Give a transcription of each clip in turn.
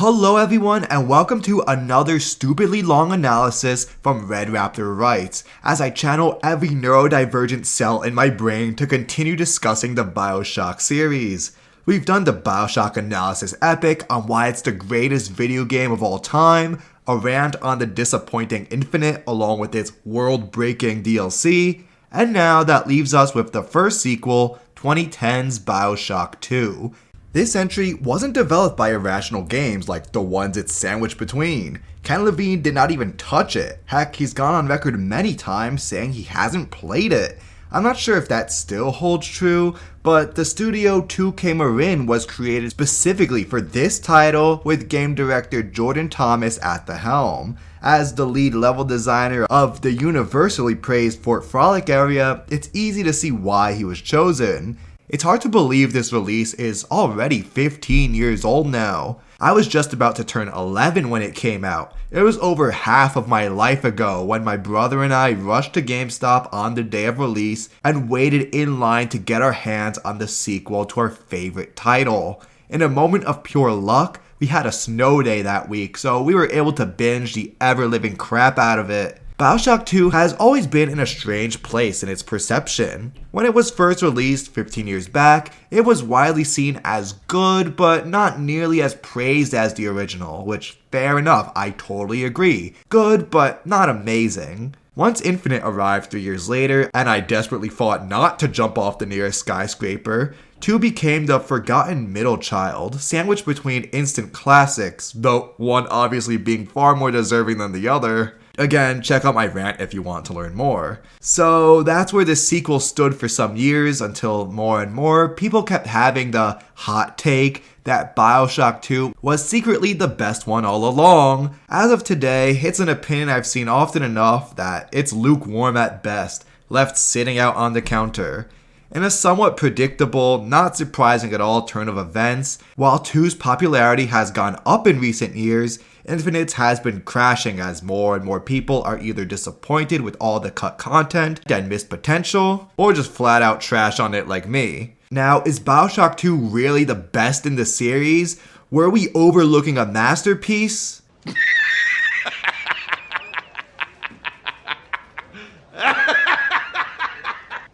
Hello everyone and welcome to another stupidly long analysis from Red Raptor Writes, as I channel every neurodivergent cell in my brain to continue discussing the BioShock series. We've done the BioShock analysis epic on why it's the greatest video game of all time, a rant on the disappointing Infinite along with its world-breaking DLC, and now that leaves us with the first sequel, 2010's BioShock 2. This entry wasn't developed by Irrational Games like the ones it's sandwiched between. Ken Levine did not even touch it. Heck, he's gone on record many times saying he hasn't played it. I'm not sure if that still holds true, but the studio 2K Marin was created specifically for this title with game director Jordan Thomas at the helm. As the lead level designer of the universally praised Fort Frolic area, it's easy to see why he was chosen. It's hard to believe this release is already 15 years old now. I was just about to turn 11 when it came out. It was over half of my life ago when my brother and I rushed to GameStop on the day of release and waited in line to get our hands on the sequel to our favorite title. In a moment of pure luck, we had a snow day that week, so we were able to binge the ever-living crap out of it. BioShock 2 has always been in a strange place in its perception. When it was first released 15 years back, it was widely seen as good, but not nearly as praised as the original, which, fair enough, I totally agree. Good, but not amazing. Once Infinite arrived 3 years later, and I desperately fought not to jump off the nearest skyscraper, 2 became the forgotten middle child, sandwiched between instant classics, though one obviously being far more deserving than the other. Again, check out my rant if you want to learn more. So that's where this sequel stood for some years until more and more people kept having the hot take that BioShock 2 was secretly the best one all along. As of today, it's an opinion I've seen often enough that it's lukewarm at best, left sitting out on the counter. In a somewhat predictable, not surprising at all turn of events, while 2's popularity has gone up in recent years, Infinite's has been crashing as more and more people are either disappointed with all the cut content and missed potential, or just flat out trash on it like me. Now, is BioShock 2 really the best in the series? Were we overlooking a masterpiece?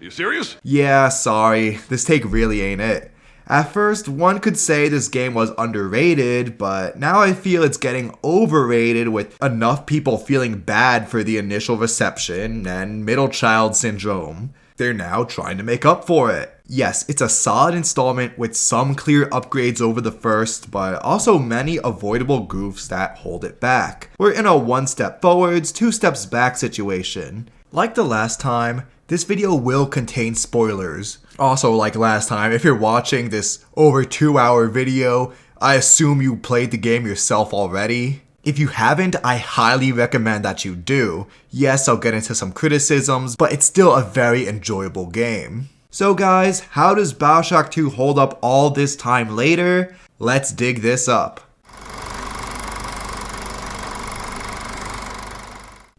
You serious? Yeah, sorry, this take really ain't it. At first, one could say this game was underrated, but now I feel it's getting overrated with enough people feeling bad for the initial reception and middle child syndrome. They're now trying to make up for it. Yes, it's a solid installment with some clear upgrades over the first, but also many avoidable goofs that hold it back. We're in a 1 step forwards, 2 steps back situation. Like the last time, this video will contain spoilers. Also, like last time, if you're watching this over 2-hour video, I assume you played the game yourself already. If you haven't, I highly recommend that you do. Yes, I'll get into some criticisms, but it's still a very enjoyable game. So guys, how does BioShock 2 hold up all this time later? Let's dig this up.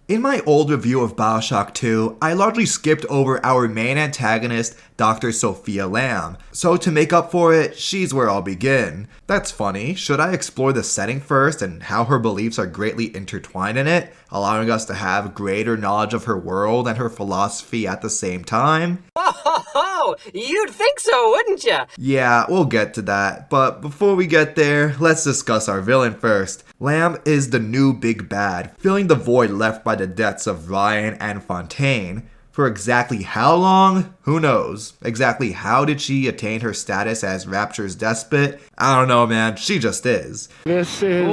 In my old review of BioShock 2, I largely skipped over our main antagonist, Dr. Sophia Lamb, so to make up for it, she's where I'll begin. That's funny, should I explore the setting first and how her beliefs are greatly intertwined in it, allowing us to have greater knowledge of her world and her philosophy at the same time? Oh, you'd think so, wouldn't you? Yeah, we'll get to that, but before we get there, let's discuss our villain first. Lamb is the new big bad, filling the void left by the deaths of Ryan and Fontaine. For exactly how long? Who knows? Exactly how did she attain her status as Rapture's despot? I don't know, man, she just is. This is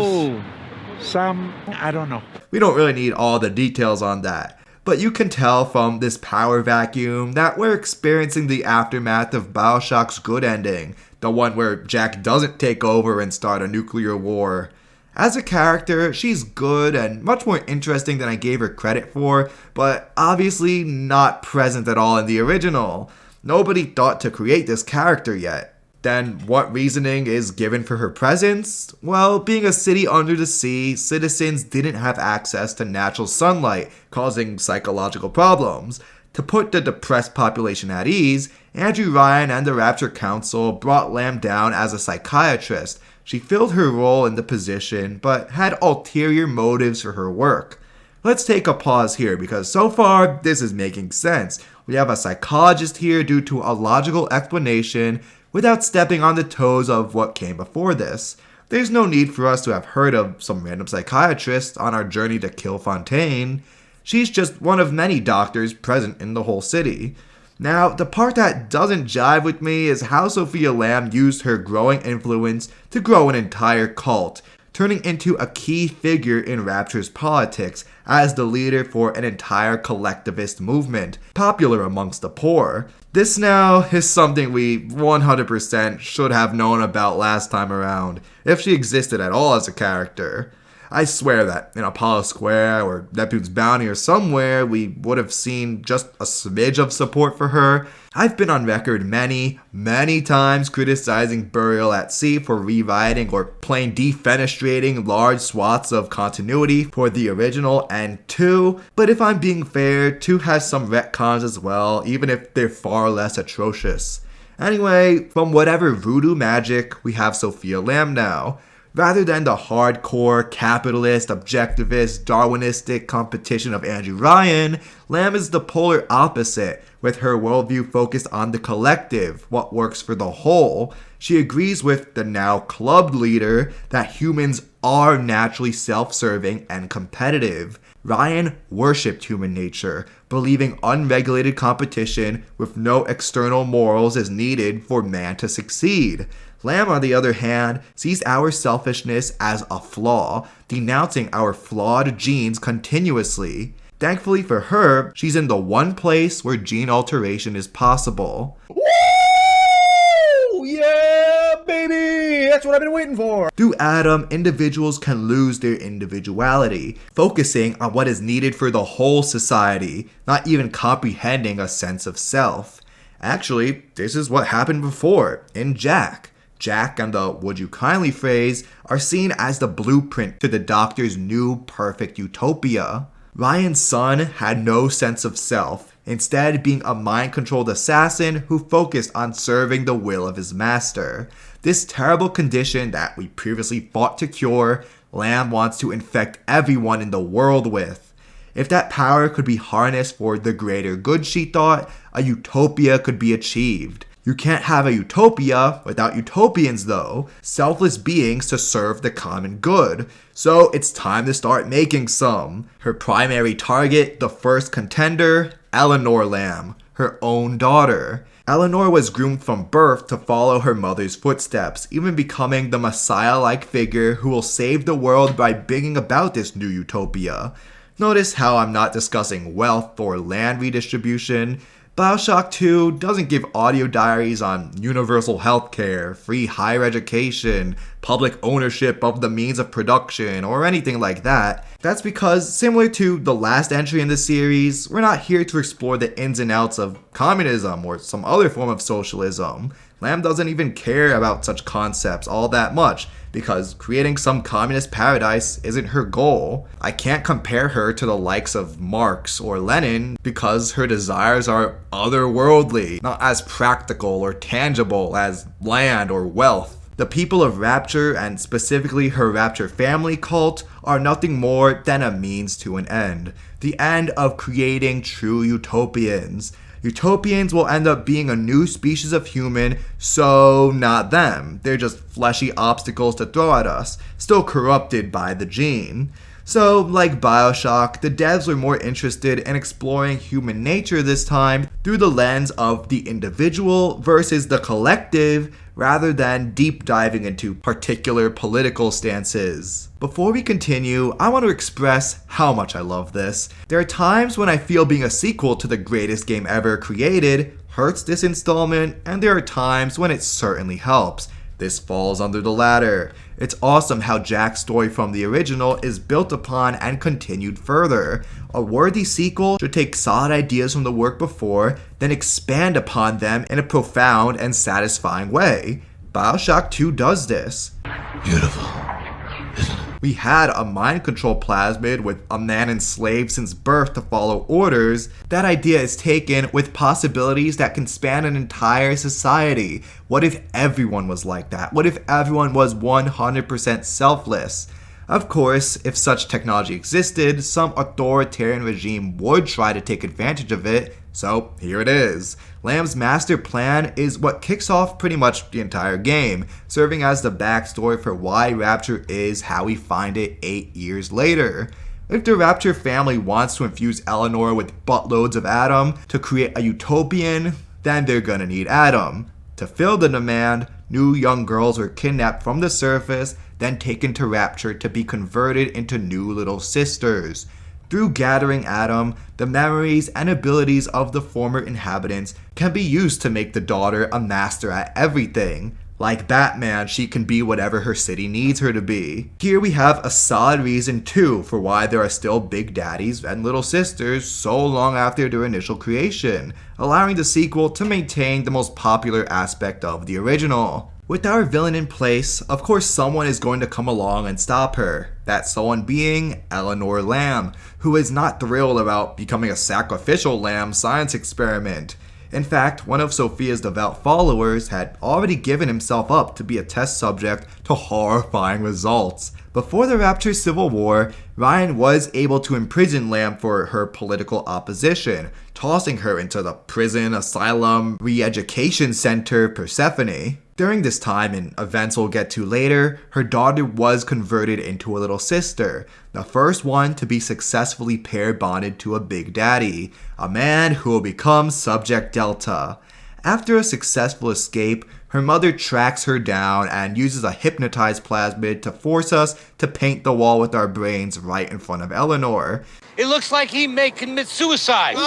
I don't know. We don't really need all the details on that. But you can tell from this power vacuum that we're experiencing the aftermath of BioShock's good ending, the one where Jack doesn't take over and start a nuclear war. As a character, she's good and much more interesting than I gave her credit for, but obviously not present at all in the original. Nobody thought to create this character yet. Then what reasoning is given for her presence? Well, being a city under the sea, citizens didn't have access to natural sunlight, causing psychological problems. To put the depressed population at ease, Andrew Ryan and the Rapture Council brought Lamb down as a psychiatrist, She filled her role in the position, but had ulterior motives for her work. Let's take a pause here because so far this is making sense. We have a psychologist here due to a logical explanation without stepping on the toes of what came before this. There's no need for us to have heard of some random psychiatrist on our journey to kill Fontaine. She's just one of many doctors present in the whole city. Now, the part that doesn't jive with me is how Sophia Lamb used her growing influence to grow an entire cult, turning into a key figure in Rapture's politics as the leader for an entire collectivist movement, popular amongst the poor. This now is something we 100% should have known about last time around, if she existed at all as a character. I swear that in Apollo Square or Neptune's Bounty or somewhere, we would have seen just a smidge of support for her. I've been on record many times criticizing Burial at Sea for rewriting or plain defenestrating large swaths of continuity for the original and 2, but if I'm being fair, 2 has some retcons as well, even if they're far less atrocious. Anyway, from whatever voodoo magic, we have Sophia Lamb now. Rather than the hardcore, capitalist, objectivist, Darwinistic competition of Andrew Ryan, Lamb is the polar opposite, with her worldview focused on the collective, what works for the whole. She agrees with the now club leader that humans are naturally self-serving and competitive. Ryan worshipped human nature, believing unregulated competition with no external morals is needed for man to succeed. Lamb, on the other hand, sees our selfishness as a flaw, denouncing our flawed genes continuously. Thankfully for her, she's in the one place where gene alteration is possible. Woo! Yeah, baby! That's what I've been waiting for! Through Adam, individuals can lose their individuality, focusing on what is needed for the whole society, not even comprehending a sense of self. Actually, this is what happened before, in Jack. Jack and the "would you kindly" phrase are seen as the blueprint to the Doctor's new perfect utopia. Ryan's son had no sense of self, instead being a mind-controlled assassin who focused on serving the will of his master. This terrible condition that we previously fought to cure, Lamb wants to infect everyone in the world with. If that power could be harnessed for the greater good, she thought, a utopia could be achieved. You can't have a utopia without utopians though, selfless beings to serve the common good. So it's time to start making some. Her primary target, the first contender, Eleanor Lamb, her own daughter. Eleanor was groomed from birth to follow her mother's footsteps, even becoming the messiah-like figure who will save the world by bringing about this new utopia. Notice how I'm not discussing wealth or land redistribution. BioShock 2 doesn't give audio diaries on universal healthcare, free higher education, public ownership of the means of production, or anything like that. That's because, similar to the last entry in the series, we're not here to explore the ins and outs of communism or some other form of socialism. Lamb doesn't even care about such concepts all that much, because creating some communist paradise isn't her goal. I can't compare her to the likes of Marx or Lenin because her desires are otherworldly, not as practical or tangible as land or wealth. The people of Rapture, and specifically her Rapture family cult, are nothing more than a means to an end. The end of creating true utopians. Utopians will end up being a new species of human, so not them. They're just fleshy obstacles to throw at us, still corrupted by the gene. So, like BioShock, the devs were more interested in exploring human nature this time through the lens of the individual versus the collective, rather than deep diving into particular political stances. Before we continue, I want to express how much I love this. There are times when I feel being a sequel to the greatest game ever created hurts this installment, and there are times when it certainly helps. This falls under the latter. It's awesome how Jack's story from the original is built upon and continued further. A worthy sequel should take solid ideas from the work before, then expand upon them in a profound and satisfying way. BioShock 2 does this. Beautiful, isn't it? we had a mind control plasmid with a man enslaved since birth to follow orders, that idea is taken with possibilities that can span an entire society. What if everyone was like that? What if everyone was 100% selfless? Of course, if such technology existed, some authoritarian regime would try to take advantage of it, so here it is. Lamb's master plan is what kicks off pretty much the entire game, serving as the backstory for why Rapture is how we find it 8 years later. If the Rapture family wants to infuse Eleanor with buttloads of Adam to create a utopian, then they're gonna need Adam. To fill the demand, new young girls were kidnapped from the surface, then taken to Rapture to be converted into new little sisters. Through gathering Adam, the memories and abilities of the former inhabitants can be used to make the daughter a master at everything. Like Batman, she can be whatever her city needs her to be. Here we have a solid reason too for why there are still big daddies and little sisters so long after their initial creation, allowing the sequel to maintain the most popular aspect of the original. With our villain in place, of course someone is going to come along and stop her. That someone being Eleanor Lamb, who is not thrilled about becoming a sacrificial lamb science experiment. In fact, one of Sophia's devout followers had already given himself up to be a test subject to horrifying results. Before the Rapture Civil War, Ryan was able to imprison Lamb for her political opposition, tossing her into the prison, asylum, re-education center Persephone. During this time, and events we'll get to later, her daughter was converted into a little sister, the first one to be successfully pair bonded to a big daddy, a man who will become Subject Delta. After a successful escape, her mother tracks her down and uses a hypnotized plasmid to force us to paint the wall with our brains right in front of Eleanor. It looks like he may commit suicide.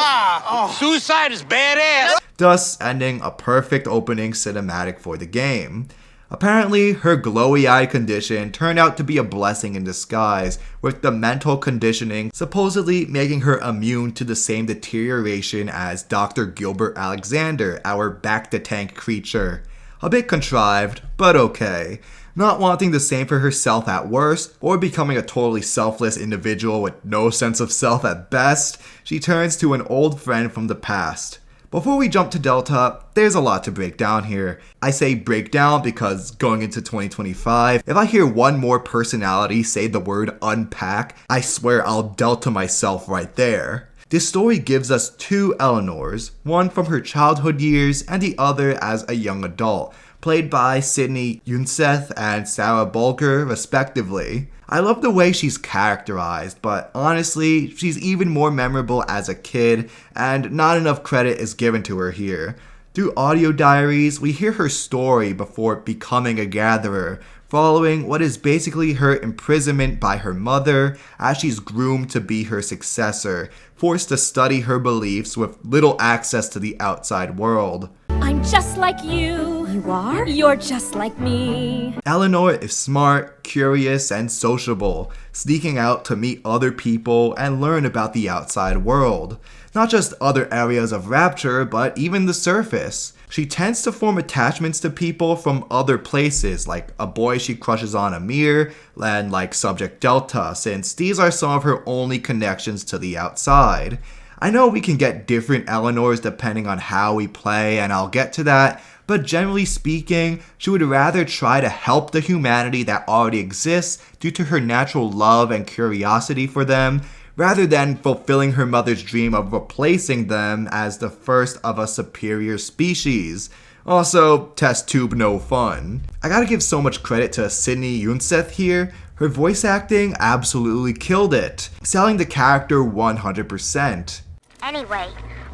Suicide is badass. Thus ending a perfect opening cinematic for the game. Apparently, her glowy-eyed condition turned out to be a blessing in disguise, with the mental conditioning supposedly making her immune to the same deterioration as Dr. Gilbert Alexander, our back-to-tank creature. A bit contrived, but okay. Not wanting the same for herself at worst, or becoming a totally selfless individual with no sense of self at best, she turns to an old friend from the past. Before we jump to Delta, there's a lot to break down here. I say break down because going into 2025, if I hear one more personality say the word unpack, I swear I'll Delta myself right there. This story gives us two Eleanors, one from her childhood years and the other as a young adult, played by Sydney Unseth and Sarah Bulger respectively. I love the way she's characterized, but honestly, she's even more memorable as a kid, and not enough credit is given to her here. Through audio diaries, we hear her story before becoming a gatherer, following what is basically her imprisonment by her mother as she's groomed to be her successor, forced to study her beliefs with little access to the outside world. I'm just like you. You are? You're just like me. Eleanor is smart, curious, and sociable, sneaking out to meet other people and learn about the outside world. Not just other areas of Rapture, but even the surface. She tends to form attachments to people from other places, like a boy she crushes on Amir, and like Subject Delta, since these are some of her only connections to the outside. I know we can get different Eleanors depending on how we play, and I'll get to that, but generally speaking, she would rather try to help the humanity that already exists due to her natural love and curiosity for them, rather than fulfilling her mother's dream of replacing them as the first of a superior species. Also, test tube no fun. I gotta give so much credit to Sydney Unseth here. Her voice acting absolutely killed it, selling the character 100%. Anyway,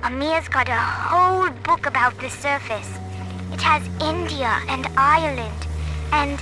Amir's got a whole book about the surface. It has India and Ireland and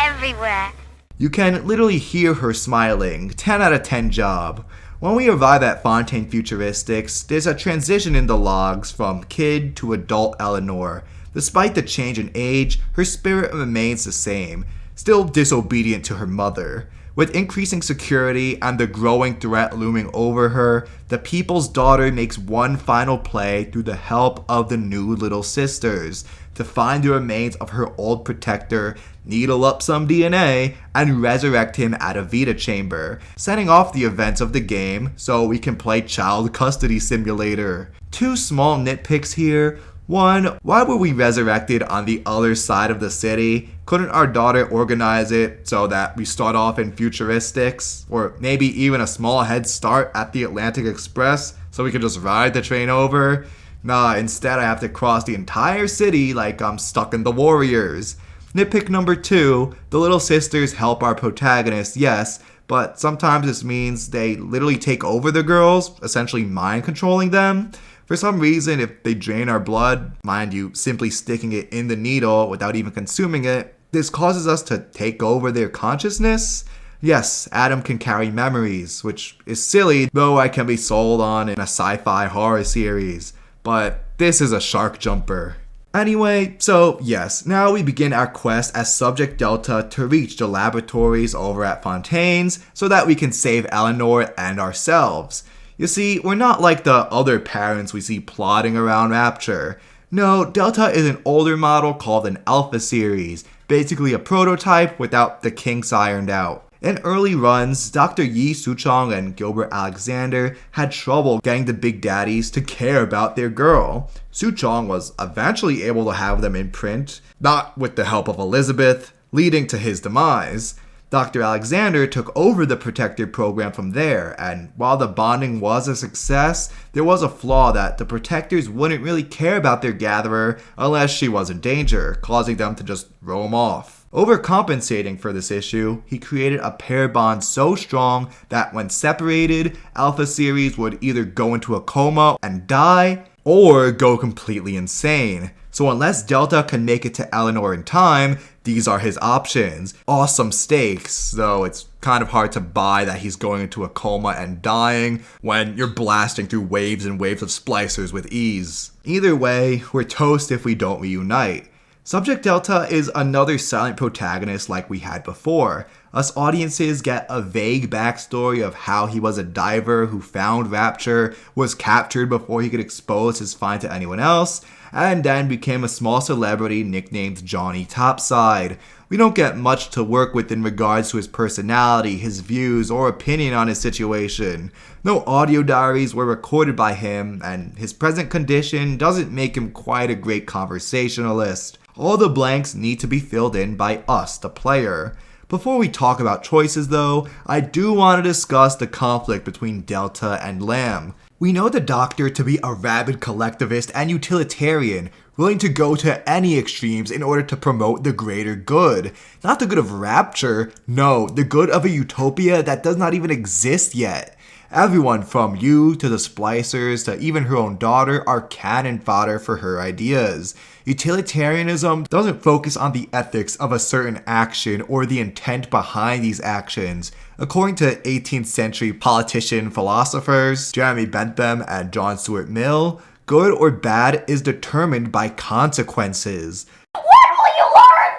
everywhere. You can literally hear her smiling. 10 out of 10 job. When we arrive at Fontaine Futuristics, there's a transition in the logs from kid to adult Eleanor. Despite the change in age, her spirit remains the same, still disobedient to her mother. With increasing security and the growing threat looming over her, the People's Daughter makes one final play through the help of the new little sisters. to find the remains of her old protector, needle up some DNA, and resurrect him at a Vita chamber, setting off the events of the game so we can play Child Custody Simulator. Two small nitpicks here. One, why were we resurrected on the other side of the city? Couldn't our daughter organize it so that we start off in futuristics? Or maybe even a small head start at the Atlantic Express so we could just ride the train over? Nah, instead I have to cross the entire city like I'm stuck in the Warriors. Nitpick number 2, the little sisters help our protagonist, yes, but sometimes this means they literally take over the girls, essentially mind controlling them. For some reason, if they drain our blood, mind you, simply sticking it in the needle without even consuming it, this causes us to take over their consciousness. Yes, Adam can carry memories, which is silly, though I can be sold on in a sci-fi horror series. But this is a shark jumper. Anyway, so yes, now we begin our quest as Subject Delta to reach the laboratories over at Fontaine's so that we can save Eleanor and ourselves. You see, we're not like the other parents we see plotting around Rapture. No, Delta is an older model called an Alpha series, basically a prototype without the kinks ironed out. In early runs, Dr. Yi Suchong and Gilbert Alexander had trouble getting the Big Daddies to care about their girl. Suchong was eventually able to have them in print, not with the help of Elizabeth, leading to his demise. Dr. Alexander took over the Protector program from there, and while the bonding was a success, there was a flaw that the Protectors wouldn't really care about their gatherer unless she was in danger, causing them to just roam off. Overcompensating for this issue, he created a pair bond so strong that when separated, Alpha series would either go into a coma and die, or go completely insane. So unless Delta can make it to Eleanor in time, these are his options. Awesome stakes, though it's kind of hard to buy that he's going into a coma and dying when you're blasting through waves and waves of splicers with ease. Either way, we're toast if we don't reunite. Subject Delta is another silent protagonist like we had before. Us audiences get a vague backstory of how he was a diver who found Rapture, was captured before he could expose his find to anyone else, and then became a small celebrity nicknamed Johnny Topside. We don't get much to work with in regards to his personality, his views, or opinion on his situation. No audio diaries were recorded by him, and his present condition doesn't make him quite a great conversationalist. All the blanks need to be filled in by us, the player. Before we talk about choices though, I do want to discuss the conflict between Delta and Lamb. We know the Doctor to be a rabid collectivist and utilitarian, willing to go to any extremes in order to promote the greater good. Not the good of Rapture, no, the good of a utopia that does not even exist yet. Everyone from you to the Splicers to even her own daughter are cannon fodder for her ideas. Utilitarianism doesn't focus on the ethics of a certain action or the intent behind these actions. According to 18th century politician philosophers Jeremy Bentham and John Stuart Mill, good or bad is determined by consequences. What will you learn?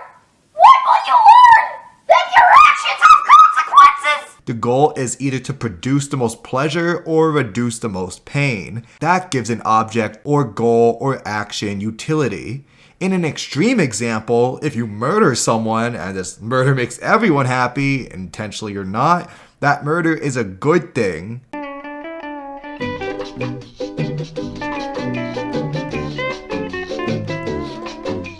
What will you learn? That your actions have consequences! The goal is either to produce the most pleasure or reduce the most pain. That gives an object or goal or action utility. In an extreme example, if you murder someone and this murder makes everyone happy, intentionally or not, that murder is a good thing.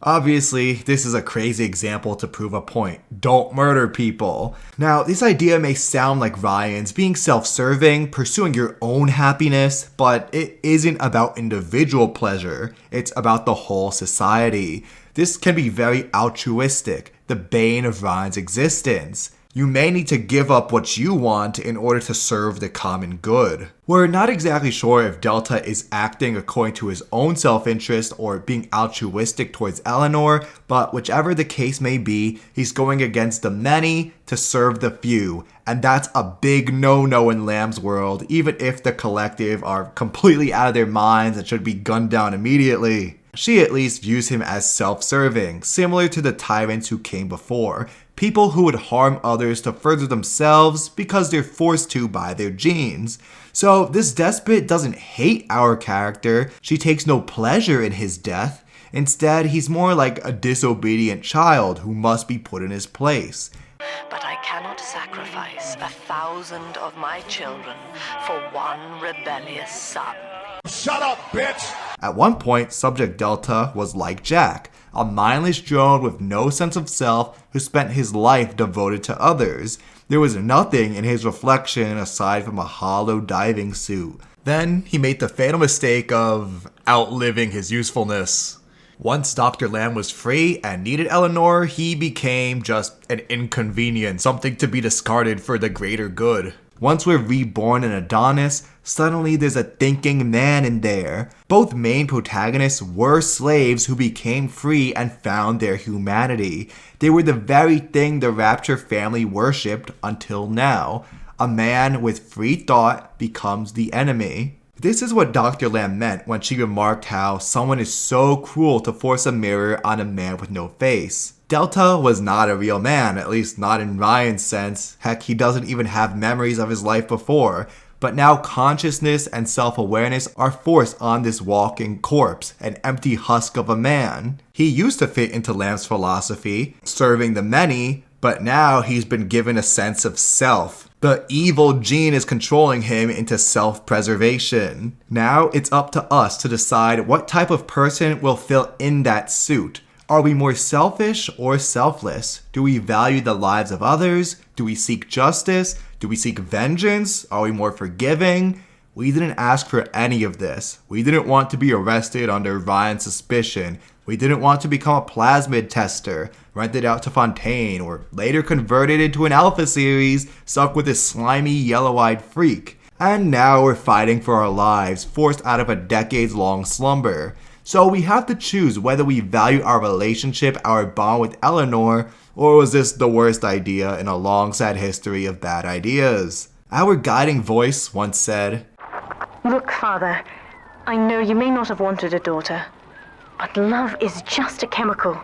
Obviously, this is a crazy example to prove a point. Don't murder people. Now, this idea may sound like Ryan's being self-serving, pursuing your own happiness, but it isn't about individual pleasure. It's about the whole society. This can be very altruistic, the bane of Ryan's existence. You may need to give up what you want in order to serve the common good. We're not exactly sure if Delta is acting according to his own self-interest or being altruistic towards Eleanor, but whichever the case may be, he's going against the many to serve the few, and that's a big no-no in Lamb's world, even if the collective are completely out of their minds and should be gunned down immediately. She at least views him as self-serving, similar to the tyrants who came before. People who would harm others to further themselves because they're forced to by their genes. So this despot doesn't hate our character, she takes no pleasure in his death. Instead, he's more like a disobedient child who must be put in his place. But I cannot sacrifice 1,000 of my children for one rebellious son. Shut up, bitch! At one point, Subject Delta was like Jack, a mindless drone with no sense of self who spent his life devoted to others. There was nothing in his reflection aside from a hollow diving suit. Then he made the fatal mistake of outliving his usefulness. Once Dr. Lamb was free and needed Eleanor, he became just an inconvenience, something to be discarded for the greater good. Once we're reborn in Adonis, suddenly there's a thinking man in there. Both main protagonists were slaves who became free and found their humanity. They were the very thing the Rapture family worshipped until now. A man with free thought becomes the enemy. This is what Dr. Lamb meant when she remarked how someone is so cruel to force a mirror on a man with no face. Delta was not a real man, at least not in Ryan's sense. Heck, he doesn't even have memories of his life before. But now consciousness and self-awareness are forced on this walking corpse, an empty husk of a man. He used to fit into Lamb's philosophy, serving the many, but now he's been given a sense of self. The evil gene is controlling him into self-preservation. Now it's up to us to decide what type of person will fill in that suit. Are we more selfish or selfless? Do we value the lives of others? Do we seek justice? Do we seek vengeance? Are we more forgiving? We didn't ask for any of this. We didn't want to be arrested under Ryan's suspicion. We didn't want to become a plasmid tester, rented out to Fontaine, or later converted into an Alpha series, stuck with this slimy, yellow-eyed freak. And now we're fighting for our lives, forced out of a decades-long slumber. So we have to choose whether we value our relationship, our bond with Eleanor, or was this the worst idea in a long sad history of bad ideas? Our guiding voice once said, "Look, Father, I know you may not have wanted a daughter, but love is just a chemical.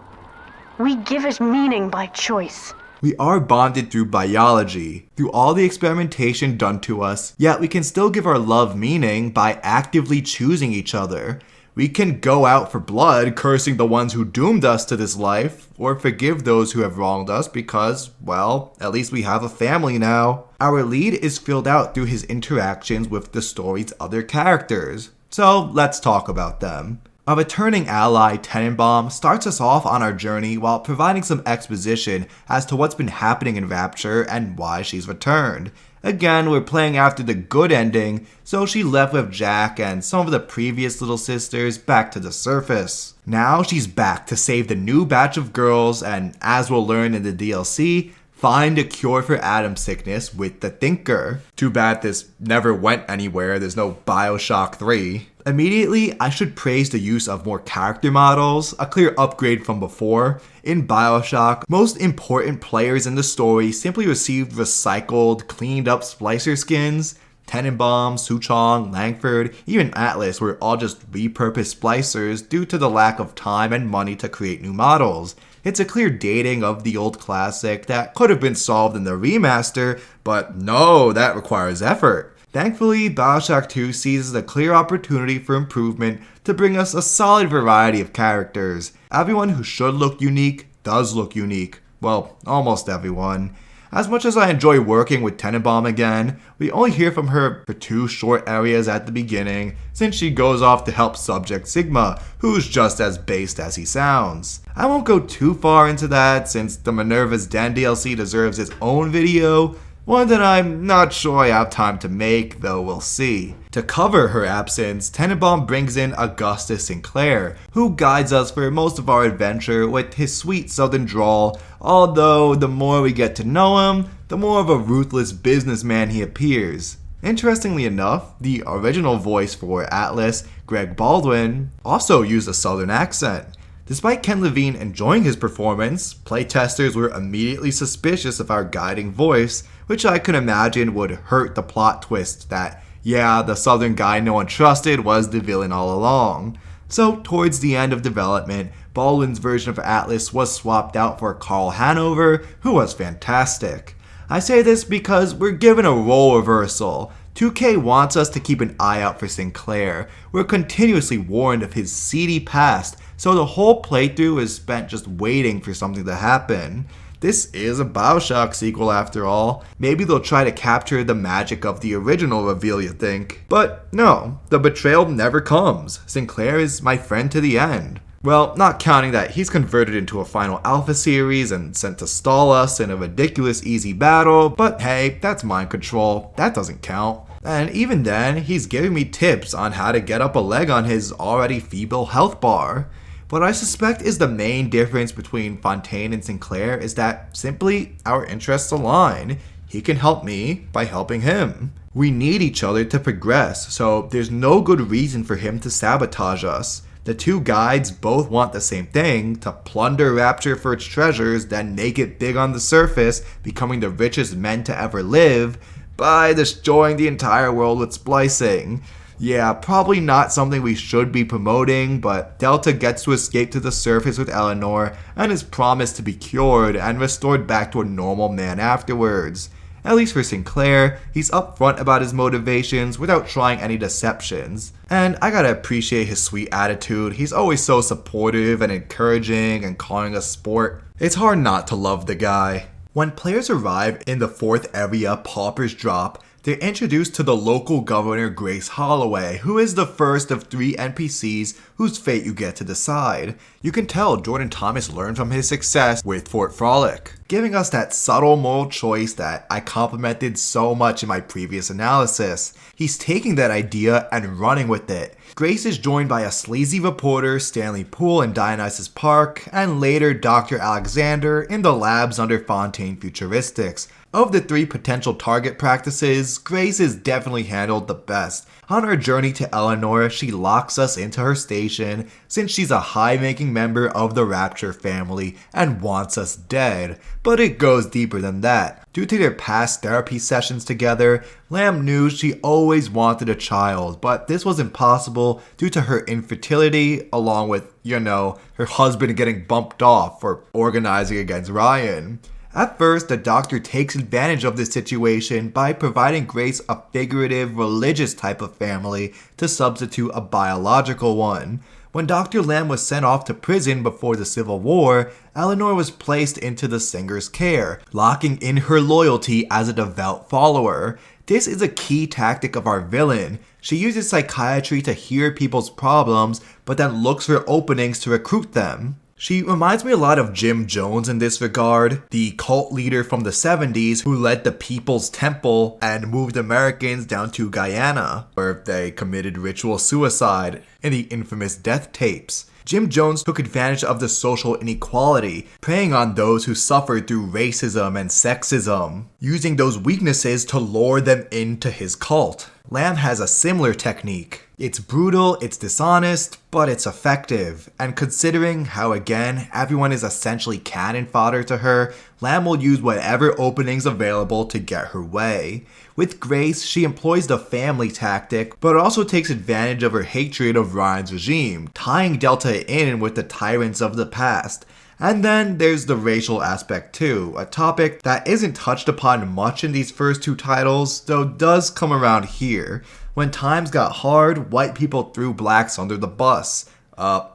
We give it meaning by choice." We are bonded through biology, through all the experimentation done to us, yet we can still give our love meaning by actively choosing each other. We can go out for blood, cursing the ones who doomed us to this life, or forgive those who have wronged us because, well, at least we have a family now. Our lead is filled out through his interactions with the story's other characters. So let's talk about them. A returning ally, Tenenbaum, starts us off on our journey while providing some exposition as to what's been happening in Rapture and why she's returned. Again, we're playing after the good ending, so she left with Jack and some of the previous little sisters back to the surface. Now she's back to save the new batch of girls and, as we'll learn in the DLC, find a cure for atom sickness with the Thinker. Too bad this never went anywhere, there's no BioShock 3. Immediately, I should praise the use of more character models, a clear upgrade from before. In BioShock, most important players in the story simply received recycled, cleaned up splicer skins. Tenenbaum, Suchong, Langford, even Atlas were all just repurposed splicers due to the lack of time and money to create new models. It's a clear dating of the old classic that could have been solved in the remaster, but no, that requires effort. Thankfully, BioShock 2 seizes a clear opportunity for improvement to bring us a solid variety of characters. Everyone who should look unique does look unique. Well, almost everyone. As much as I enjoy working with Tenenbaum again, we only hear from her for 2 short areas at the beginning, since she goes off to help Subject Sigma, who's just as based as he sounds. I won't go too far into that, since the Minerva's Den DLC deserves its own video, one that I'm not sure I have time to make, though we'll see. To cover her absence, Tenenbaum brings in Augustus Sinclair, who guides us for most of our adventure with his sweet southern drawl, although the more we get to know him, the more of a ruthless businessman he appears. Interestingly enough, the original voice for Atlas, Greg Baldwin, also used a southern accent. Despite Ken Levine enjoying his performance, playtesters were immediately suspicious of our guiding voice, which I could imagine would hurt the plot twist that, yeah, the southern guy no one trusted was the villain all along. So, towards the end of development, Baldwin's version of Atlas was swapped out for Carl Hanover, who was fantastic. I say this because we're given a role reversal. 2K wants us to keep an eye out for Sinclair. We're continuously warned of his seedy past, so the whole playthrough is spent just waiting for something to happen. This is a BioShock sequel after all. Maybe they'll try to capture the magic of the original reveal, you think. But no, the betrayal never comes. Sinclair is my friend to the end. Well, not counting that he's converted into a final alpha series and sent to stall us in a ridiculous easy battle, but hey, that's mind control. That doesn't count. And even then, he's giving me tips on how to get up a leg on his already feeble health bar. What I suspect is the main difference between Fontaine and Sinclair is that simply our interests align. He can help me by helping him. We need each other to progress, so there's no good reason for him to sabotage us. The two guides both want the same thing, to plunder Rapture for its treasures, then make it big on the surface, becoming the richest men to ever live, by destroying the entire world with splicing. Yeah, probably not something we should be promoting, but Delta gets to escape to the surface with Eleanor and is promised to be cured and restored back to a normal man afterwards. At least for Sinclair, he's upfront about his motivations without trying any deceptions. And I gotta appreciate his sweet attitude. He's always so supportive and encouraging and calling us sport. It's hard not to love the guy. When players arrive in the 4th area Pauper's Drop, they're introduced to the local governor Grace Holloway, who is the first of 3 NPCs whose fate you get to decide. You can tell Jordan Thomas learned from his success with Fort Frolic, giving us that subtle moral choice that I complimented so much in my previous analysis. He's taking that idea and running with it. Grace is joined by a sleazy reporter, Stanley Poole in Dionysus Park, and later Dr. Alexander in the labs under Fontaine Futuristics. Of the 3 potential target practices, Grace is definitely handled the best. On our journey to Eleanor, she locks us into her station since she's a high-ranking member of the Rapture family and wants us dead. But it goes deeper than that. Due to their past therapy sessions together, Lamb knew she always wanted a child, but this was impossible due to her infertility, along with, her husband getting bumped off for organizing against Ryan. At first, the doctor takes advantage of this situation by providing Grace a figurative, religious type of family to substitute a biological one. When Dr. Lamb was sent off to prison before the Civil War, Eleanor was placed into the singer's care, locking in her loyalty as a devout follower. This is a key tactic of our villain. She uses psychiatry to hear people's problems, but then looks for openings to recruit them. She reminds me a lot of Jim Jones in this regard, the cult leader from the 70s who led the People's Temple and moved Americans down to Guyana, where they committed ritual suicide in the infamous death tapes. Jim Jones took advantage of the social inequality, preying on those who suffered through racism and sexism, using those weaknesses to lure them into his cult. Lamb has a similar technique. It's brutal, it's dishonest, but it's effective. And considering how, again, everyone is essentially cannon fodder to her, Lamb will use whatever openings available to get her way. With Grace, she employs the family tactic, but also takes advantage of her hatred of Ryan's regime, tying Delta in with the tyrants of the past. And then there's the racial aspect too, a topic that isn't touched upon much in these first 2 titles, though does come around here. When times got hard, white people threw blacks under the bus.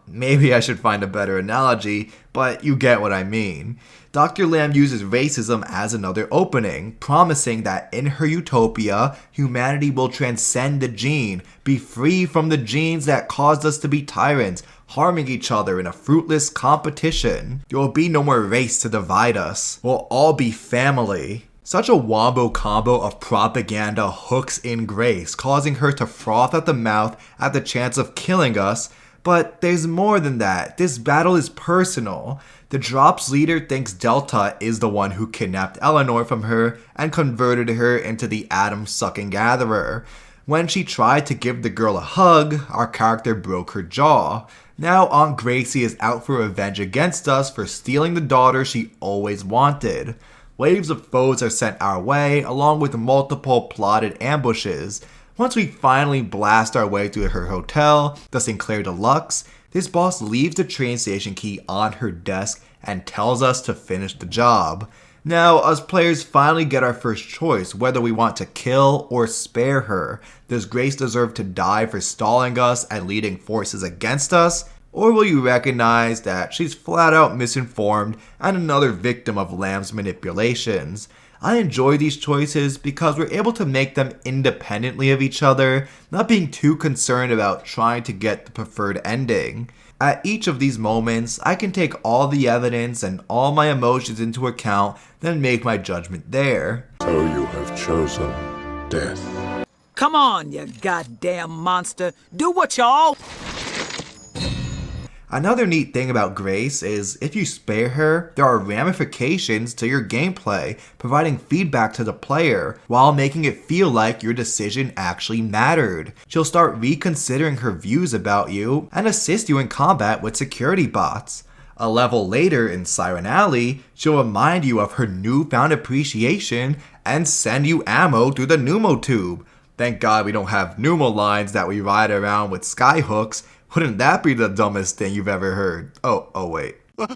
Maybe I should find a better analogy, but you get what I mean. Dr. Lamb uses racism as another opening, promising that in her utopia, humanity will transcend the gene, be free from the genes that caused us to be tyrants, harming each other in a fruitless competition. There will be no more race to divide us. We'll all be family. Such a wombo combo of propaganda hooks in Grace, causing her to froth at the mouth at the chance of killing us. But there's more than that. This battle is personal. The Drop's leader thinks Delta is the one who kidnapped Eleanor from her and converted her into the atom-sucking gatherer. When she tried to give the girl a hug, our character broke her jaw. Now Aunt Gracie is out for revenge against us for stealing the daughter she always wanted. Waves of foes are sent our way, along with multiple plotted ambushes. Once we finally blast our way to her hotel, the Sinclair Deluxe, this boss leaves the train station key on her desk and tells us to finish the job. Now, us players finally get our first choice, whether we want to kill or spare her. Does Grace deserve to die for stalling us and leading forces against us? Or will you recognize that she's flat out misinformed and another victim of Lamb's manipulations? I enjoy these choices because we're able to make them independently of each other, not being too concerned about trying to get the preferred ending. At each of these moments, I can take all the evidence and all my emotions into account, then make my judgment there. So you have chosen death. Come on, you goddamn monster. Do what y'all... Another neat thing about Grace is if you spare her, there are ramifications to your gameplay, providing feedback to the player while making it feel like your decision actually mattered. She'll start reconsidering her views about you and assist you in combat with security bots. A level later in Siren Alley, she'll remind you of her newfound appreciation and send you ammo through the pneumo tube. Thank God we don't have pneumo lines that we ride around with skyhooks. Wouldn't that be the dumbest thing you've ever heard? Oh wait. Oh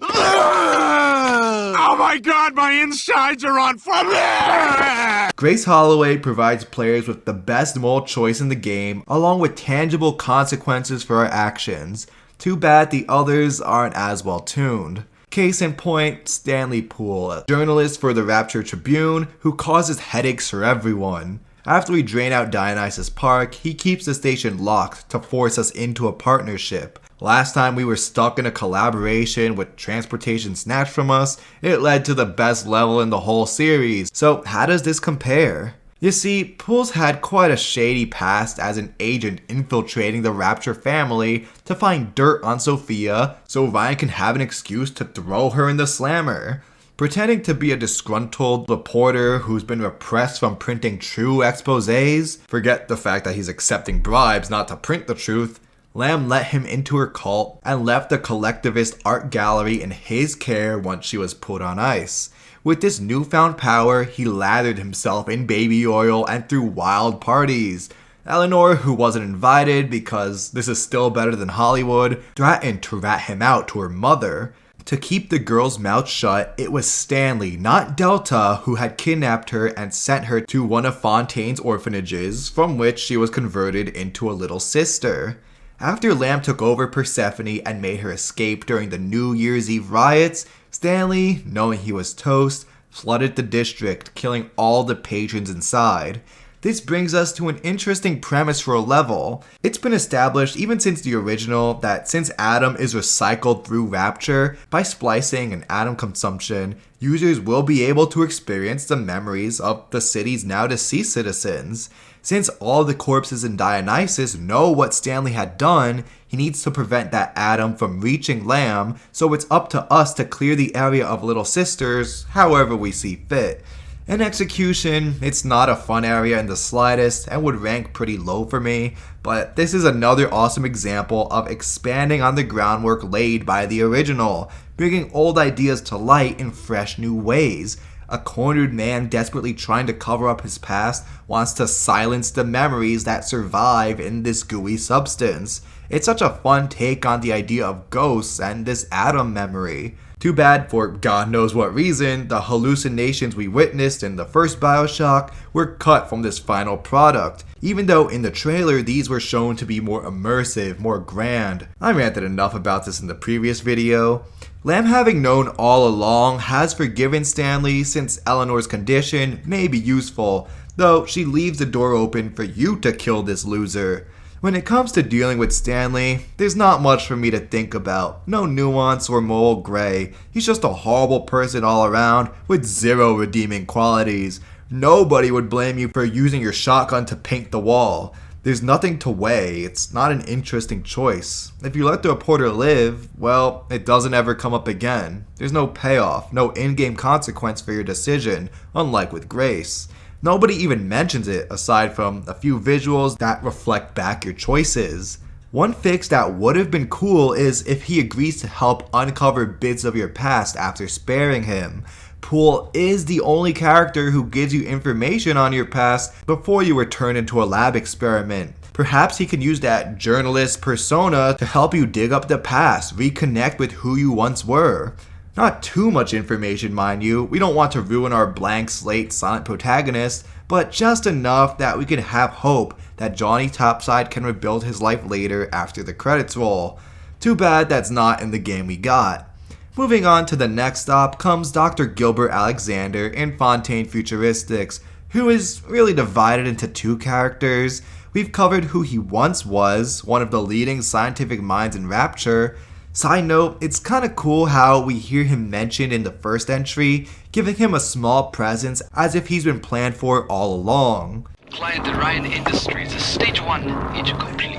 my god, my insides are on fire! Grace Holloway provides players with the best moral choice in the game, along with tangible consequences for our actions. Too bad the others aren't as well tuned. Case in point, Stanley Poole, a journalist for the Rapture Tribune who causes headaches for everyone. After we drain out Dionysus Park, he keeps the station locked to force us into a partnership. Last time we were stuck in a collaboration with transportation snatched from us, it led to the best level in the whole series. So how does this compare? You see, Poole's had quite a shady past as an agent infiltrating the Rapture family to find dirt on Sophia so Ryan can have an excuse to throw her in the slammer. Pretending to be a disgruntled reporter who's been repressed from printing true exposés, forget the fact that he's accepting bribes not to print the truth, Lamb let him into her cult and left the collectivist art gallery in his care once she was put on ice. With this newfound power, he lathered himself in baby oil and threw wild parties. Eleanor, who wasn't invited because this is still better than Hollywood, threatened to rat him out to her mother. To keep the girl's mouth shut, it was Stanley, not Delta, who had kidnapped her and sent her to one of Fontaine's orphanages, from which she was converted into a little sister. After Lamb took over Persephone and made her escape during the New Year's Eve riots, Stanley, knowing he was toast, flooded the district, killing all the patrons inside. This brings us to an interesting premise for a level. It's been established even since the original that since Adam is recycled through Rapture, by splicing and atom consumption, users will be able to experience the memories of the city's now deceased citizens. Since all the corpses in Dionysus know what Stanley had done, he needs to prevent that Adam from reaching Lamb, so it's up to us to clear the area of Little Sisters however we see fit. In execution, it's not a fun area in the slightest and would rank pretty low for me, but this is another awesome example of expanding on the groundwork laid by the original, bringing old ideas to light in fresh new ways. A cornered man desperately trying to cover up his past wants to silence the memories that survive in this gooey substance. It's such a fun take on the idea of ghosts and this Adam memory. Too bad, for God knows what reason, the hallucinations we witnessed in the first BioShock were cut from this final product, even though in the trailer these were shown to be more immersive, more grand. I ranted enough about this in the previous video. Lamb, having known all along, has forgiven Stanley since Eleanor's condition may be useful, though she leaves the door open for you to kill this loser. When it comes to dealing with Stanley, there's not much for me to think about. No nuance or moral gray. He's just a horrible person all around with zero redeeming qualities. Nobody would blame you for using your shotgun to paint the wall. There's nothing to weigh. It's not an interesting choice. If you let the reporter live, well, it doesn't ever come up again. There's no payoff, no in-game consequence for your decision, unlike with Grace. Nobody even mentions it aside from a few visuals that reflect back your choices. One fix that would have been cool is if he agrees to help uncover bits of your past after sparing him. Poole is the only character who gives you information on your past before you were turned into a lab experiment. Perhaps he can use that journalist persona to help you dig up the past, reconnect with who you once were. Not too much information, mind you, we don't want to ruin our blank slate silent protagonist, but just enough that we can have hope that Johnny Topside can rebuild his life later after the credits roll. Too bad that's not in the game we got. Moving on to the next stop comes Dr. Gilbert Alexander in Fontaine Futuristics, who is really divided into two characters. We've covered who he once was, one of the leading scientific minds in Rapture. Side note, it's kinda cool how we hear him mentioned in the first entry, giving him a small presence as if he's been planned for all along. Client Orion Industries, stage 1, age complete.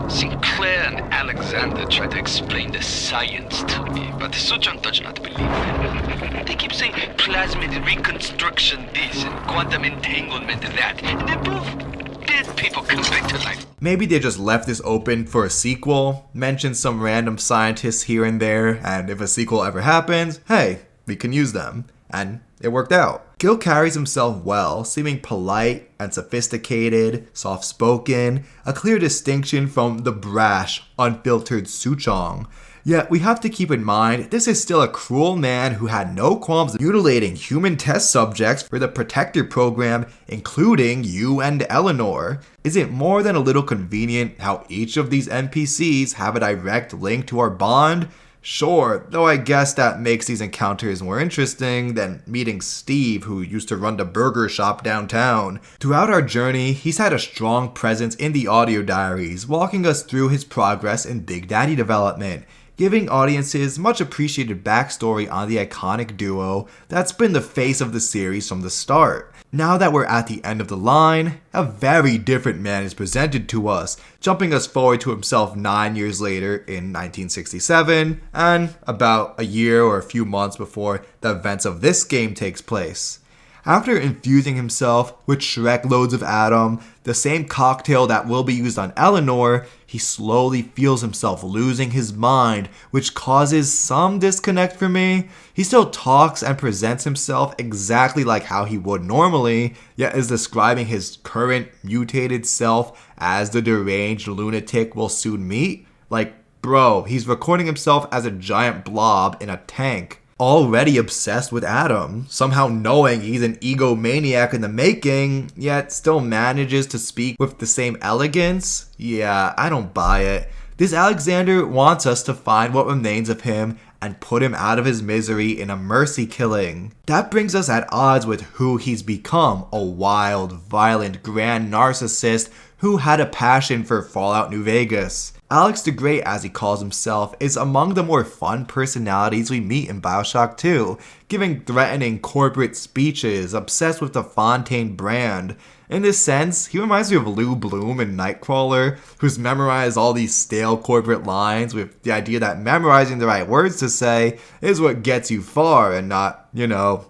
Sinclair and Alexander try to explain the science to me, but Suchong does not believe them. They keep saying plasmid reconstruction this and quantum entanglement that, and then poof, dead people come back to life. Maybe they just left this open for a sequel, mentioned some random scientists here and there, and if a sequel ever happens, hey, we can use them. And it worked out. Gil carries himself well, seeming polite and sophisticated, soft-spoken, a clear distinction from the brash, unfiltered Suchong. Yet we have to keep in mind, this is still a cruel man who had no qualms mutilating human test subjects for the Protector program, including you and Eleanor. Is it more than a little convenient how each of these NPCs have a direct link to our bond? Sure, though I guess that makes these encounters more interesting than meeting Steve, who used to run the burger shop downtown. Throughout our journey, he's had a strong presence in the audio diaries, walking us through his progress in Big Daddy development, giving audiences much appreciated backstory on the iconic duo that's been the face of the series from the start. Now that we're at the end of the line, a very different man is presented to us, jumping us forward to himself 9 years later in 1967, and about a year or a few months before the events of this game takes place. After infusing himself with Shrek loads of Adam, the same cocktail that will be used on Eleanor, he slowly feels himself losing his mind, which causes some disconnect for me. He still talks and presents himself exactly like how he would normally, yet is describing his current mutated self as the deranged lunatic we'll soon meet. Like, bro, he's recording himself as a giant blob in a tank. Already obsessed with Adam, somehow knowing he's an egomaniac in the making, yet still manages to speak with the same elegance? Yeah, I don't buy it. This Alexander wants us to find what remains of him and put him out of his misery in a mercy killing. That brings us at odds with who he's become, a wild, violent, grand narcissist who had a passion for Fallout New Vegas. Alex the Great, as he calls himself, is among the more fun personalities we meet in BioShock 2, giving threatening corporate speeches, obsessed with the Fontaine brand. In this sense, he reminds me of Lou Bloom in Nightcrawler, who's memorized all these stale corporate lines with the idea that memorizing the right words to say is what gets you far and not,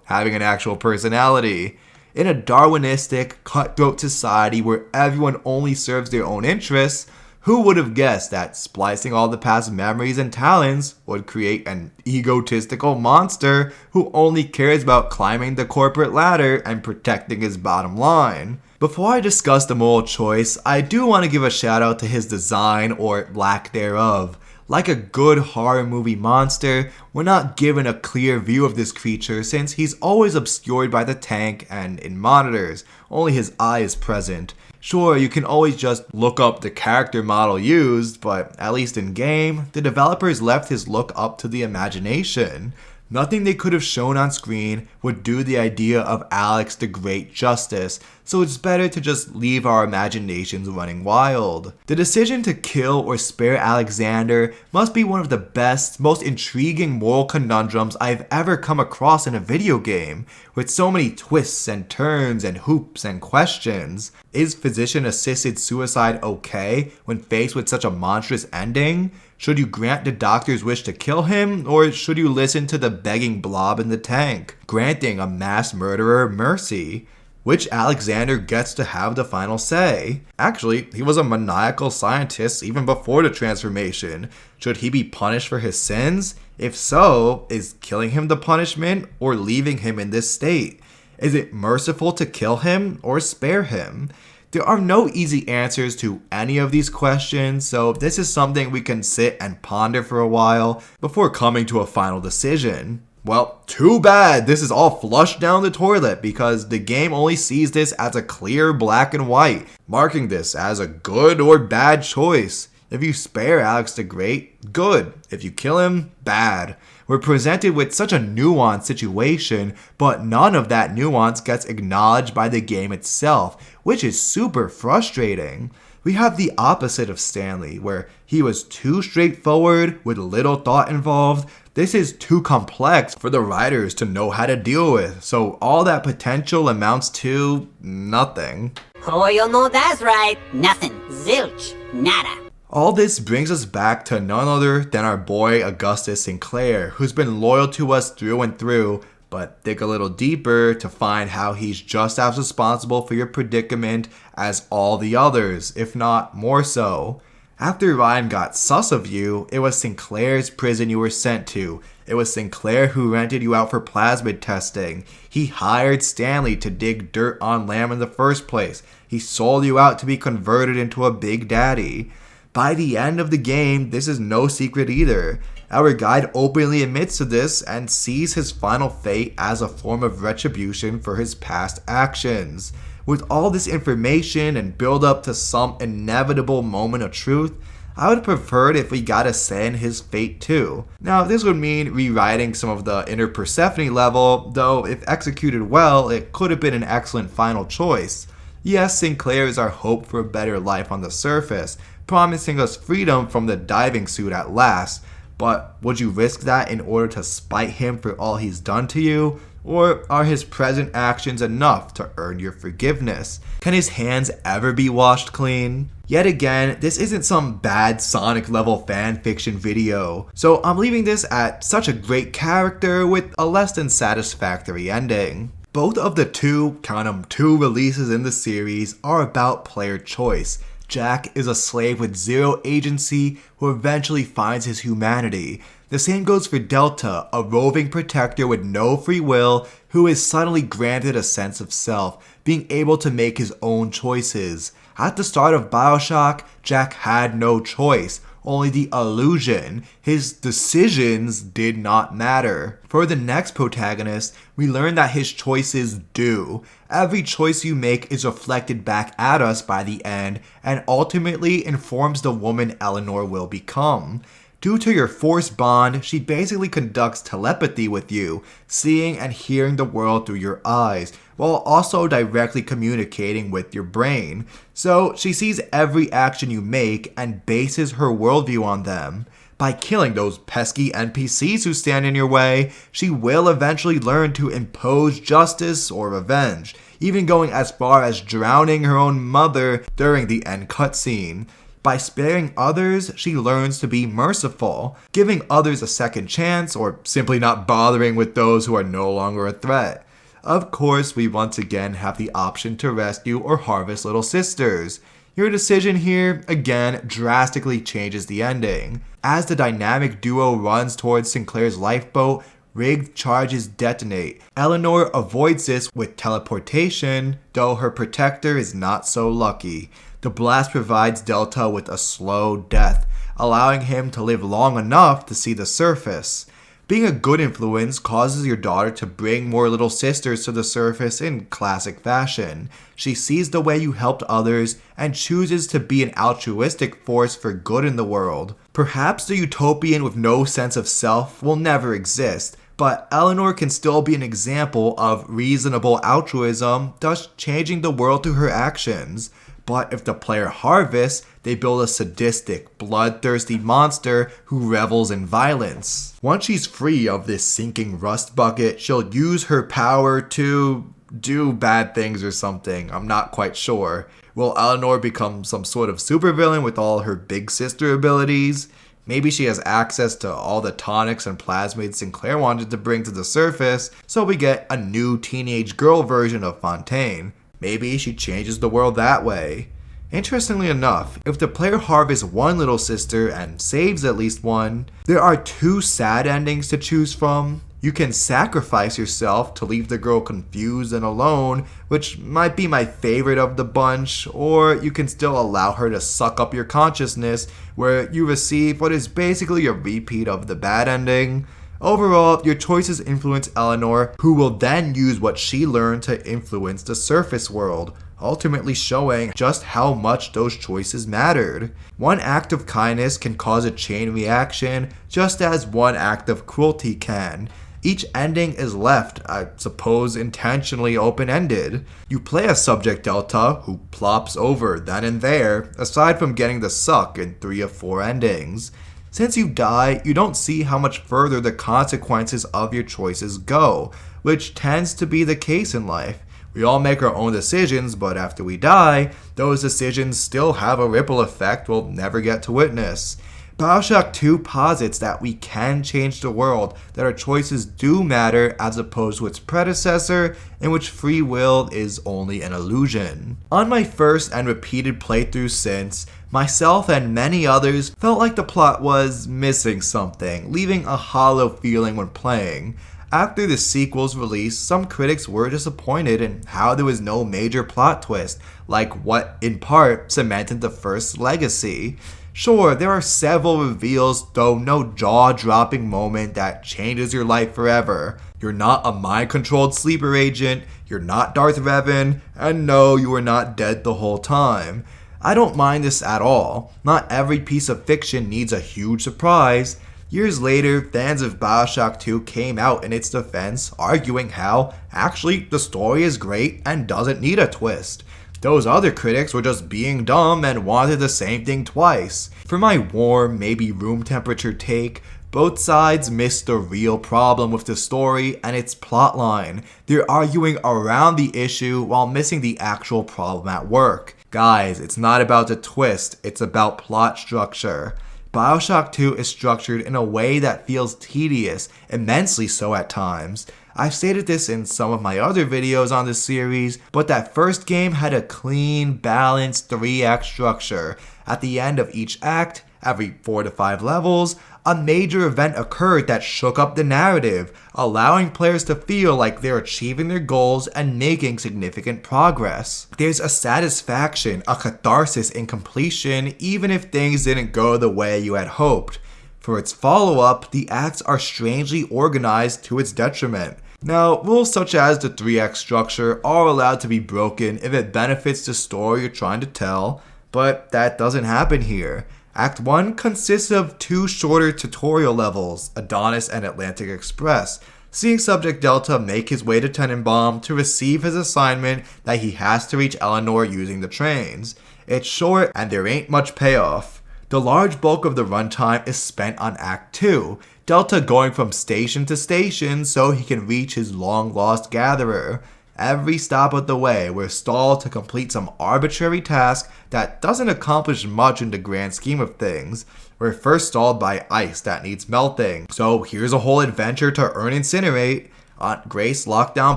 having an actual personality. In a Darwinistic, cutthroat society where everyone only serves their own interests, who would have guessed that splicing all the past memories and talents would create an egotistical monster who only cares about climbing the corporate ladder and protecting his bottom line? Before I discuss the moral choice, I do want to give a shout out to his design or lack thereof. Like a good horror movie monster, we're not given a clear view of this creature since he's always obscured by the tank and in monitors, only his eye is present. Sure, you can always just look up the character model used, but at least in game, the developers left his look up to the imagination. Nothing they could have shown on screen would do the idea of Alex the Great justice, so it's better to just leave our imaginations running wild. The decision to kill or spare Alexander must be one of the best, most intriguing moral conundrums I've ever come across in a video game, with so many twists and turns and hoops and questions. Is physician-assisted suicide okay when faced with such a monstrous ending? Should you grant the doctor's wish to kill him, or should you listen to the begging blob in the tank, granting a mass murderer mercy? Which Alexander gets to have the final say? Actually, he was a maniacal scientist even before the transformation. Should he be punished for his sins? If so, is killing him the punishment, or leaving him in this state? Is it merciful to kill him, or spare him? There are no easy answers to any of these questions, so this is something we can sit and ponder for a while before coming to a final decision. Well, too bad this is all flushed down the toilet because the game only sees this as a clear black and white, marking this as a good or bad choice. If you spare Alex the Great, good. If you kill him, bad. We're presented with such a nuanced situation, but none of that nuance gets acknowledged by the game itself, which is super frustrating. We have the opposite of Stanley, where he was too straightforward with little thought involved. This is too complex for the writers to know how to deal with, so all that potential amounts to nothing. Oh, you know that's right. Nothing. Zilch. Nada. All this brings us back to none other than our boy Augustus Sinclair, who's been loyal to us through and through, but dig a little deeper to find how he's just as responsible for your predicament as all the others, if not more so. After Ryan got sus of you, it was Sinclair's prison you were sent to. It was Sinclair who rented you out for plasmid testing. He hired Stanley to dig dirt on Lamb in the first place. He sold you out to be converted into a big daddy. By the end of the game, this is no secret either. Our guide openly admits to this and sees his final fate as a form of retribution for his past actions. With all this information and build up to some inevitable moment of truth, I would prefer it if we got a say in his fate too. Now, this would mean rewriting some of the inner Persephone level, though if executed well, it could have been an excellent final choice. Yes, Sinclair is our hope for a better life on the surface, promising us freedom from the diving suit at last, but would you risk that in order to spite him for all he's done to you? Or are his present actions enough to earn your forgiveness? Can his hands ever be washed clean? Yet again, this isn't some bad Sonic level fanfiction video, so I'm leaving this at such a great character with a less than satisfactory ending. Both of the two releases in the series are about player choice. Jack is a slave with zero agency who eventually finds his humanity. The same goes for Delta, a roving protector with no free will who is suddenly granted a sense of self, being able to make his own choices. At the start of BioShock, Jack had no choice, only the illusion. His decisions did not matter. For the next protagonist, we learn that his choices do. Every choice you make is reflected back at us by the end and ultimately informs the woman Eleanor will become. Due to your force bond, she basically conducts telepathy with you, seeing and hearing the world through your eyes, while also directly communicating with your brain. So she sees every action you make and bases her worldview on them. By killing those pesky NPCs who stand in your way, she will eventually learn to impose justice or revenge, even going as far as drowning her own mother during the end cutscene. By sparing others, she learns to be merciful, giving others a second chance, or simply not bothering with those who are no longer a threat. Of course, we once again have the option to rescue or harvest little sisters. Your decision here, again, drastically changes the ending. As the dynamic duo runs towards Sinclair's lifeboat, rigged charges detonate. Eleanor avoids this with teleportation, though her protector is not so lucky. The blast provides Delta with a slow death, allowing him to live long enough to see the surface. Being a good influence causes your daughter to bring more little sisters to the surface in classic fashion. She sees the way you helped others and chooses to be an altruistic force for good in the world. Perhaps the utopian with no sense of self will never exist, but Eleanor can still be an example of reasonable altruism, thus changing the world through her actions. But if the player harvests, they build a sadistic, bloodthirsty monster who revels in violence. Once she's free of this sinking rust bucket, she'll use her power to do bad things or something. I'm not quite sure. Will Eleanor become some sort of supervillain with all her big sister abilities? Maybe she has access to all the tonics and plasmids Sinclair wanted to bring to the surface, so we get a new teenage girl version of Fontaine. Maybe she changes the world that way. Interestingly enough, if the player harvests one little sister and saves at least one, there are two sad endings to choose from. You can sacrifice yourself to leave the girl confused and alone, which might be my favorite of the bunch, or you can still allow her to suck up your consciousness, where you receive what is basically a repeat of the bad ending. Overall, your choices influence Eleanor, who will then use what she learned to influence the surface world, ultimately showing just how much those choices mattered. One act of kindness can cause a chain reaction, just as one act of cruelty can. Each ending is left, I suppose, intentionally open-ended. You play a subject Delta who plops over then and there, aside from getting the suck in 3 of 4 endings. Since you die, you don't see how much further the consequences of your choices go, which tends to be the case in life. We all make our own decisions, but after we die, those decisions still have a ripple effect we'll never get to witness. BioShock 2 posits that we can change the world, that our choices do matter as opposed to its predecessor, in which free will is only an illusion. On my first and repeated playthroughs since, myself and many others felt like the plot was missing something, leaving a hollow feeling when playing. After the sequel's release, some critics were disappointed in how there was no major plot twist, like what, in part, cemented the first legacy. Sure, there are several reveals, though no jaw-dropping moment that changes your life forever. You're not a mind-controlled sleeper agent, you're not Darth Revan, and no, you are not dead the whole time. I don't mind this at all. Not every piece of fiction needs a huge surprise. Years later, fans of BioShock 2 came out in its defense, arguing how, actually, the story is great and doesn't need a twist. Those other critics were just being dumb and wanted the same thing twice. For my warm, maybe room temperature take, both sides missed the real problem with the story and its plotline. They're arguing around the issue while missing the actual problem at work. Guys, it's not about the twist, it's about plot structure. BioShock 2 is structured in a way that feels tedious, immensely so at times. I've stated this in some of my other videos on this series, but that first game had a clean, balanced 3-act structure. At the end of each act, every 4 to 5 levels, a major event occurred that shook up the narrative, allowing players to feel like they're achieving their goals and making significant progress. There's a satisfaction, a catharsis in completion, even if things didn't go the way you had hoped. For its follow-up, the acts are strangely organized to its detriment. Now, rules such as the 3-act structure are allowed to be broken if it benefits the story you're trying to tell, but that doesn't happen here. Act 1 consists of 2 shorter tutorial levels, Adonis and Atlantic Express, seeing Subject Delta make his way to Tenenbaum to receive his assignment that he has to reach Eleanor using the trains. It's short and there ain't much payoff. The large bulk of the runtime is spent on Act 2, Delta going from station to station so he can reach his long-lost gatherer. Every stop of the way, we're stalled to complete some arbitrary task that doesn't accomplish much in the grand scheme of things. We're first stalled by ice that needs melting, so here's a whole adventure to earn Incinerate. Aunt Grace locked down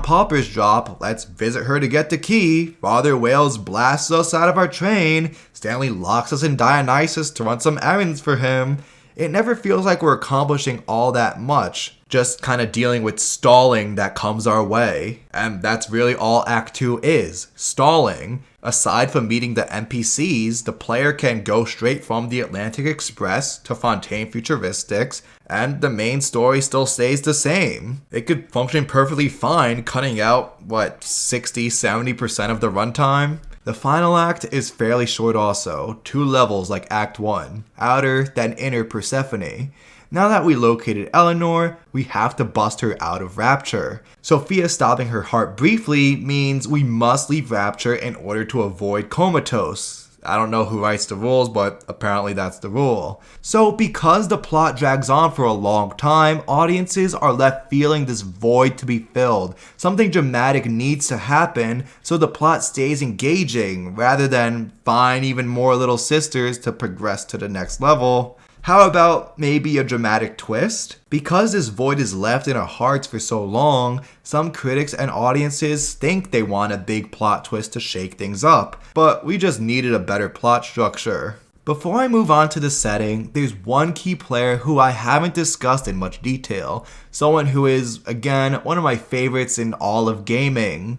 Pauper's drop, let's visit her to get the key. Father Wales blasts us out of our train. Stanley locks us in Dionysus to run some errands for him. It never feels like we're accomplishing all that much, just kind of dealing with stalling that comes our way. And that's really all Act 2 is, stalling. Aside from meeting the NPCs, the player can go straight from the Atlantic Express to Fontaine Futuristics, and the main story still stays the same. It could function perfectly fine, cutting out, 60-70% of the runtime? The final act is fairly short also, 2 levels like Act 1, outer then inner Persephone. Now that we located Eleanor, we have to bust her out of Rapture. Sophia stopping her heart briefly means we must leave Rapture in order to avoid Comatose. I don't know who writes the rules, but apparently that's the rule. So because the plot drags on for a long time, audiences are left feeling this void to be filled. Something dramatic needs to happen so the plot stays engaging, rather than find even more little sisters to progress to the next level. How about maybe a dramatic twist? Because this void is left in our hearts for so long, some critics and audiences think they want a big plot twist to shake things up, but we just needed a better plot structure. Before I move on to the setting, there's one key player who I haven't discussed in much detail, someone who is, again, one of my favorites in all of gaming.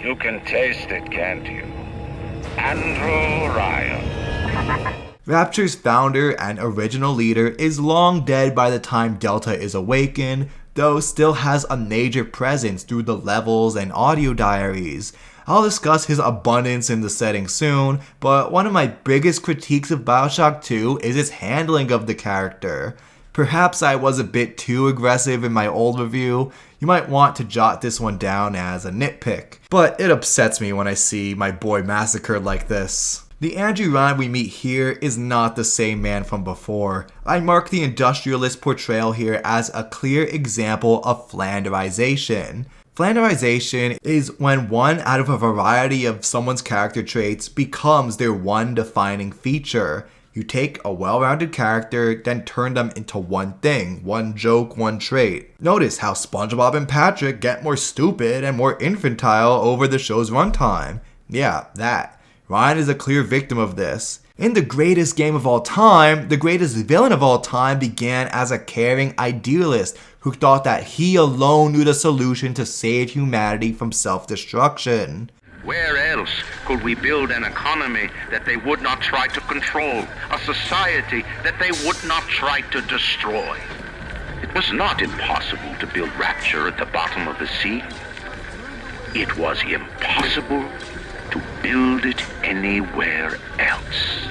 You can taste it, can't you? Andrew Ryan. Rapture's founder and original leader is long dead by the time Delta is awakened, though still has a major presence through the levels and audio diaries. I'll discuss his abundance in the setting soon, but one of my biggest critiques of BioShock 2 is its handling of the character. Perhaps I was a bit too aggressive in my old review. You might want to jot this one down as a nitpick, but it upsets me when I see my boy massacred like this. The Andrew Ryan we meet here is not the same man from before. I mark the industrialist portrayal here as a clear example of flanderization. Flanderization is when one out of a variety of someone's character traits becomes their one defining feature. You take a well-rounded character, then turn them into one thing, one joke, one trait. Notice how SpongeBob and Patrick get more stupid and more infantile over the show's runtime. Yeah, that. Ryan is a clear victim of this. In the greatest game of all time, the greatest villain of all time began as a caring idealist who thought that he alone knew the solution to save humanity from self-destruction. Where else could we build an economy that they would not try to control, a society that they would not try to destroy? It was not impossible to build Rapture at the bottom of the sea. It was impossible to build it anywhere else.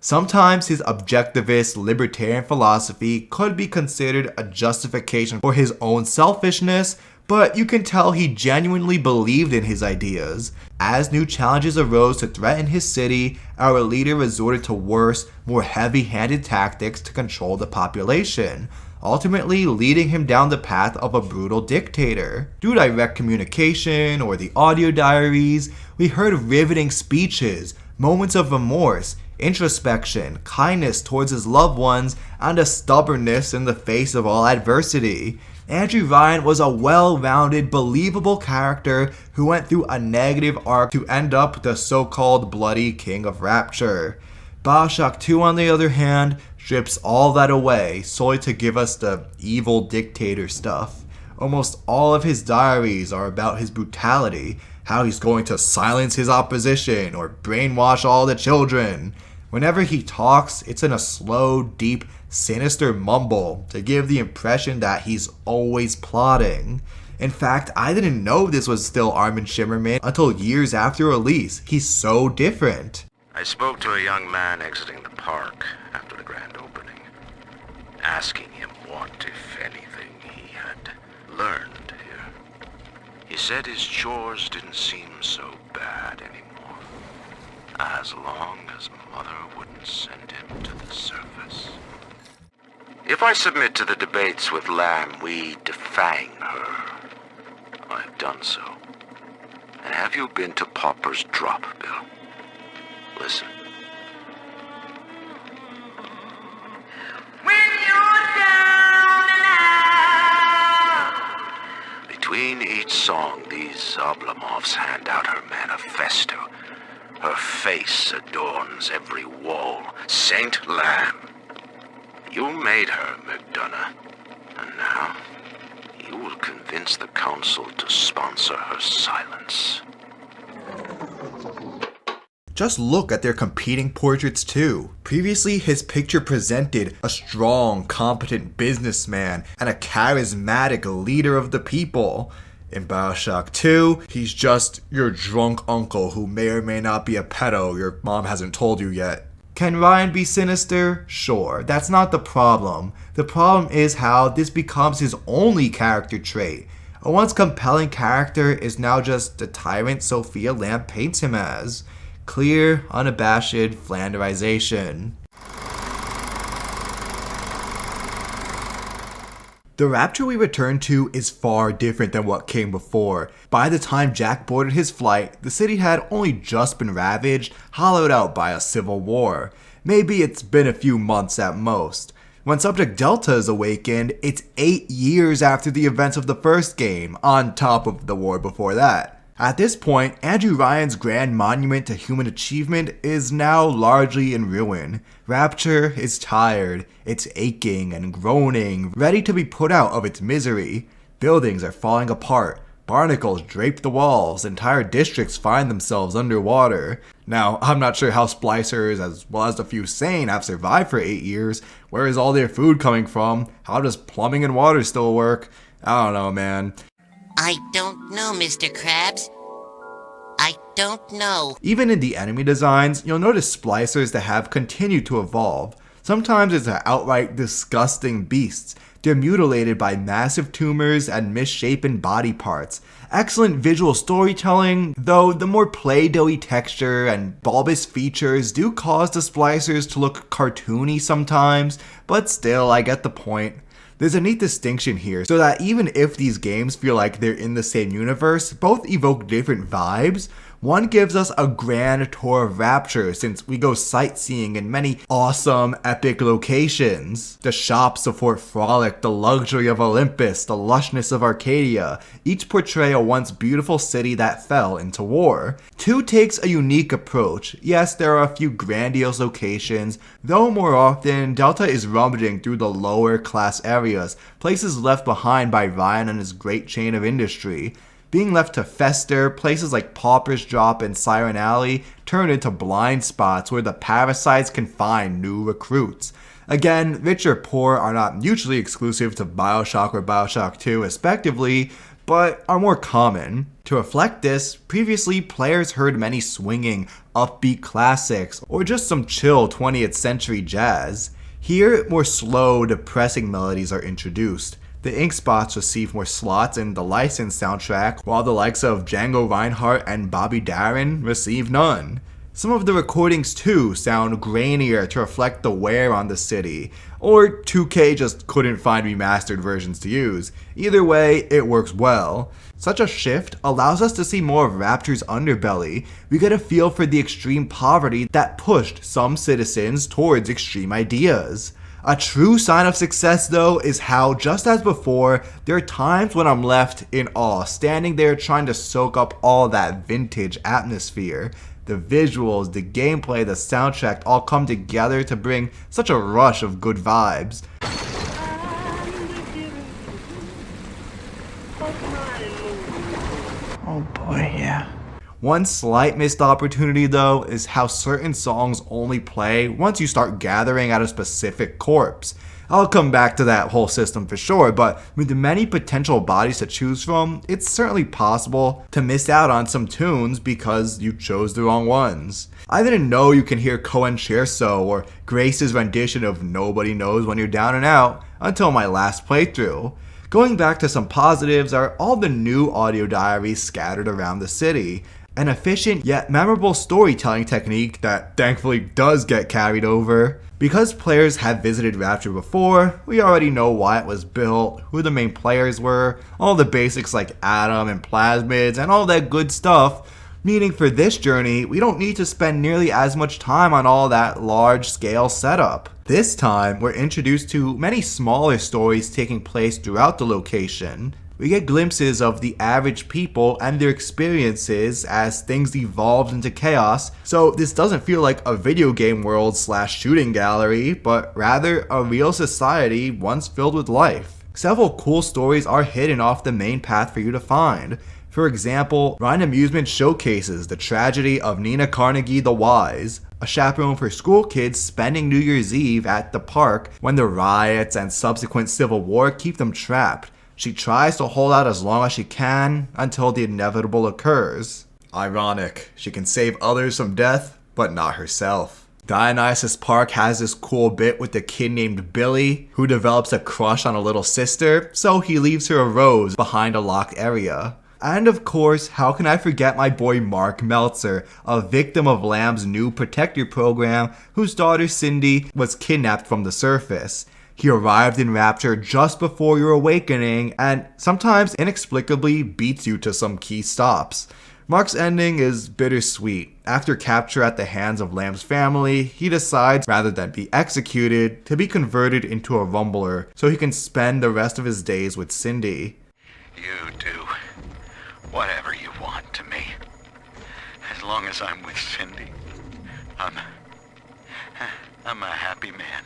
Sometimes his objectivist libertarian philosophy could be considered a justification for his own selfishness, but you can tell he genuinely believed in his ideas. As new challenges arose to threaten his city, our leader resorted to worse, more heavy-handed tactics to control the population, ultimately leading him down the path of a brutal dictator. Through direct communication or the audio diaries, we heard riveting speeches, moments of remorse, introspection, kindness towards his loved ones, and a stubbornness in the face of all adversity. Andrew Ryan was a well-rounded, believable character who went through a negative arc to end up the so-called bloody king of Rapture. BioShock 2, on the other hand, strips all that away solely to give us the evil dictator stuff. Almost all of his diaries are about his brutality, how he's going to silence his opposition or brainwash all the children. Whenever he talks, it's in a slow, deep, sinister mumble to give the impression that he's always plotting. In fact, I didn't know this was still Armin Shimmerman until years after release. He's so different. I spoke to a young man exiting the park after the grand opening, asking him what, if anything, he had learned here. He said his chores didn't seem so bad anymore, as long as Mother wouldn't send him to the surface. If I submit to the debates with Lamb, we defang her. I've done so. And have you been to Popper's Drop, Bill? Listen. When you're down and out. Between each song, these Oblomovs hand out her manifesto. Her face adorns every wall. Saint Lamb. You made her, McDonough. And now, you will convince the council to sponsor her silence. Just look at their competing portraits too. Previously, his picture presented a strong, competent businessman and a charismatic leader of the people. In BioShock 2, he's just your drunk uncle who may or may not be a pedo your mom hasn't told you yet. Can Ryan be sinister? Sure, that's not the problem. The problem is how this becomes his only character trait. A once compelling character is now just the tyrant Sophia Lamb paints him as. Clear, unabashed flanderization. The Rapture we return to is far different than what came before. By the time Jack boarded his flight, the city had only just been ravaged, hollowed out by a civil war. Maybe it's been a few months at most. When Subject Delta is awakened, it's 8 years after the events of the first game, on top of the war before that. At this point, Andrew Ryan's grand monument to human achievement is now largely in ruin. Rapture is tired, it's aching and groaning, ready to be put out of its misery. Buildings are falling apart, barnacles drape the walls, entire districts find themselves underwater. Now, I'm not sure how splicers, as well as the few sane, have survived for 8 years. Where is all their food coming from? How does plumbing and water still work? I don't know, man. I don't know, Mr. Krabs. I don't know. Even in the enemy designs, you'll notice splicers that have continued to evolve. Sometimes it's outright disgusting beasts. They're mutilated by massive tumors and misshapen body parts. Excellent visual storytelling, though the more play-doughy texture and bulbous features do cause the splicers to look cartoony sometimes, but still, I get the point. There's a neat distinction here, so that even if these games feel like they're in the same universe, both evoke different vibes. One gives us a grand tour of Rapture since we go sightseeing in many awesome, epic locations. The shops of Fort Frolic, the luxury of Olympus, the lushness of Arcadia, each portray a once beautiful city that fell into war. 2 takes a unique approach. Yes, there are a few grandiose locations, though more often, Delta is rummaging through the lower class areas, places left behind by Ryan and his great chain of industry. Being left to fester, places like Pauper's Drop and Siren Alley turn into blind spots where the parasites can find new recruits. Again, rich or poor are not mutually exclusive to BioShock or BioShock 2 respectively, but are more common. To reflect this, previously players heard many swinging, upbeat classics, or just some chill 20th century jazz. Here, more slow, depressing melodies are introduced. The ink spots receive more slots in the licensed soundtrack, while the likes of Django Reinhardt and Bobby Darin receive none. Some of the recordings too sound grainier to reflect the wear on the city, or 2K just couldn't find remastered versions to use. Either way, it works well. Such a shift allows us to see more of Rapture's underbelly. We get a feel for the extreme poverty that pushed some citizens towards extreme ideas. A true sign of success though is how, just as before, there are times when I'm left in awe, standing there trying to soak up all that vintage atmosphere. The visuals, the gameplay, the soundtrack all come together to bring such a rush of good vibes. Oh boy, yeah. One slight missed opportunity though is how certain songs only play once you start gathering at a specific corpse. I'll come back to that whole system for sure, but with the many potential bodies to choose from, it's certainly possible to miss out on some tunes because you chose the wrong ones. I didn't know you can hear Cohen Cherso or Grace's rendition of Nobody Knows When You're Down and Out until my last playthrough. Going back to some positives are all the new audio diaries scattered around the city. An efficient yet memorable storytelling technique that thankfully does get carried over. Because players have visited Rapture before, we already know why it was built, who the main players were, all the basics like Atom and Plasmids and all that good stuff. Meaning for this journey, we don't need to spend nearly as much time on all that large-scale setup. This time, we're introduced to many smaller stories taking place throughout the location. We get glimpses of the average people and their experiences as things evolved into chaos, so this doesn't feel like a video game world / shooting gallery, but rather a real society once filled with life. Several cool stories are hidden off the main path for you to find. For example, Rhine Amusement showcases the tragedy of Nina Carnegie the Wise, a chaperone for school kids spending New Year's Eve at the park when the riots and subsequent civil war keep them trapped. She tries to hold out as long as she can until the inevitable occurs. Ironic, she can save others from death, but not herself. Dionysus Park has this cool bit with a kid named Billy, who develops a crush on a little sister, so he leaves her a rose behind a locked area. And of course, how can I forget my boy Mark Meltzer, a victim of Lamb's new protector program, whose daughter Cindy was kidnapped from the surface. He arrived in Rapture just before your awakening, and sometimes inexplicably beats you to some key stops. Mark's ending is bittersweet. After capture at the hands of Lamb's family, he decides, rather than be executed, to be converted into a rumbler so he can spend the rest of his days with Cindy. You do Whatever you want to me. As long as I'm with Cindy, I'm a happy man.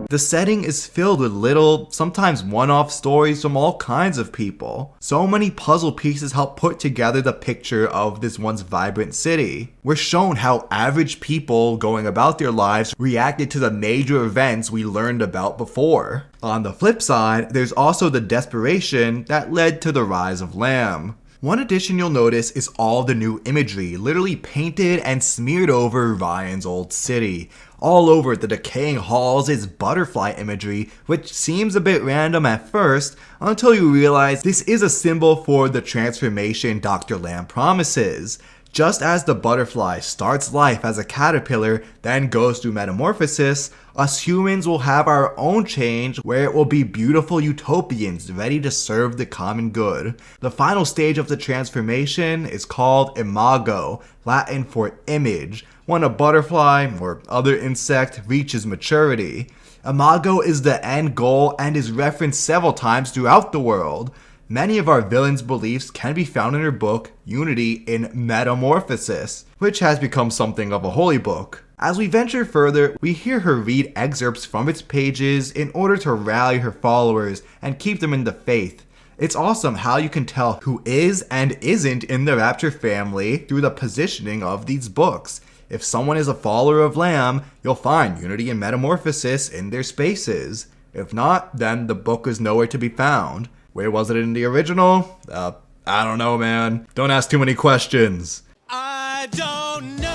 The setting is filled with little, sometimes one-off stories from all kinds of people. So many puzzle pieces help put together the picture of this once vibrant city. We're shown how average people going about their lives reacted to the major events we learned about before. On the flip side, there's also the desperation that led to the rise of Lamb. One addition you'll notice is all the new imagery literally painted and smeared over Ryan's old city. All over the decaying halls is butterfly imagery, which seems a bit random at first until you realize this is a symbol for the transformation Dr. Lamb promises. Just as the butterfly starts life as a caterpillar, then goes through metamorphosis, us humans will have our own change where it will be beautiful utopians ready to serve the common good. The final stage of the transformation is called imago, Latin for image, when a butterfly or other insect reaches maturity. Imago is the end goal and is referenced several times throughout the world. Many of our villains' beliefs can be found in her book, Unity in Metamorphosis, which has become something of a holy book. As we venture further, we hear her read excerpts from its pages in order to rally her followers and keep them in the faith. It's awesome how you can tell who is and isn't in the Rapture family through the positioning of these books. If someone is a follower of Lamb, you'll find Unity and Metamorphosis in their spaces. If not, then the book is nowhere to be found. Where was it in the original? I don't know, man. Don't ask too many questions. I don't know.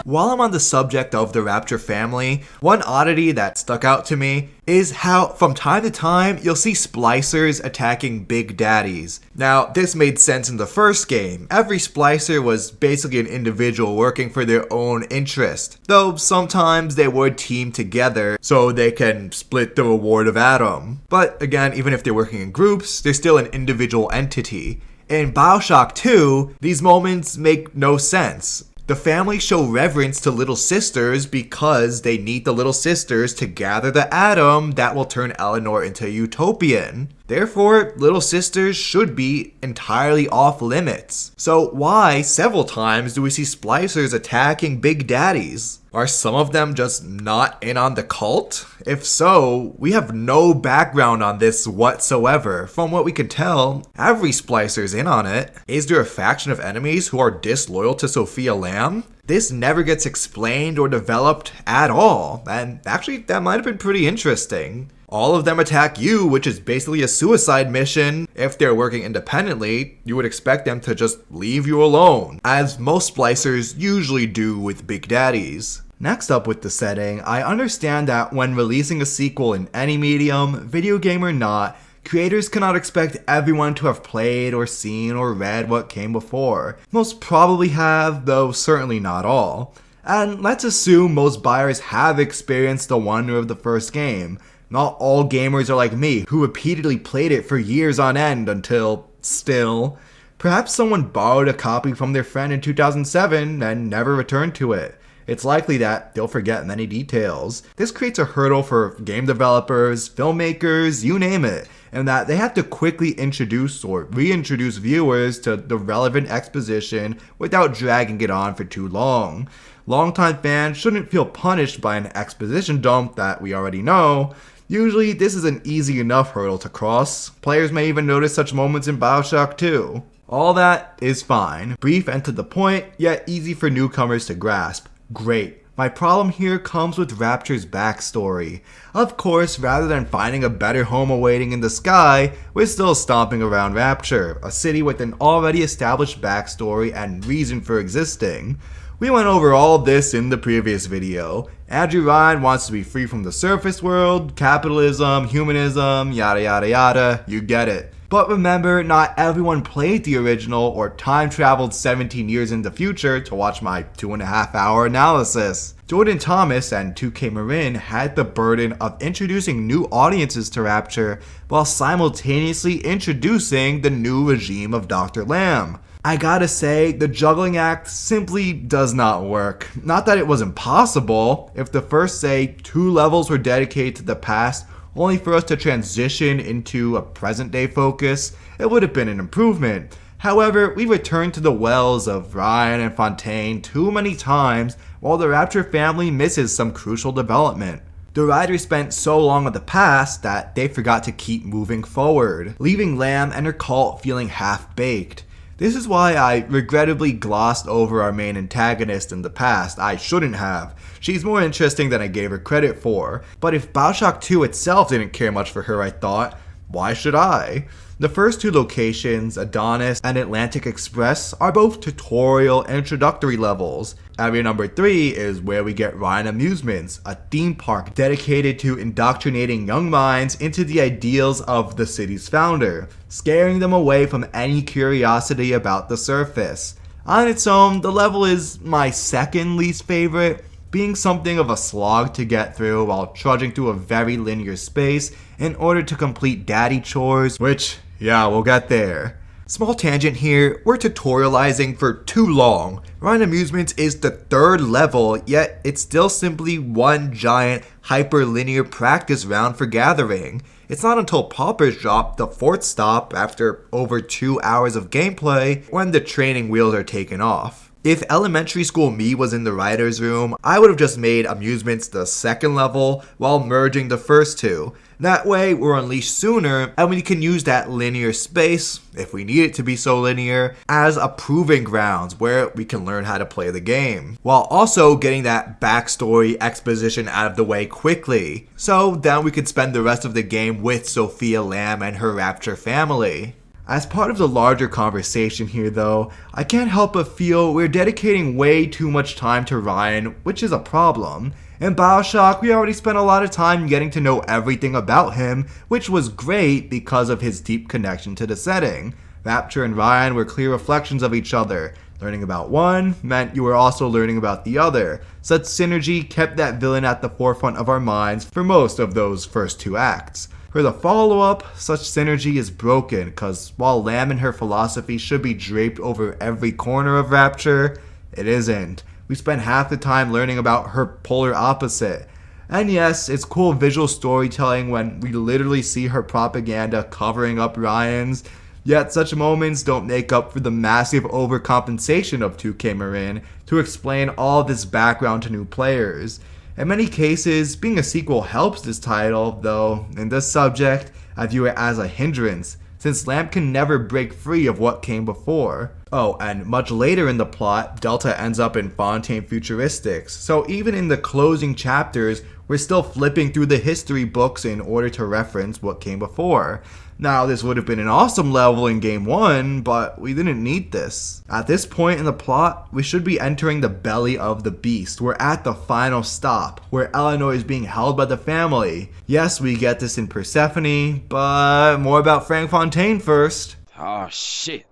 While I'm on the subject of the Rapture family, one oddity that stuck out to me is how from time to time you'll see splicers attacking big daddies. Now, this made sense in the first game. Every splicer was basically an individual working for their own interest, though sometimes they would team together so they can split the reward of Adam. But again, even if they're working in groups, they're still an individual entity. In BioShock 2, these moments make no sense. The family show reverence to little sisters because they need the little sisters to gather the atom that will turn Eleanor into a utopian. Therefore, little sisters should be entirely off limits. So why, several times, do we see splicers attacking big daddies? Are some of them just not in on the cult? If so, we have no background on this whatsoever. From what we can tell, every splicer's in on it. Is there a faction of enemies who are disloyal to Sophia Lamb? This never gets explained or developed at all, and actually that might have been pretty interesting. All of them attack you, which is basically a suicide mission. If they're working independently, you would expect them to just leave you alone, as most splicers usually do with big daddies. Next up with the setting, I understand that when releasing a sequel in any medium, video game or not, creators cannot expect everyone to have played or seen or read what came before. Most probably have, though certainly not all. And let's assume most buyers have experienced the wonder of the first game. Not all gamers are like me, who repeatedly played it for years on end until, still. Perhaps someone borrowed a copy from their friend in 2007 and never returned to it. It's likely that they'll forget many details. This creates a hurdle for game developers, filmmakers, you name it, and that they have to quickly introduce or reintroduce viewers to the relevant exposition without dragging it on for too long. Longtime fans shouldn't feel punished by an exposition dump that we already know. Usually, this is an easy enough hurdle to cross. Players may even notice such moments in BioShock 2. All that is fine. Brief and to the point, yet easy for newcomers to grasp. Great. My problem here comes with Rapture's backstory. Of course, rather than finding a better home awaiting in the sky, we're still stomping around Rapture, a city with an already established backstory and reason for existing. We went over all this in the previous video. Andrew Ryan wants to be free from the surface world, capitalism, humanism, yada yada yada, you get it. But remember, not everyone played the original or time traveled 17 years in the future to watch my 2.5-hour analysis. Jordan Thomas and 2K Marin had the burden of introducing new audiences to Rapture while simultaneously introducing the new regime of Dr. Lamb. I gotta say, the juggling act simply does not work. Not that it was impossible. If the first, say, 2 levels were dedicated to the past, only for us to transition into a present-day focus, it would have been an improvement. However, we returned to the wells of Ryan and Fontaine too many times, while the Rapture family misses some crucial development. The writers spent so long with the past that they forgot to keep moving forward, leaving Lamb and her cult feeling half-baked. This is why I regrettably glossed over our main antagonist in the past. I shouldn't have. She's more interesting than I gave her credit for. But if BioShock 2 itself didn't care much for her, I thought, why should I? The first 2 locations, Adonis and Atlantic Express, are both tutorial introductory levels. Area number 3 is where we get Ryan Amusements, a theme park dedicated to indoctrinating young minds into the ideals of the city's founder, scaring them away from any curiosity about the surface. On its own, the level is my second least favorite, being something of a slog to get through while trudging through a very linear space in order to complete daddy chores, which, yeah, we'll get there. Small tangent here, we're tutorializing for too long. Ryan Amusements is the 3rd level, yet it's still simply one giant hyperlinear practice round for gathering. It's not until Pauper's Drop, the 4th stop after over 2 hours of gameplay, when the training wheels are taken off. If elementary school me was in the writer's room, I would have just made Amusements the 2nd level while merging the first 2. That way, we're unleashed sooner, and we can use that linear space, if we need it to be so linear, as a proving grounds where we can learn how to play the game, while also getting that backstory exposition out of the way quickly, so then we could spend the rest of the game with Sophia Lamb and her Rapture family. As part of the larger conversation here though, I can't help but feel we're dedicating way too much time to Ryan, which is a problem. In BioShock, we already spent a lot of time getting to know everything about him, which was great because of his deep connection to the setting. Rapture and Ryan were clear reflections of each other. Learning about one meant you were also learning about the other. Such synergy kept that villain at the forefront of our minds for most of those first 2 acts. For the follow-up, such synergy is broken, cause while Lamb and her philosophy should be draped over every corner of Rapture, it isn't. We spend half the time learning about her polar opposite. And yes, it's cool visual storytelling when we literally see her propaganda covering up Ryan's, yet such moments don't make up for the massive overcompensation of 2K Marin to explain all this background to new players. In many cases, being a sequel helps this title, though in this subject, I view it as a hindrance, since Lamb can never break free of what came before. Oh, and much later in the plot, Delta ends up in Fontaine Futuristics, so even in the closing chapters, we're still flipping through the history books in order to reference what came before. Now, this would have been an awesome level in Game 1, but we didn't need this. At this point in the plot, we should be entering the belly of the beast. We're at the final stop, where Eleanor is being held by the family. Yes, we get this in Persephone, but more about Frank Fontaine first. Oh shit,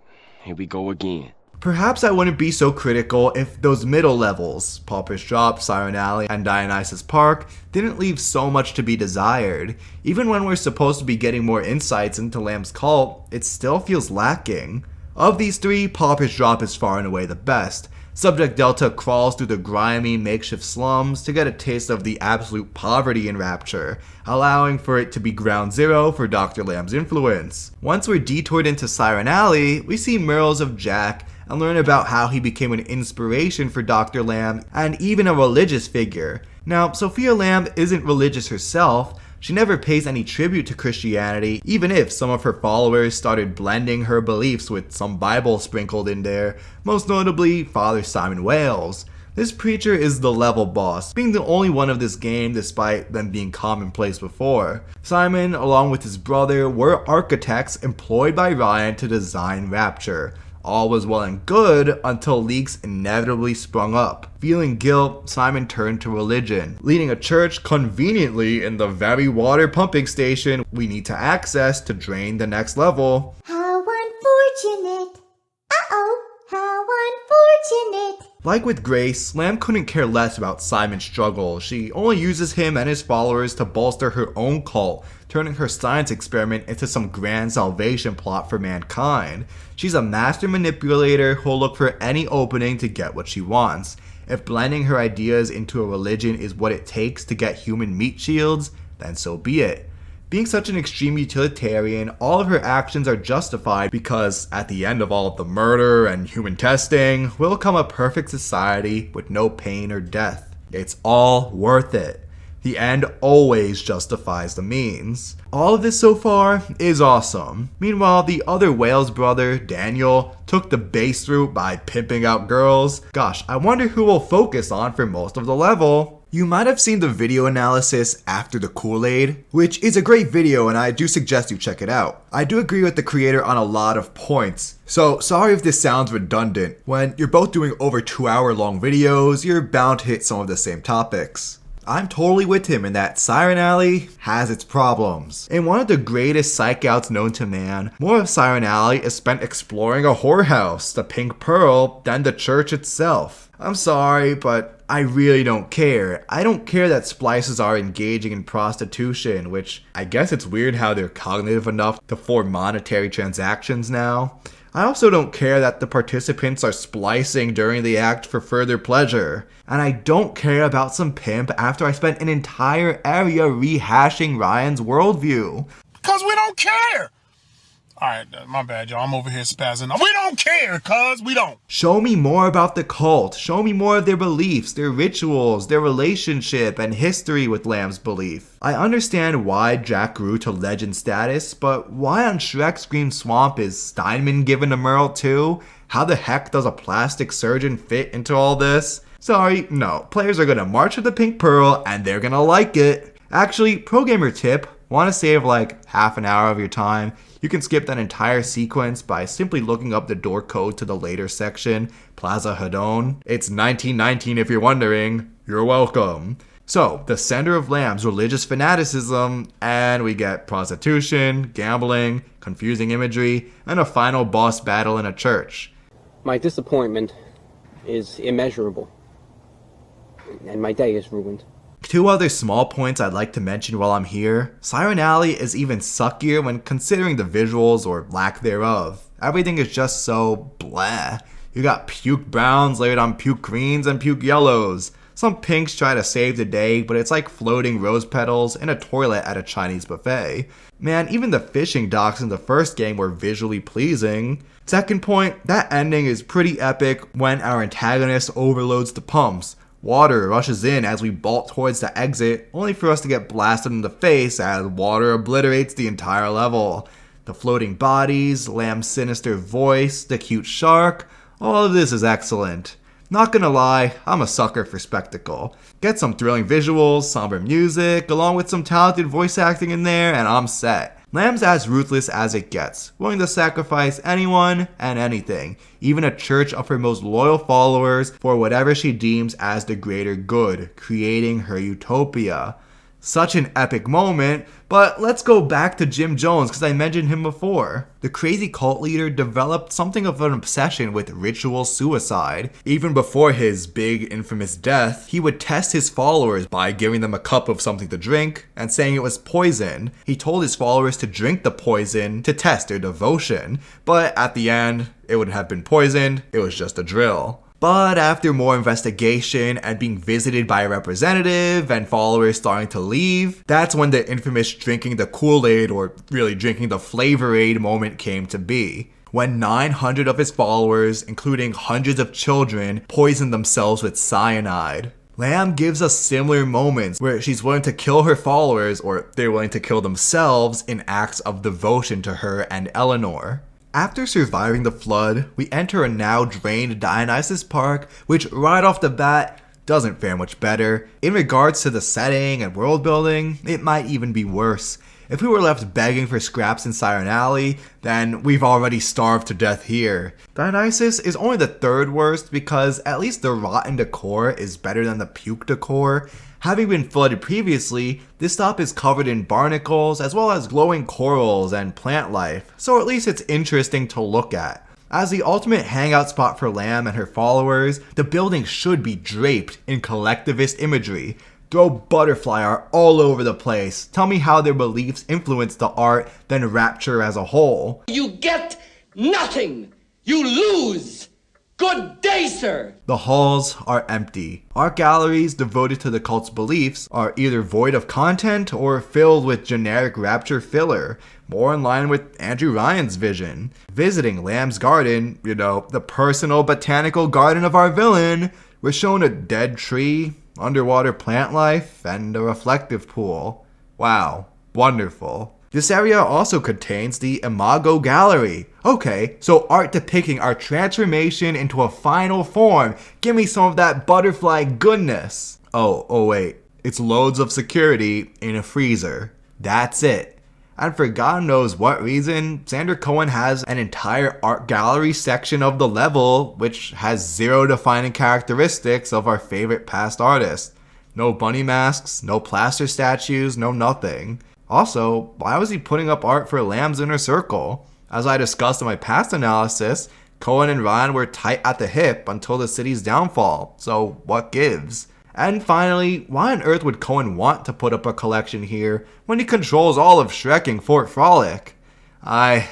here we go again. Perhaps I wouldn't be so critical if those middle levels, Pauper's Drop, Siren Alley, and Dionysus Park, didn't leave so much to be desired. Even when we're supposed to be getting more insights into Lamb's cult, it still feels lacking. Of these 3, Pauper's Drop is far and away the best. Subject Delta crawls through the grimy makeshift slums to get a taste of the absolute poverty in Rapture, allowing for it to be ground zero for Dr. Lamb's influence. Once we're detoured into Siren Alley, we see murals of Jack and learn about how he became an inspiration for Dr. Lamb and even a religious figure. Now, Sophia Lamb isn't religious herself. She never pays any tribute to Christianity, even if some of her followers started blending her beliefs with some Bible sprinkled in there, most notably Father Simon Wales. This preacher is the level boss, being the only one of this game despite them being commonplace before. Simon, along with his brother, were architects employed by Ryan to design Rapture. All was well and good until leaks inevitably sprung up. Feeling guilt, Simon turned to religion, leading a church conveniently in the very water pumping station we need to access to drain the next level. How unfortunate. Uh-oh, how unfortunate. Like with Grace, Lamb couldn't care less about Simon's struggle. She only uses him and his followers to bolster her own cult, turning her science experiment into some grand salvation plot for mankind. She's a master manipulator who'll look for any opening to get what she wants. If blending her ideas into a religion is what it takes to get human meat shields, then so be it. Being such an extreme utilitarian, all of her actions are justified because at the end of all of the murder and human testing will come a perfect society with no pain or death. It's all worth it. The end always justifies the means. All of this so far is awesome. Meanwhile, the other Wales brother, Daniel, took the base route by pimping out girls. Gosh, I wonder who we'll focus on for most of the level. You might have seen the video analysis after the Kool-Aid, which is a great video and I do suggest you check it out. I do agree with the creator on a lot of points, so sorry if this sounds redundant. When you're both doing over 2-hour-long videos, you're bound to hit some of the same topics. I'm totally with him in that Siren Alley has its problems. In one of the greatest psych outs known to man, more of Siren Alley is spent exploring a whorehouse, the Pink Pearl, than the church itself. I'm sorry, but I really don't care. I don't care that splices are engaging in prostitution, which I guess it's weird how they're cognitive enough to form monetary transactions now. I also don't care that the participants are splicing during the act for further pleasure. And I don't care about some pimp after I spent an entire area rehashing Ryan's worldview. Cause we don't care! Alright, my bad, y'all. I'm over here spazzing. We don't care, cuz we don't. Show me more about the cult. Show me more of their beliefs, their rituals, their relationship, and history with Lamb's belief. I understand why Jack grew to legend status, but why on Shrek's Green Swamp is Steinman given a Merle too? How the heck does a plastic surgeon fit into all this? Sorry, no. Players are gonna march to the Pink Pearl, and they're gonna like it. Actually, pro gamer tip, want to save like half an hour of your time? You can skip that entire sequence by simply looking up the door code to the later section, Plaza Hedon. It's 1919 if you're wondering. You're welcome. So, the center of Lamb's religious fanaticism, and we get prostitution, gambling, confusing imagery, and a final boss battle in a church. My disappointment is immeasurable, and my day is ruined. Two other small points I'd like to mention while I'm here. Siren Alley is even suckier when considering the visuals or lack thereof. Everything is just so bleh. You got puke browns layered on puke greens and puke yellows. Some pinks try to save the day, but it's like floating rose petals in a toilet at a Chinese buffet. Man, even the fishing docks in the first game were visually pleasing. Second point, that ending is pretty epic when our antagonist overloads the pumps. Water rushes in as we bolt towards the exit, only for us to get blasted in the face as water obliterates the entire level. The floating bodies, Lamb's sinister voice, the cute shark, all of this is excellent. Not gonna lie, I'm a sucker for spectacle. Get some thrilling visuals, somber music, along with some talented voice acting in there, and I'm set. Lamb's as ruthless as it gets, willing to sacrifice anyone and anything, even a church of her most loyal followers, for whatever she deems as the greater good, creating her utopia. Such an epic moment, but let's go back to Jim Jones because I mentioned him before. The crazy cult leader developed something of an obsession with ritual suicide. Even before his big infamous death, he would test his followers by giving them a cup of something to drink and saying it was poison. He told his followers to drink the poison to test their devotion, but at the end, it would have been poisoned, it was just a drill. But after more investigation and being visited by a representative and followers starting to leave, that's when the infamous drinking the Kool-Aid, or really drinking the Flavor-Aid moment came to be. When 900 of his followers, including hundreds of children, poisoned themselves with cyanide. Lamb gives us similar moments where she's willing to kill her followers, or they're willing to kill themselves in acts of devotion to her and Eleanor. After surviving the flood, we enter a now drained Dionysus Park, which right off the bat doesn't fare much better. In regards to the setting and world building, it might even be worse. If we were left begging for scraps in Siren Alley, then we've already starved to death here. Dionysus is only the third worst because at least the rotten decor is better than the puke decor. Having been flooded previously, this stop is covered in barnacles as well as glowing corals and plant life, so at least it's interesting to look at. As the ultimate hangout spot for Lamb and her followers, the building should be draped in collectivist imagery. Throw butterfly art all over the place. Tell me how their beliefs influence the art than Rapture as a whole. You get nothing! You lose! Good day, sir! The halls are empty. Art galleries devoted to the cult's beliefs are either void of content or filled with generic Rapture filler, more in line with Andrew Ryan's vision. Visiting Lamb's garden, the personal botanical garden of our villain, we're shown a dead tree, underwater plant life, and a reflective pool. Wow, wonderful. This area also contains the Imago Gallery. Okay, so art depicting our transformation into a final form. Give me some of that butterfly goodness. Oh wait, it's loads of security in a freezer. That's it. And for God knows what reason, Sander Cohen has an entire art gallery section of the level which has zero defining characteristics of our favorite past artist. No bunny masks, no plaster statues, no nothing. Also, why was he putting up art for Lamb's inner circle? As I discussed in my past analysis, Cohen and Ryan were tight at the hip until the city's downfall, so what gives? And finally, why on earth would Cohen want to put up a collection here when he controls all of Shrek Fort Frolic? I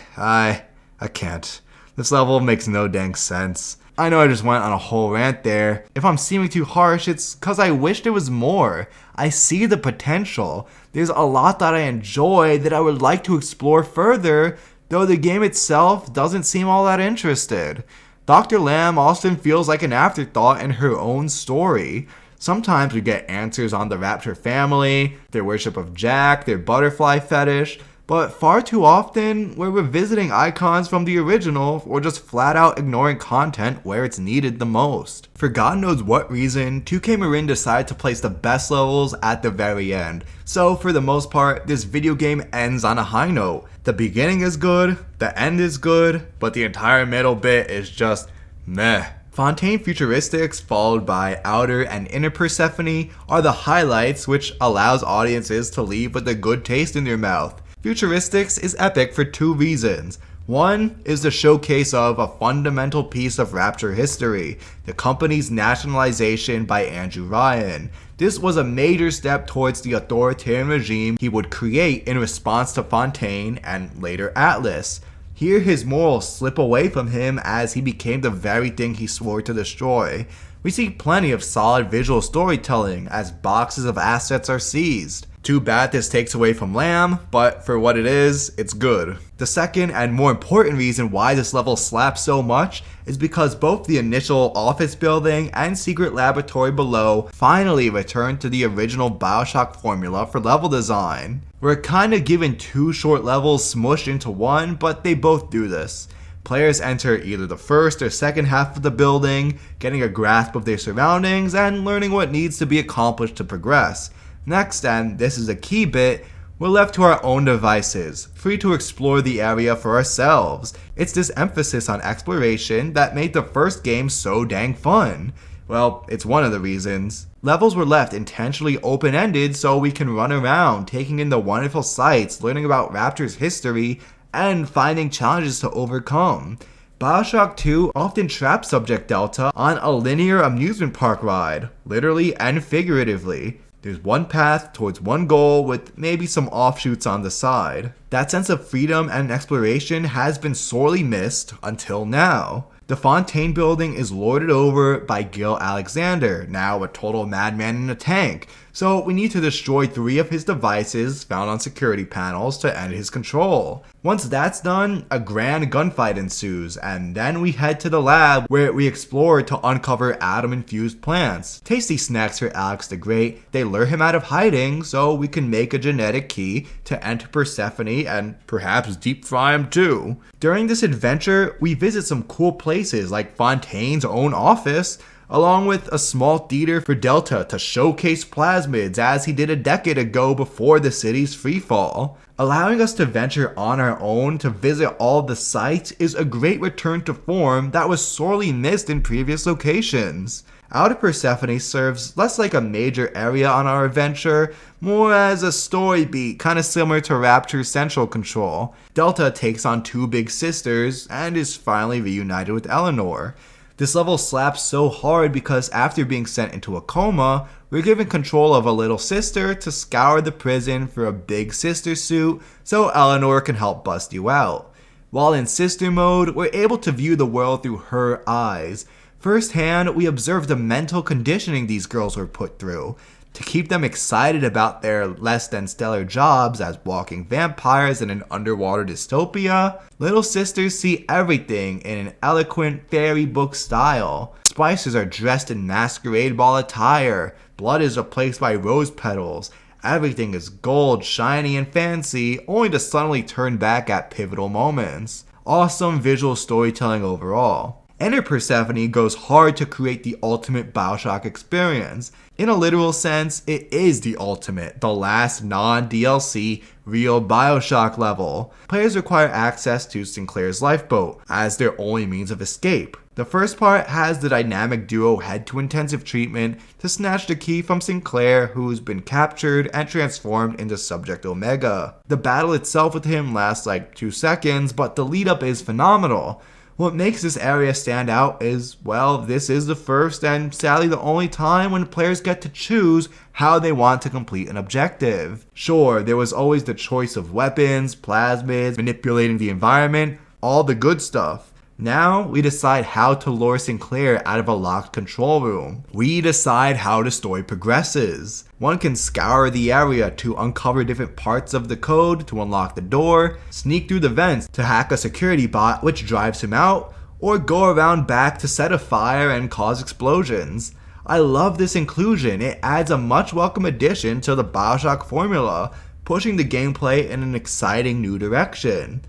can't. This level makes no dang sense. I know I just went on a whole rant there. If I'm seeming too harsh, it's cause I wish there was more. I see the potential. There's a lot that I enjoy that I would like to explore further, though the game itself doesn't seem all that interested. Dr. Lamb often feels like an afterthought in her own story. Sometimes we get answers on the Rapture family, their worship of Jack, their butterfly fetish, but far too often we're revisiting icons from the original or just flat out ignoring content where it's needed the most. For God knows what reason, 2K Marin decided to place the best levels at the very end. So for the most part, this video game ends on a high note. The beginning is good, the end is good, but the entire middle bit is just meh. Fontaine Futuristics, followed by Outer and Inner Persephone, are the highlights, which allows audiences to leave with a good taste in their mouth. Futuristics is epic for two reasons. One is the showcase of a fundamental piece of Rapture history, the company's nationalization by Andrew Ryan. This was a major step towards the authoritarian regime he would create in response to Fontaine and later Atlas. Here his morals slip away from him as he became the very thing he swore to destroy. We see plenty of solid visual storytelling as boxes of assets are seized. Too bad this takes away from Lamb, but for what it is, it's good. The second and more important reason why this level slaps so much is because both the initial office building and secret laboratory below finally return to the original BioShock formula for level design. We're kinda given two short levels smushed into one, but they both do this. Players enter either the first or second half of the building, getting a grasp of their surroundings and learning what needs to be accomplished to progress. Next, and this is a key bit, we're left to our own devices, free to explore the area for ourselves. It's this emphasis on exploration that made the first game so dang fun. Well, it's one of the reasons. Levels were left intentionally open-ended so we can run around, taking in the wonderful sights, learning about Rapture's history, and finding challenges to overcome. BioShock 2 often traps Subject Delta on a linear amusement park ride, literally and figuratively. There's one path towards one goal with maybe some offshoots on the side. That sense of freedom and exploration has been sorely missed until now. The Fontaine building is lorded over by Gil Alexander, now a total madman in a tank, so we need to destroy 3 of his devices found on security panels to end his control. Once that's done, a grand gunfight ensues, and then we head to the lab where we explore to uncover atom-infused plants. Tasty snacks for Alex the Great. They lure him out of hiding so we can make a genetic key to enter Persephone and perhaps deep fry him too. During this adventure, we visit some cool places like Fontaine's own office, along with a small theater for Delta to showcase plasmids as he did a decade ago before the city's freefall. Allowing us to venture on our own to visit all the sites is a great return to form that was sorely missed in previous locations. Outer Persephone serves less like a major area on our adventure, more as a story beat, kinda similar to Rapture's Central Control. Delta takes on two big sisters and is finally reunited with Eleanor. This level slaps so hard because after being sent into a coma, we're given control of a little sister to scour the prison for a big sister suit so Eleanor can help bust you out. While in sister mode, we're able to view the world through her eyes. Firsthand, we observe the mental conditioning these girls were put through to keep them excited about their less than stellar jobs as walking vampires in an underwater dystopia. Little sisters see everything in an eloquent fairy book style. Spicers are dressed in masquerade ball attire. Blood is replaced by rose petals. Everything is gold, shiny, and fancy, only to suddenly turn back at pivotal moments. Awesome visual storytelling overall. Enter Persephone goes hard to create the ultimate BioShock experience. In a literal sense, it is the ultimate, the last non-DLC real BioShock level. Players require access to Sinclair's lifeboat as their only means of escape. The first part has the dynamic duo head to intensive treatment to snatch the key from Sinclair, who's been captured and transformed into Subject Omega. The battle itself with him lasts like 2 seconds, but the lead up is phenomenal. What makes this area stand out is, well, this is the first and sadly the only time when players get to choose how they want to complete an objective. Sure, there was always the choice of weapons, plasmids, manipulating the environment, all the good stuff. Now, we decide how to lure Sinclair out of a locked control room. We decide how the story progresses. One can scour the area to uncover different parts of the code to unlock the door, sneak through the vents to hack a security bot which drives him out, or go around back to set a fire and cause explosions. I love this inclusion. It adds a much welcome addition to the BioShock formula, pushing the gameplay in an exciting new direction.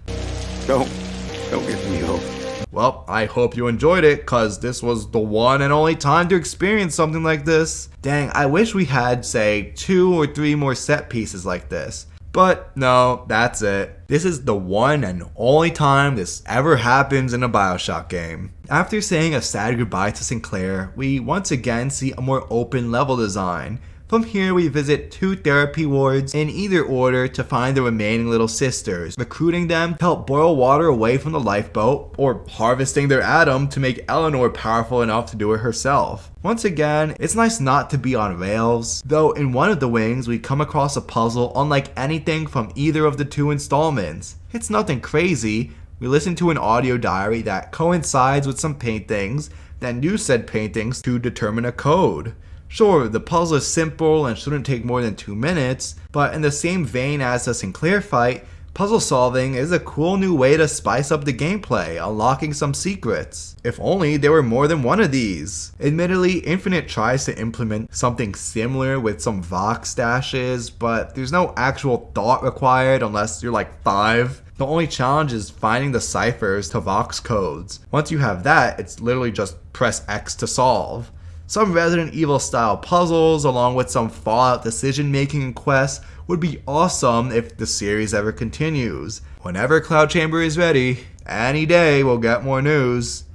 Don't give me hope. Well, I hope you enjoyed it, cause this was the one and only time to experience something like this. Dang, I wish we had, say, 2 or 3 more set pieces like this. But no, that's it. This is the one and only time this ever happens in a BioShock game. After saying a sad goodbye to Sinclair, we once again see a more open level design. From here, we visit 2 therapy wards in either order to find the remaining little sisters, recruiting them to help boil water away from the lifeboat, or harvesting their atom to make Eleanor powerful enough to do it herself. Once again, it's nice not to be on rails, though in one of the wings we come across a puzzle unlike anything from either of the 2 installments. It's nothing crazy. We listen to an audio diary that coincides with some paintings, then use said paintings to determine a code. Sure, the puzzle is simple and shouldn't take more than 2 minutes, but in the same vein as the Sinclair fight, puzzle solving is a cool new way to spice up the gameplay, unlocking some secrets. If only there were more than one of these. Admittedly, Infinite tries to implement something similar with some Vox stashes, but there's no actual thought required unless you're like 5. The only challenge is finding the ciphers to Vox codes. Once you have that, it's literally just press X to solve. Some Resident Evil style puzzles along with some Fallout decision making and quests would be awesome if the series ever continues. Whenever Cloud Chamber is ready, any day we'll get more news.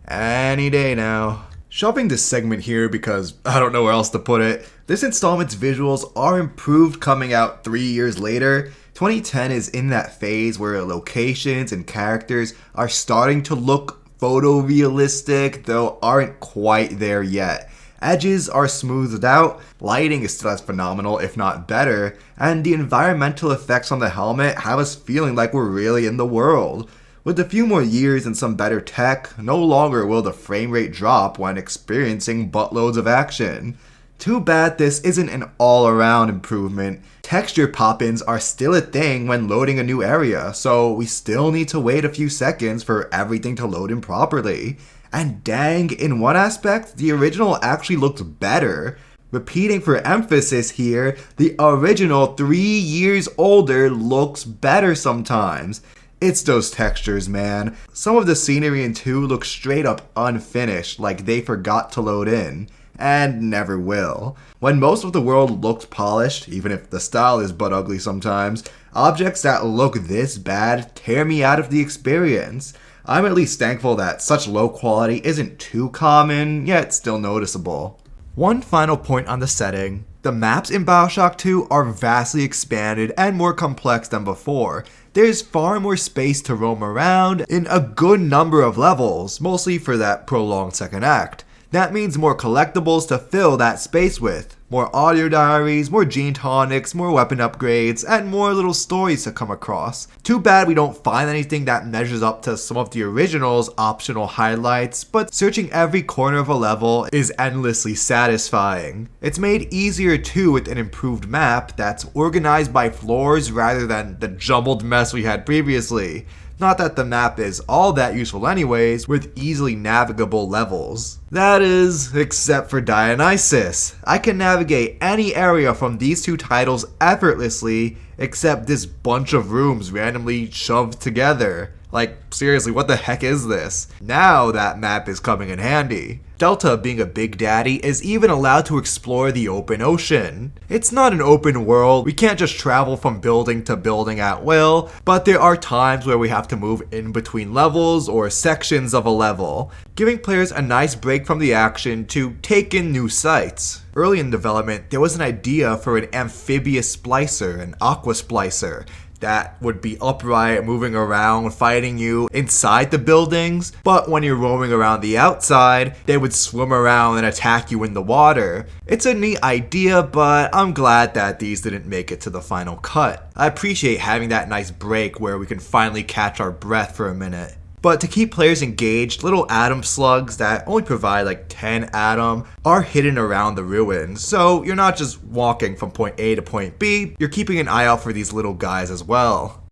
Any day now. Shoving this segment here because I don't know where else to put it, this installment's visuals are improved coming out 3 years later. 2010 is in that phase where locations and characters are starting to look photorealistic, though aren't quite there yet. Edges are smoothed out, lighting is still as phenomenal if not better, and the environmental effects on the helmet have us feeling like we're really in the world. With a few more years and some better tech, no longer will the frame rate drop when experiencing buttloads of action. Too bad this isn't an all-around improvement. Texture pop-ins are still a thing when loading a new area, so we still need to wait a few seconds for everything to load in properly. And dang, in one aspect, the original actually looks better. Repeating for emphasis here, the original 3 years older looks better sometimes. It's those textures, man. Some of the scenery in 2 looks straight up unfinished, like they forgot to load in, and never will. When most of the world looked polished, even if the style is butt ugly sometimes, objects that look this bad tear me out of the experience. I'm at least thankful that such low quality isn't too common, yet still noticeable. One final point on the setting. The maps in BioShock 2 are vastly expanded and more complex than before. There's far more space to roam around in a good number of levels, mostly for that prolonged second act. That means more collectibles to fill that space with, more audio diaries, more gene tonics, more weapon upgrades, and more little stories to come across. Too bad we don't find anything that measures up to some of the original's optional highlights, but searching every corner of a level is endlessly satisfying. It's made easier too with an improved map that's organized by floors rather than the jumbled mess we had previously. Not that the map is all that useful anyways, with easily navigable levels. That is, except for Dionysus. I can navigate any area from these 2 titles effortlessly, except this bunch of rooms randomly shoved together. Like, seriously, what the heck is this? Now that map is coming in handy. Delta, being a big daddy, is even allowed to explore the open ocean. It's not an open world, we can't just travel from building to building at will, but there are times where we have to move in between levels or sections of a level, giving players a nice break from the action to take in new sights. Early in development, there was an idea for an amphibious splicer, an aqua splicer, that would be upright, moving around, fighting you inside the buildings, but when you're roaming around the outside, they would swim around and attack you in the water. It's a neat idea, but I'm glad that these didn't make it to the final cut. I appreciate having that nice break where we can finally catch our breath for a minute. But to keep players engaged, little atom slugs that only provide like 10 atom are hidden around the ruins. So you're not just walking from point A to point B, you're keeping an eye out for these little guys as well.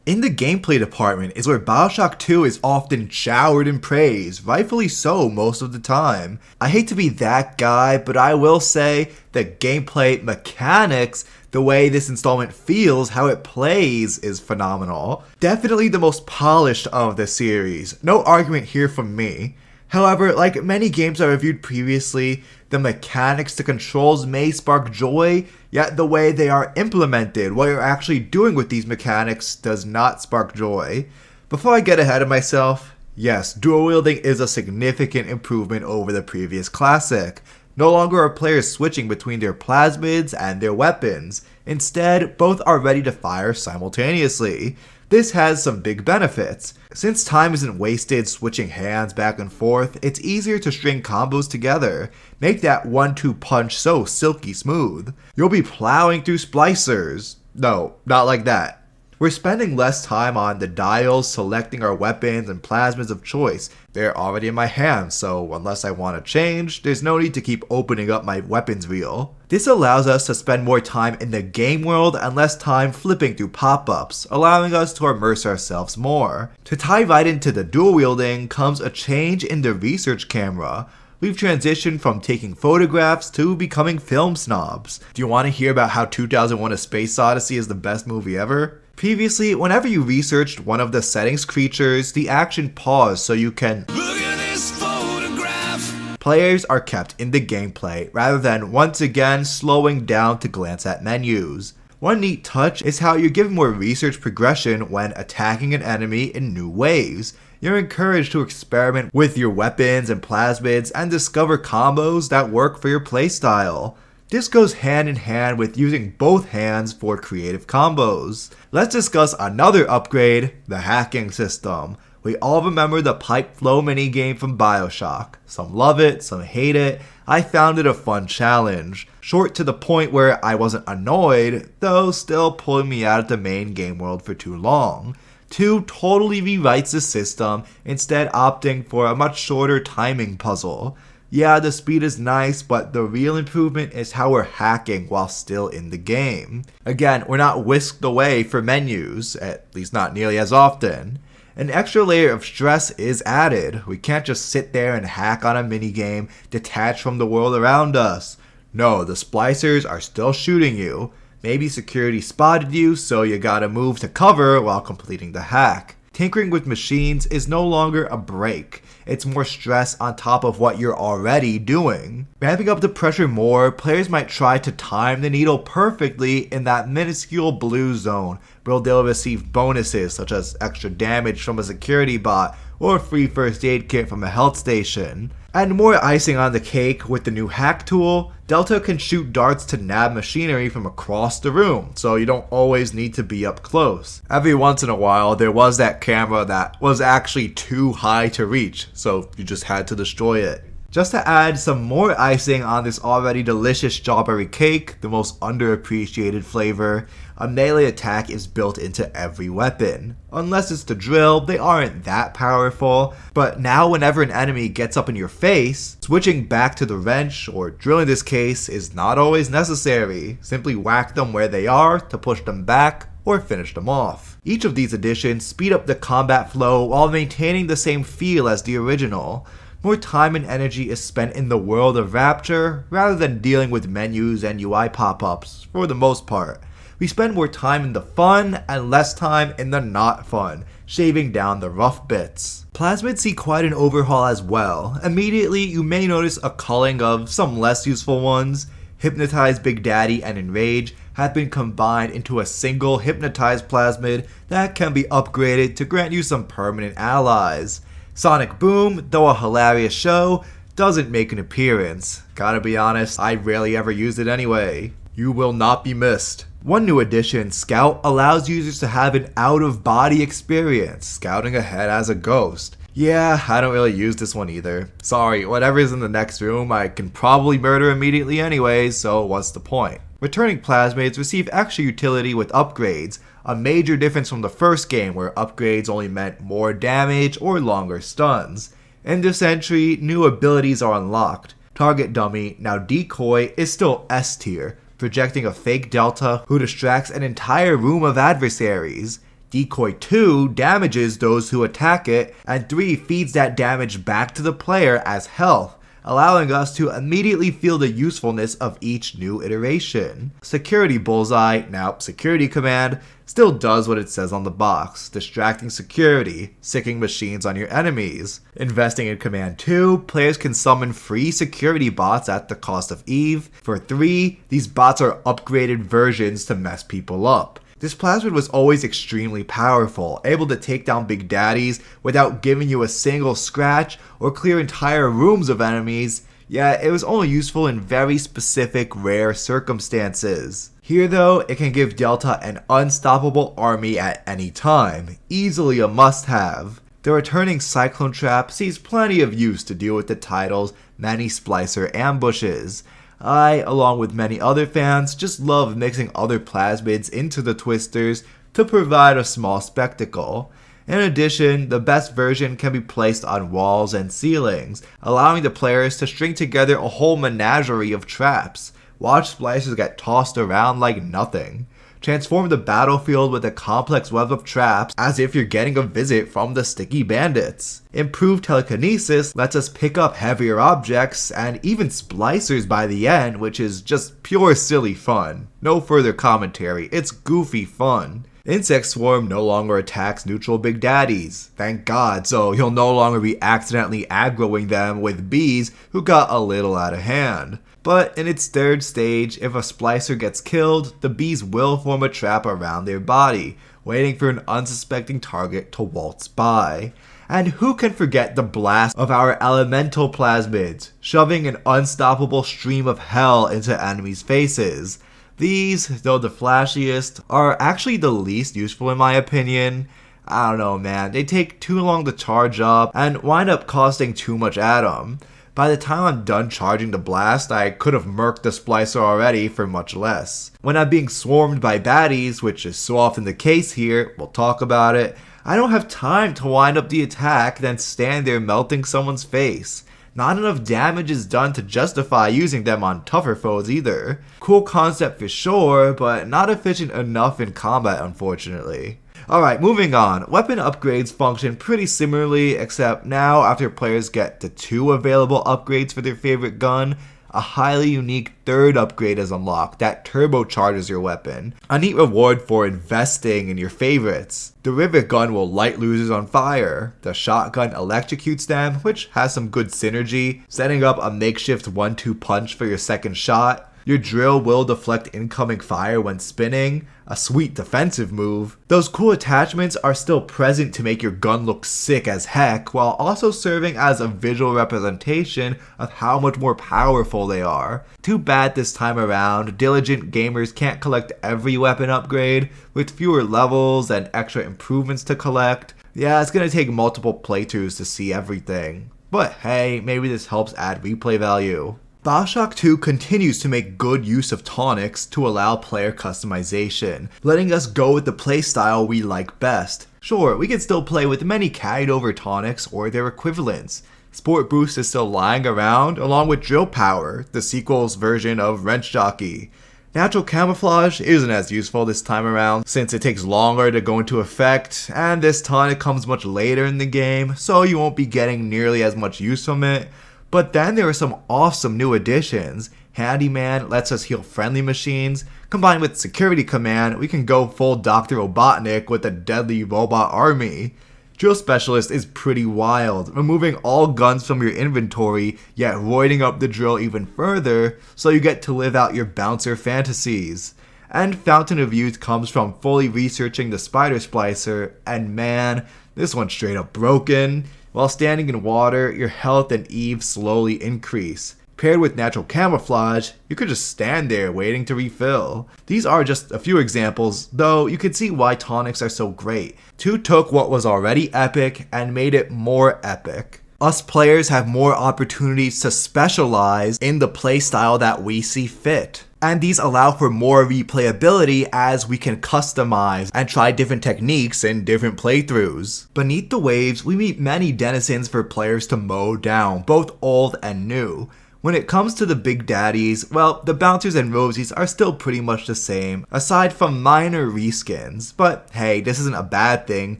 In the gameplay department is where BioShock 2 is often showered in praise, rightfully so most of the time. I hate to be that guy, but I will say the gameplay mechanics, the way this installment feels, how it plays, is phenomenal. Definitely the most polished of the series, no argument here from me. However, like many games I reviewed previously, the mechanics, the controls may spark joy, yet the way they are implemented, what you're actually doing with these mechanics, does not spark joy. Before I get ahead of myself, yes, dual wielding is a significant improvement over the previous classic. No longer are players switching between their plasmids and their weapons. Instead, both are ready to fire simultaneously. This has some big benefits. Since time isn't wasted switching hands back and forth, it's easier to string combos together. Make that 1-2 punch so silky smooth. You'll be plowing through splicers. No, not like that. We're spending less time on the dials selecting our weapons and plasmids of choice. They're already in my hands, so unless I want to change, there's no need to keep opening up my weapons reel. This allows us to spend more time in the game world and less time flipping through pop-ups, allowing us to immerse ourselves more. To tie right into the dual wielding comes a change in the research camera. We've transitioned from taking photographs to becoming film snobs. Do you want to hear about how 2001: A Space Odyssey is the best movie ever? Previously, whenever you researched one of the setting's creatures, the action paused so you can look at this photograph. Players are kept in the gameplay rather than once again slowing down to glance at menus. One neat touch is how you're given more research progression when attacking an enemy in new ways. You're encouraged to experiment with your weapons and plasmids and discover combos that work for your playstyle. This goes hand in hand with using both hands for creative combos. Let's discuss another upgrade, the hacking system. We all remember the pipe flow minigame from BioShock. Some love it, some hate it. I found it a fun challenge. Short to the point where I wasn't annoyed, though still pulling me out of the main game world for too long. 2 totally rewrites the system, instead opting for a much shorter timing puzzle. Yeah, the speed is nice, but the real improvement is how we're hacking while still in the game. Again, we're not whisked away for menus, at least not nearly as often. An extra layer of stress is added. We can't just sit there and hack on a minigame detached from the world around us. No, the splicers are still shooting you. Maybe security spotted you, so you gotta move to cover while completing the hack. Tinkering with machines is no longer a break. It's more stress on top of what you're already doing. Ramping up the pressure more, players might try to time the needle perfectly in that minuscule blue zone, where they'll receive bonuses such as extra damage from a security bot or a free first aid kit from a health station. And more icing on the cake with the new hack tool, Delta can shoot darts to nab machinery from across the room, so you don't always need to be up close. Every once in a while, there was that camera that was actually too high to reach, so you just had to destroy it. Just to add some more icing on this already delicious strawberry cake, the most underappreciated flavor, a melee attack is built into every weapon. Unless it's the drill, they aren't that powerful, but now whenever an enemy gets up in your face, switching back to the wrench, or drill in this case, is not always necessary. Simply whack them where they are to push them back, or finish them off. Each of these additions speed up the combat flow while maintaining the same feel as the original. More time and energy is spent in the world of Rapture rather than dealing with menus and UI pop-ups, for the most part. We spend more time in the fun and less time in the not fun, shaving down the rough bits. Plasmids see quite an overhaul as well. Immediately, you may notice a culling of some less useful ones. Hypnotize Big Daddy and Enrage have been combined into a single Hypnotize Plasmid that can be upgraded to grant you some permanent allies. Sonic Boom, though a hilarious show, doesn't make an appearance. Gotta be honest, I rarely ever use it anyway. You will not be missed. One new addition, Scout, allows users to have an out-of-body experience, scouting ahead as a ghost. Yeah, I don't really use this one either. Sorry, whatever's in the next room I can probably murder immediately anyway, so what's the point? Returning plasmids receive extra utility with upgrades, a major difference from the first game where upgrades only meant more damage or longer stuns. In this entry, new abilities are unlocked. Target Dummy, now Decoy, is still S tier, projecting a fake Delta who distracts an entire room of adversaries. Decoy 2 damages those who attack it, and 3 feeds that damage back to the player as health, allowing us to immediately feel the usefulness of each new iteration. Security Bullseye, now Security Command, still does what it says on the box, distracting security, sicking machines on your enemies. Investing in Command 2, players can summon free security bots at the cost of Eve. For 3, these bots are upgraded versions to mess people up. This plasmid was always extremely powerful, able to take down Big Daddies without giving you a single scratch or clear entire rooms of enemies, yet it was only useful in very specific rare circumstances. Here though, it can give Delta an unstoppable army at any time, easily a must-have. The returning Cyclone Trap sees plenty of use to deal with the title's many splicer ambushes. I, along with many other fans, just love mixing other plasmids into the twisters to provide a small spectacle. In addition, the best version can be placed on walls and ceilings, allowing the players to string together a whole menagerie of traps. Watch splicers get tossed around like nothing. Transform the battlefield with a complex web of traps as if you're getting a visit from the sticky bandits. Improved telekinesis lets us pick up heavier objects and even splicers by the end, which is just pure silly fun. No further commentary, it's goofy fun. Insect Swarm no longer attacks neutral Big Daddies, thank God, so you'll no longer be accidentally aggroing them with bees who got a little out of hand. But in its third stage, if a splicer gets killed, the bees will form a trap around their body, waiting for an unsuspecting target to waltz by. And who can forget the blast of our elemental plasmids, shoving an unstoppable stream of hell into enemies' faces. These, though the flashiest, are actually the least useful in my opinion. I don't know man, they take too long to charge up and wind up costing too much atom. By the time I'm done charging the blast, I could have murked the splicer already for much less. When I'm being swarmed by baddies, which is so often the case here, we'll talk about it, I don't have time to wind up the attack then stand there melting someone's face. Not enough damage is done to justify using them on tougher foes either. Cool concept for sure, but not efficient enough in combat unfortunately. Alright, moving on. Weapon upgrades function pretty similarly, except now after players get the 2 available upgrades for their favorite gun, a highly unique third upgrade is unlocked that turbocharges your weapon, a neat reward for investing in your favorites. The rivet gun will light losers on fire, the shotgun electrocutes them, which has some good synergy, setting up a makeshift 1-2 punch for your second shot. Your drill will deflect incoming fire when spinning, a sweet defensive move. Those cool attachments are still present to make your gun look sick as heck, while also serving as a visual representation of how much more powerful they are. Too bad this time around, diligent gamers can't collect every weapon upgrade, with fewer levels and extra improvements to collect. Yeah, it's gonna take multiple playthroughs to see everything. But hey, maybe this helps add replay value. BioShock 2 continues to make good use of tonics to allow player customization, letting us go with the playstyle we like best. Sure, we can still play with many carried over tonics or their equivalents. Sport Boost is still lying around, along with Drill Power, the sequel's version of Wrench Jockey. Natural Camouflage isn't as useful this time around, since it takes longer to go into effect, and this tonic comes much later in the game, so you won't be getting nearly as much use from it. But then there are some awesome new additions. Handyman lets us heal friendly machines. Combined with Security Command, we can go full Dr. Robotnik with a deadly robot army. Drill Specialist is pretty wild, removing all guns from your inventory, yet roiding up the drill even further, so you get to live out your bouncer fantasies. And Fountain of Youth comes from fully researching the Spider Splicer, and man, this one's straight up broken. While standing in water, your health and EVE slowly increase. Paired with Natural Camouflage, you could just stand there waiting to refill. These are just a few examples, though you can see why tonics are so great. 2 took what was already epic and made it more epic. Us players have more opportunities to specialize in the playstyle that we see fit. And these allow for more replayability as we can customize and try different techniques in different playthroughs. Beneath the waves, we meet many denizens for players to mow down, both old and new. When it comes to the big daddies, well, the bouncers and rosies are still pretty much the same, aside from minor reskins. But hey, this isn't a bad thing.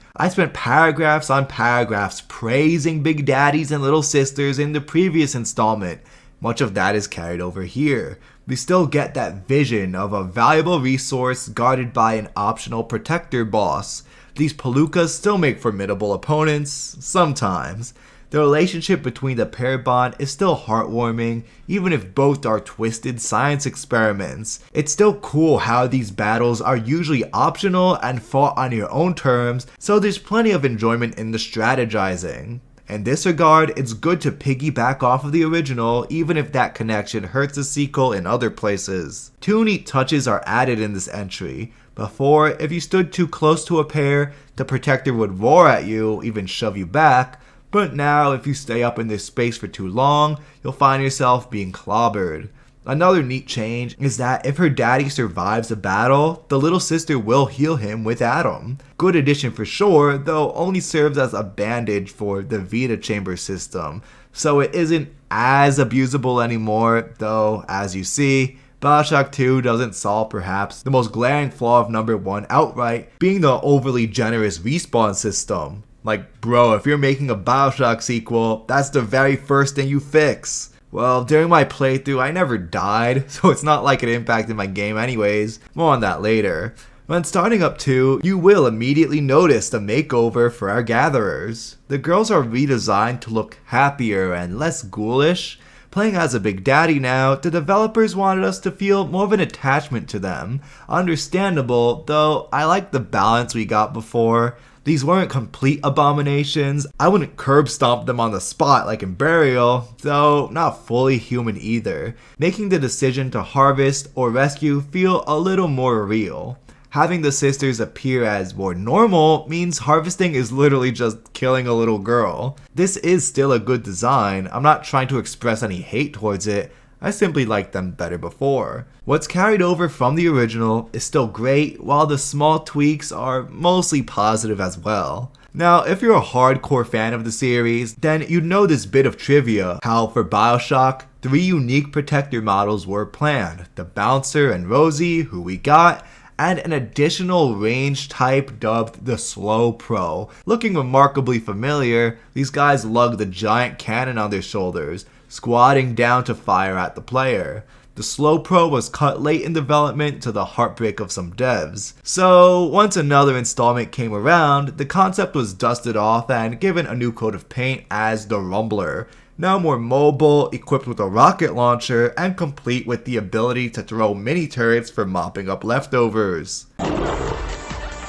I spent paragraphs on paragraphs praising big daddies and little sisters in the previous installment. Much of that is carried over here. We still get that vision of a valuable resource guarded by an optional protector boss. These palookas still make formidable opponents, sometimes. The relationship between the pair bond is still heartwarming, even if both are twisted science experiments. It's still cool how these battles are usually optional and fought on your own terms, so there's plenty of enjoyment in the strategizing. In this regard, it's good to piggyback off of the original, even if that connection hurts the sequel in other places. 2 neat touches are added in this entry. Before, if you stood too close to a pair, the protector would roar at you, even shove you back, but now if you stay up in this space for too long, you'll find yourself being clobbered. Another neat change is that if her daddy survives a battle, the little sister will heal him with Atom. Good addition for sure, though only serves as a bandage for the Vita chamber system, so it isn't as abusable anymore, though as you see, BioShock 2 doesn't solve perhaps the most glaring flaw of number 1 outright, being the overly generous respawn system. Like, bro, if you're making a BioShock sequel, that's the very first thing you fix. Well, during my playthrough, I never died, so it's not like it impacted my game anyways. More on that later. When starting up 2, you will immediately notice the makeover for our gatherers. The girls are redesigned to look happier and less ghoulish. Playing as a big daddy now, the developers wanted us to feel more of an attachment to them. Understandable, though I like the balance we got before. These weren't complete abominations. I wouldn't curb stomp them on the spot like in Burial, though not fully human either, making the decision to harvest or rescue feel a little more real. Having the sisters appear as more normal means harvesting is literally just killing a little girl. This is still a good design. I'm not trying to express any hate towards it. I simply liked them better before. What's carried over from the original is still great, while the small tweaks are mostly positive as well. Now, if you're a hardcore fan of the series, then you'd know this bit of trivia, how for BioShock, 3 unique protector models were planned, the Bouncer and Rosie, who we got, and an additional range type dubbed the Slow Pro. Looking remarkably familiar, these guys lug the giant cannon on their shoulders, squatting down to fire at the player. The slow pro was cut late in development to the heartbreak of some devs. So once another installment came around, the concept was dusted off and given a new coat of paint as the Rumbler. Now more mobile, equipped with a rocket launcher, and complete with the ability to throw mini turrets for mopping up leftovers.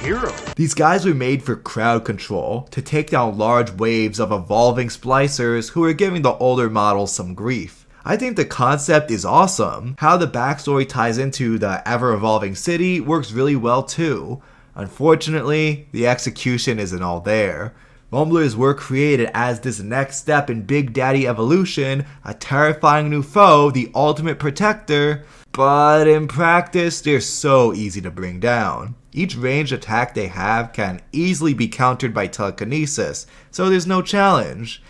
Hero. These guys were made for crowd control, to take down large waves of evolving splicers who were giving the older models some grief. I think the concept is awesome. How the backstory ties into the ever-evolving city works really well too. Unfortunately, the execution isn't all there. Rumblers were created as this next step in Big Daddy evolution, a terrifying new foe, the ultimate protector, but in practice, they're so easy to bring down. Each ranged attack they have can easily be countered by telekinesis, so there's no challenge.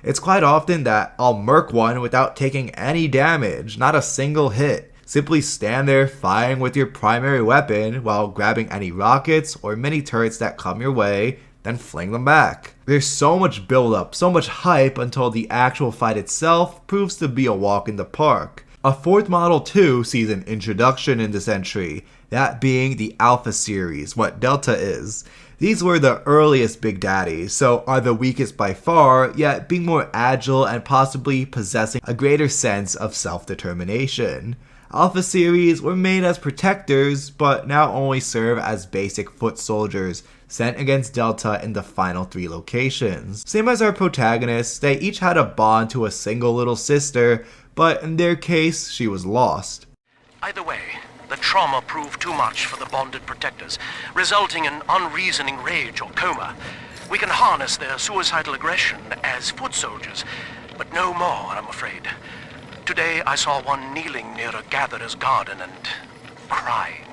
It's quite often that I'll murk one without taking any damage, not a single hit. Simply stand there firing with your primary weapon while grabbing any rockets or mini turrets that come your way, then fling them back. There's so much build up, so much hype until the actual fight itself proves to be a walk in the park. A fourth model too sees an introduction in this entry, that being the Alpha series, what Delta is. These were the earliest Big Daddies, so are the weakest by far, yet being more agile and possibly possessing a greater sense of self-determination. Alpha series were made as protectors, but now only serve as basic foot soldiers, sent against Delta in the final 3 locations. Same as our protagonists, they each had a bond to a single little sister, but in their case, she was lost. Either way, the trauma proved too much for the bonded protectors, resulting in unreasoning rage or coma. We can harness their suicidal aggression as foot soldiers, but no more, I'm afraid. Today I saw one kneeling near a gatherer's garden and crying.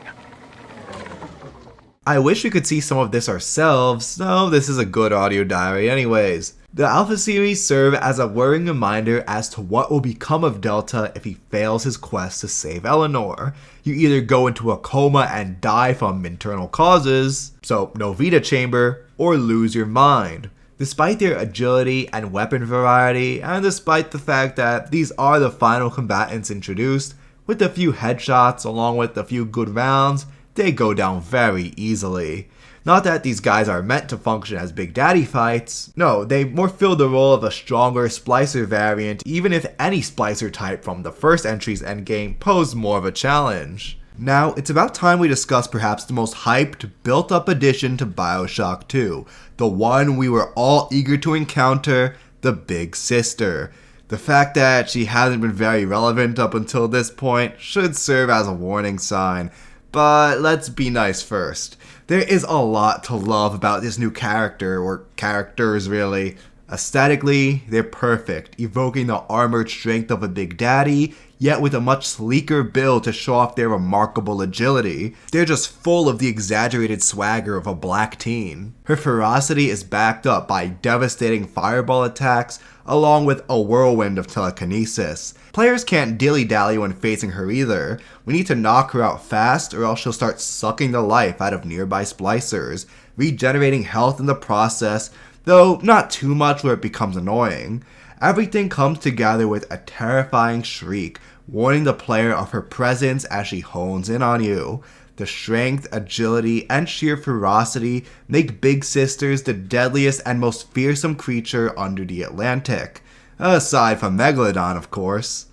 I wish we could see some of this ourselves, so this is a good audio diary anyways. The Alpha series serve as a worrying reminder as to what will become of Delta if he fails his quest to save Eleanor. You either go into a coma and die from internal causes, so no Vita chamber, or lose your mind. Despite their agility and weapon variety, and despite the fact that these are the final combatants introduced, with a few headshots along with a few good rounds, they go down very easily. Not that these guys are meant to function as Big Daddy fights, no, they more fill the role of a stronger splicer variant, even if any splicer type from the first entry's endgame posed more of a challenge. Now, it's about time we discuss perhaps the most hyped, built-up addition to BioShock 2, the one we were all eager to encounter, the Big Sister. The fact that she hasn't been very relevant up until this point should serve as a warning sign, but let's be nice first. There is a lot to love about this new character, or characters really. Aesthetically, they're perfect, evoking the armored strength of a Big Daddy, yet with a much sleeker build to show off their remarkable agility. They're just full of the exaggerated swagger of a black teen. Her ferocity is backed up by devastating fireball attacks, along with a whirlwind of telekinesis. Players can't dilly-dally when facing her either. We need to knock her out fast or else she'll start sucking the life out of nearby splicers, regenerating health in the process, though not too much where it becomes annoying. Everything comes together with a terrifying shriek, warning the player of her presence as she hones in on you. The strength, agility, and sheer ferocity make Big Sisters the deadliest and most fearsome creature under the Atlantic. Aside from Megalodon, of course.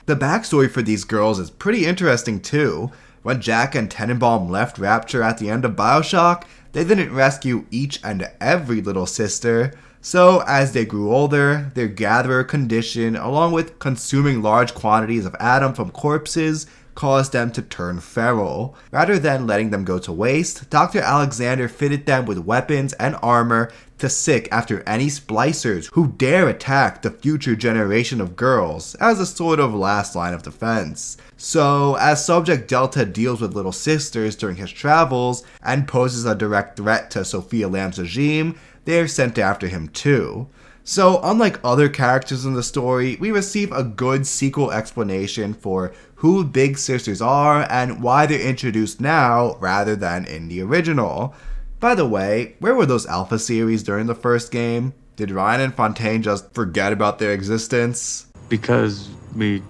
The backstory for these girls is pretty interesting too. When Jack and Tenenbaum left Rapture at the end of BioShock, they didn't rescue each and every little sister. So as they grew older, their gatherer condition, along with consuming large quantities of Adam from corpses, caused them to turn feral. Rather than letting them go to waste, Dr. Alexander fitted them with weapons and armor to sick after any splicers who dare attack the future generation of girls as a sort of last line of defense. So, as Subject Delta deals with little sisters during his travels and poses a direct threat to Sophia Lamb's regime, they are sent after him too. So unlike other characters in the story, we receive a good sequel explanation for who Big Sisters are and why they're introduced now rather than in the original. By the way, where were those Alpha series during the first game? Did Ryan and Fontaine just forget about their existence? Because we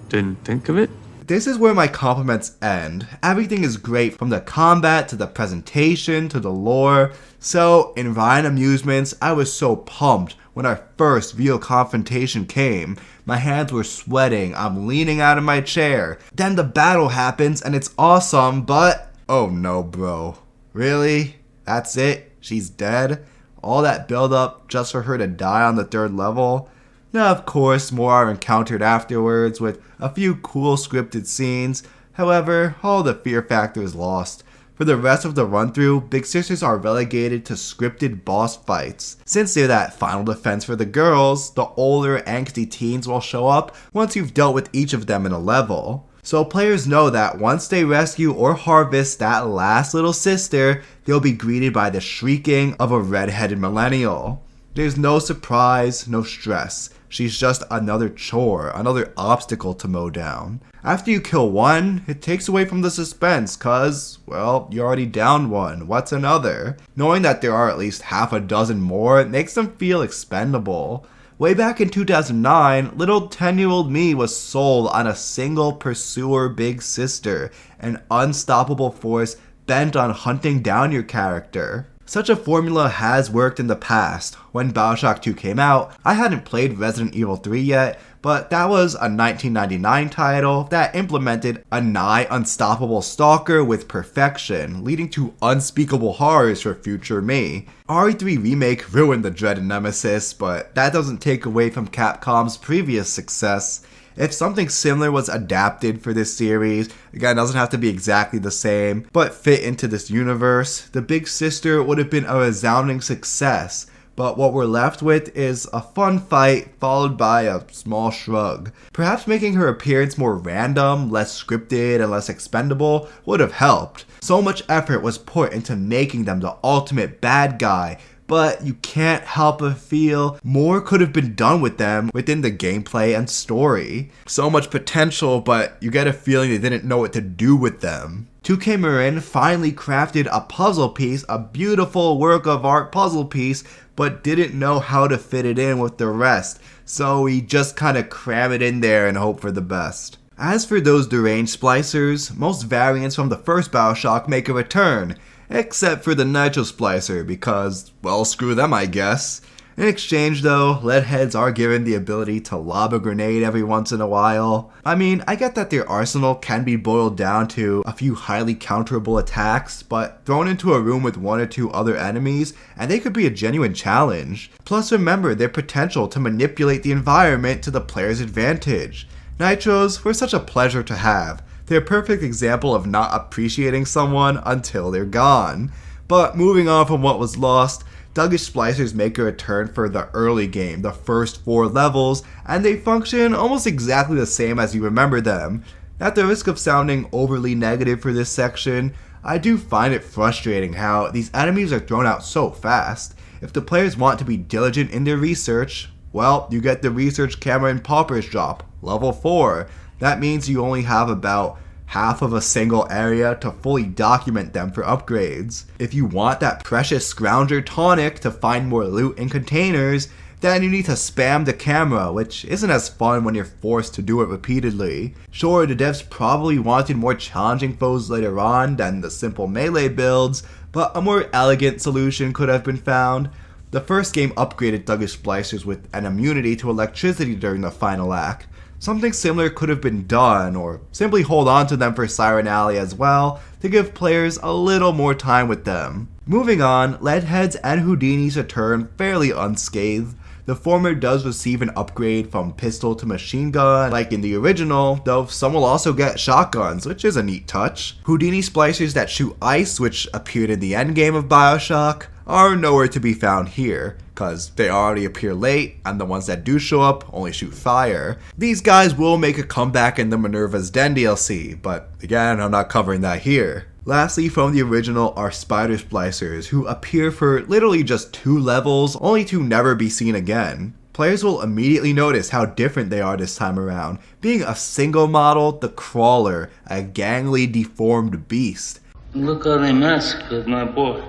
didn't think of it? This is where my compliments end. Everything is great, from the combat to the presentation to the lore. So in Ryan Amusements, I was so pumped when our first real confrontation came. My hands were sweating, I'm leaning out of my chair. Then the battle happens and it's awesome, but oh no, bro. Really? That's it? She's dead? All that build up just for her to die on the 3rd level? Now, of course, more are encountered afterwards with a few cool scripted scenes. However, all the fear factor is lost. For the rest of the run-through, Big Sisters are relegated to scripted boss fights. Since they're that final defense for the girls, the older, angsty teens will show up once you've dealt with each of them in a level. So players know that once they rescue or harvest that last little sister, they'll be greeted by the shrieking of a red-headed millennial. There's no surprise, no stress. She's just another chore, another obstacle to mow down. After you kill one, it takes away from the suspense cause, well, you already downed one, what's another? Knowing that there are at least half a dozen more makes them feel expendable. Way back in 2009, little 10-year-old me was sold on a single pursuer Big Sister, an unstoppable force bent on hunting down your character. Such a formula has worked in the past. When BioShock 2 came out, I hadn't played Resident Evil 3 yet, but that was a 1999 title that implemented a nigh unstoppable stalker with perfection, leading to unspeakable horrors for future me. RE3 Remake ruined the dreaded nemesis, but that doesn't take away from Capcom's previous success. If something similar was adapted for this series, again, it doesn't have to be exactly the same, but fit into this universe, the Big Sister would have been a resounding success. But what we're left with is a fun fight followed by a small shrug. Perhaps making her appearance more random, less scripted, and less expendable would have helped. So much effort was put into making them the ultimate bad guy, but you can't help but feel more could have been done with them within the gameplay and story. So much potential, but you get a feeling they didn't know what to do with them. 2K Marin finally crafted a puzzle piece, a beautiful work of art puzzle piece, but didn't know how to fit it in with the rest, so we just kinda cram it in there and hope for the best. As for those deranged splicers, most variants from the first BioShock make a return, except for the Nitro Splicer because, well, screw them I guess. In exchange though, Leadheads are given the ability to lob a grenade every once in a while. I mean, I get that their arsenal can be boiled down to a few highly counterable attacks, but thrown into a room with 1 or 2 other enemies, and they could be a genuine challenge. Plus remember their potential to manipulate the environment to the player's advantage. Nitros were such a pleasure to have. They're a perfect example of not appreciating someone until they're gone. But moving on from what was lost, Duggish Splicers make a return for the early game, the first 4 levels, and they function almost exactly the same as you remember them. At the risk of sounding overly negative for this section, I do find it frustrating how these enemies are thrown out so fast. If the players want to be diligent in their research, well, you get the Research Camera and Paupers drop, level 4. That means you only have about half of a single area to fully document them for upgrades. If you want that precious Scrounger tonic to find more loot in containers, then you need to spam the camera, which isn't as fun when you're forced to do it repeatedly. Sure, the devs probably wanted more challenging foes later on than the simple melee builds, but a more elegant solution could have been found. The first game upgraded Duggish Splicers with an immunity to electricity during the final act. Something similar could have been done, or simply hold on to them for Siren Alley as well, to give players a little more time with them. Moving on, Leadheads and Houdini's return fairly unscathed. The former does receive an upgrade from pistol to machine gun, like in the original, though some will also get shotguns, which is a neat touch. Houdini splicers that shoot ice, which appeared in the endgame of BioShock, are nowhere to be found here, cause they already appear late, and the ones that do show up only shoot fire. These guys will make a comeback in the Minerva's Den DLC, but again, I'm not covering that here. Lastly, from the original are spider splicers, who appear for literally just 2 levels, only to never be seen again. Players will immediately notice how different they are this time around, being a single model, the Crawler, a gangly, deformed beast. Look how they mess with my boy.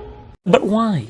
But why?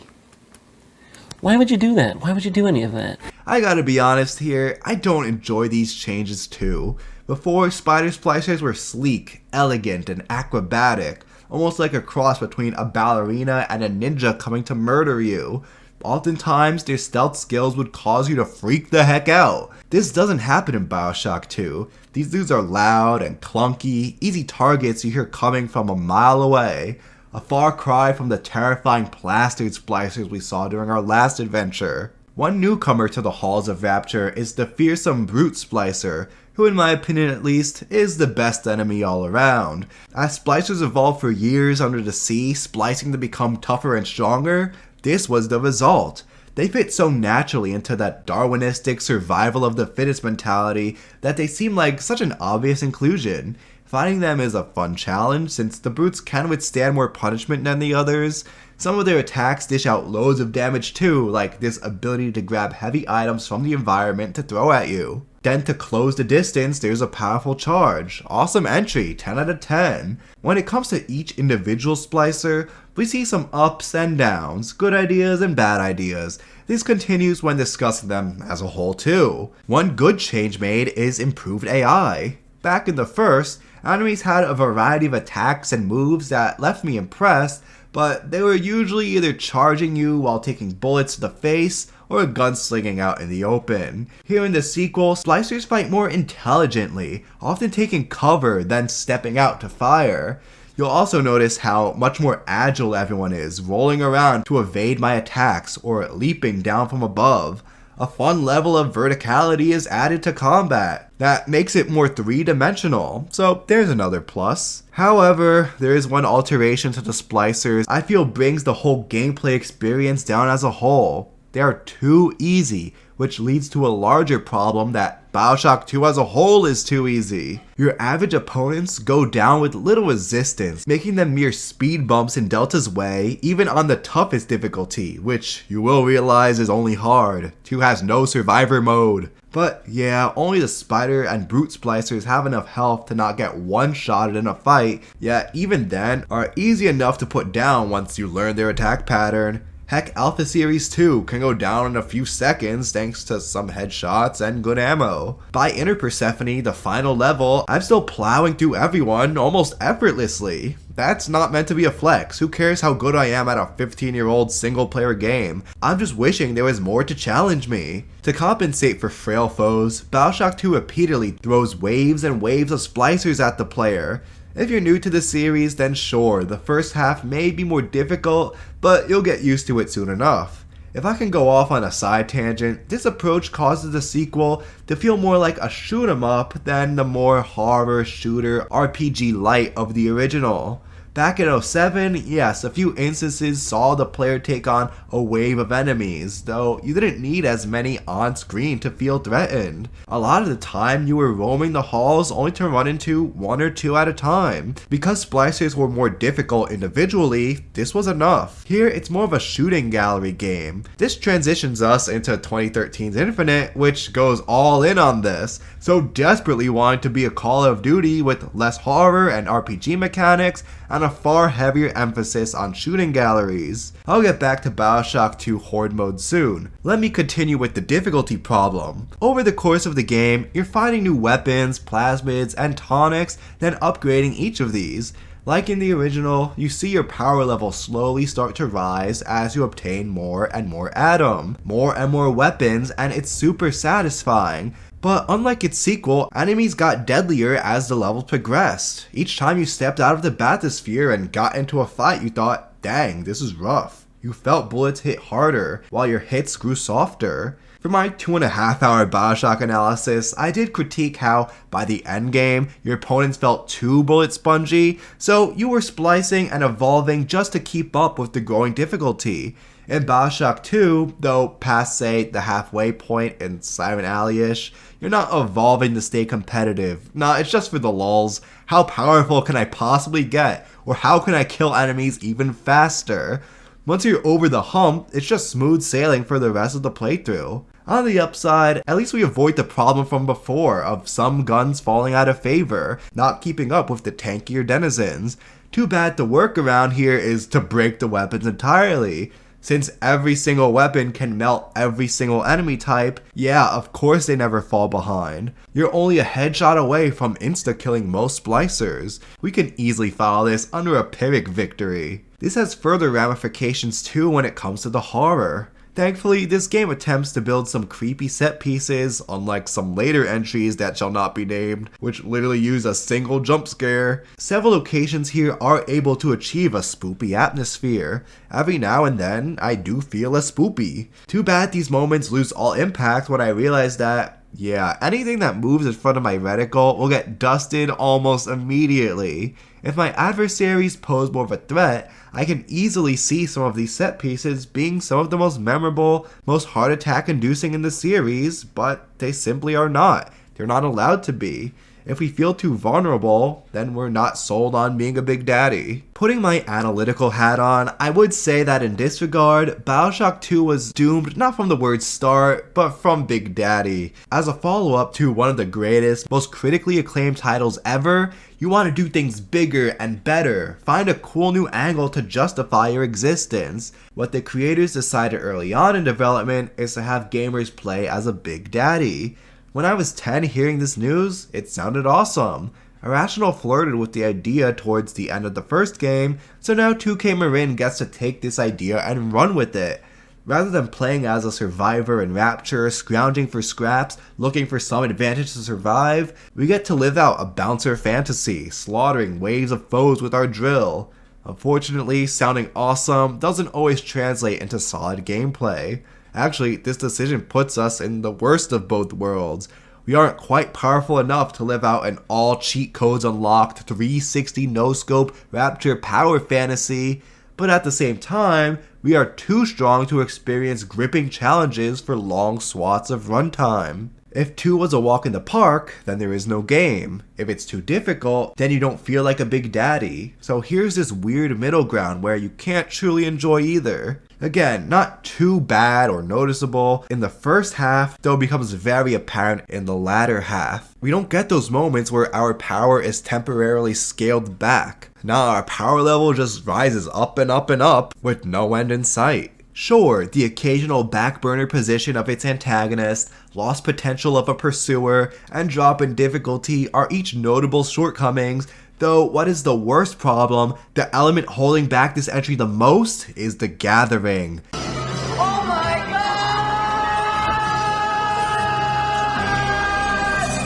Why would you do that? Why would you do any of that? I gotta be honest here, I don't enjoy these changes too. Before, spider splicers were sleek, elegant, and acrobatic, almost like a cross between a ballerina and a ninja coming to murder you. Oftentimes, their stealth skills would cause you to freak the heck out. This doesn't happen in BioShock 2. These dudes are loud and clunky, easy targets you hear coming from a mile away. A far cry from the terrifying plastered splicers we saw during our last adventure. One newcomer to the Halls of Rapture is the fearsome Brute Splicer, who in my opinion at least, is the best enemy all around. As splicers evolved for years under the sea, splicing to become tougher and stronger, this was the result. They fit so naturally into that Darwinistic survival of the fittest mentality that they seem like such an obvious inclusion. Finding them is a fun challenge since the brutes can withstand more punishment than the others. Some of their attacks dish out loads of damage too, like this ability to grab heavy items from the environment to throw at you. Then to close the distance, there's a powerful charge. Awesome entry, 10 out of 10. When it comes to each individual splicer, we see some ups and downs, good ideas and bad ideas. This continues when discussing them as a whole too. One good change made is improved AI. Back in the first, enemies had a variety of attacks and moves that left me impressed, but they were usually either charging you while taking bullets to the face or gunslinging out in the open. Here in the sequel, splicers fight more intelligently, often taking cover then stepping out to fire. You'll also notice how much more agile everyone is, rolling around to evade my attacks or leaping down from above. A fun level of verticality is added to combat that makes it more three-dimensional, so there's another plus. However, there is one alteration to the splicers I feel brings the whole gameplay experience down as a whole. They are too easy, which leads to a larger problem that BioShock 2 as a whole is too easy. Your average opponents go down with little resistance, making them mere speed bumps in Delta's way, even on the toughest difficulty, which you will realize is only hard. 2 has no survivor mode. But yeah, only the spider and brute splicers have enough health to not get one-shotted in a fight, yet even then are easy enough to put down once you learn their attack pattern. Heck, Alpha Series 2 can go down in a few seconds thanks to some headshots and good ammo. By Inner Persephone, the final level, I'm still plowing through everyone almost effortlessly. That's not meant to be a flex. Who cares how good I am at a 15-year-old single-player game? I'm just wishing there was more to challenge me. To compensate for frail foes, BioShock 2 repeatedly throws waves and waves of splicers at the player. If you're new to the series, then sure, the first half may be more difficult, but you'll get used to it soon enough. If I can go off on a side tangent, this approach causes the sequel to feel more like a shoot 'em up than the more horror shooter RPG light of the original. Back in 07, yes, a few instances saw the player take on a wave of enemies, though you didn't need as many on screen to feel threatened. A lot of the time you were roaming the halls only to run into 1 or 2 at a time. Because splicers were more difficult individually, this was enough. Here it's more of a shooting gallery game. This transitions us into 2013's Infinite, which goes all in on this, so desperately wanting to be a Call of Duty with less horror and RPG mechanics, and a far heavier emphasis on shooting galleries. I'll get back to BioShock 2 Horde mode soon. Let me continue with the difficulty problem. Over the course of the game, you're finding new weapons, plasmids, and tonics, then upgrading each of these. Like in the original, you see your power level slowly start to rise as you obtain more and more Atom, more and more weapons, and it's super satisfying. But unlike its sequel, enemies got deadlier as the levels progressed. Each time you stepped out of the bathysphere and got into a fight, you thought, dang, this is rough. You felt bullets hit harder, while your hits grew softer. For my 2.5-hour BioShock analysis, I did critique how, by the endgame, your opponents felt too bullet spongy, so you were splicing and evolving just to keep up with the growing difficulty. In BioShock 2, though past say the halfway point in Siren Alley-ish, you're not evolving to stay competitive. Nah, it's just for the lulz. How powerful can I possibly get? Or how can I kill enemies even faster? Once you're over the hump, it's just smooth sailing for the rest of the playthrough. On the upside, at least we avoid the problem from before of some guns falling out of favor, not keeping up with the tankier denizens. Too bad the workaround here is to break the weapons entirely. Since every single weapon can melt every single enemy type, yeah, of course they never fall behind. You're only a headshot away from insta-killing most splicers. We can easily file this under a Pyrrhic victory. This has further ramifications too when it comes to the horror. Thankfully, this game attempts to build some creepy set pieces, unlike some later entries that shall not be named, which literally use a single jump scare. Several locations here are able to achieve a spoopy atmosphere. Every now and then, I do feel a spoopy. Too bad these moments lose all impact when I realize that, yeah, anything that moves in front of my reticle will get dusted almost immediately. If my adversaries pose more of a threat, I can easily see some of these set pieces being some of the most memorable, most heart attack inducing in the series, but they simply are not. They're not allowed to be. If we feel too vulnerable, then we're not sold on being a big daddy. Putting my analytical hat on, I would say that in this regard, BioShock 2 was doomed not from the word start, but from Big Daddy. As a follow-up to one of the greatest, most critically acclaimed titles ever, you want to do things bigger and better, find a cool new angle to justify your existence. What the creators decided early on in development is to have gamers play as a Big Daddy. When I was 10 hearing this news, it sounded awesome. Irrational flirted with the idea towards the end of the first game, so now 2K Marin gets to take this idea and run with it. Rather than playing as a survivor in Rapture, scrounging for scraps, looking for some advantage to survive, we get to live out a bouncer fantasy, slaughtering waves of foes with our drill. Unfortunately, sounding awesome doesn't always translate into solid gameplay. Actually, this decision puts us in the worst of both worlds. We aren't quite powerful enough to live out an all cheat codes unlocked 360 no-scope Rapture power fantasy, but at the same time, we are too strong to experience gripping challenges for long swaths of runtime. If 2 was a walk in the park, then there is no game. If it's too difficult, then you don't feel like a big daddy. So here's this weird middle ground where you can't truly enjoy either. Again, not too bad or noticeable in the first half, though it becomes very apparent in the latter half. We don't get those moments where our power is temporarily scaled back. Now our power level just rises up and up and up with no end in sight. Sure, the occasional back burner position of its antagonist, lost potential of a pursuer, and drop in difficulty are each notable shortcomings, though what is the worst problem, the element holding back this entry the most, is the gathering. Oh my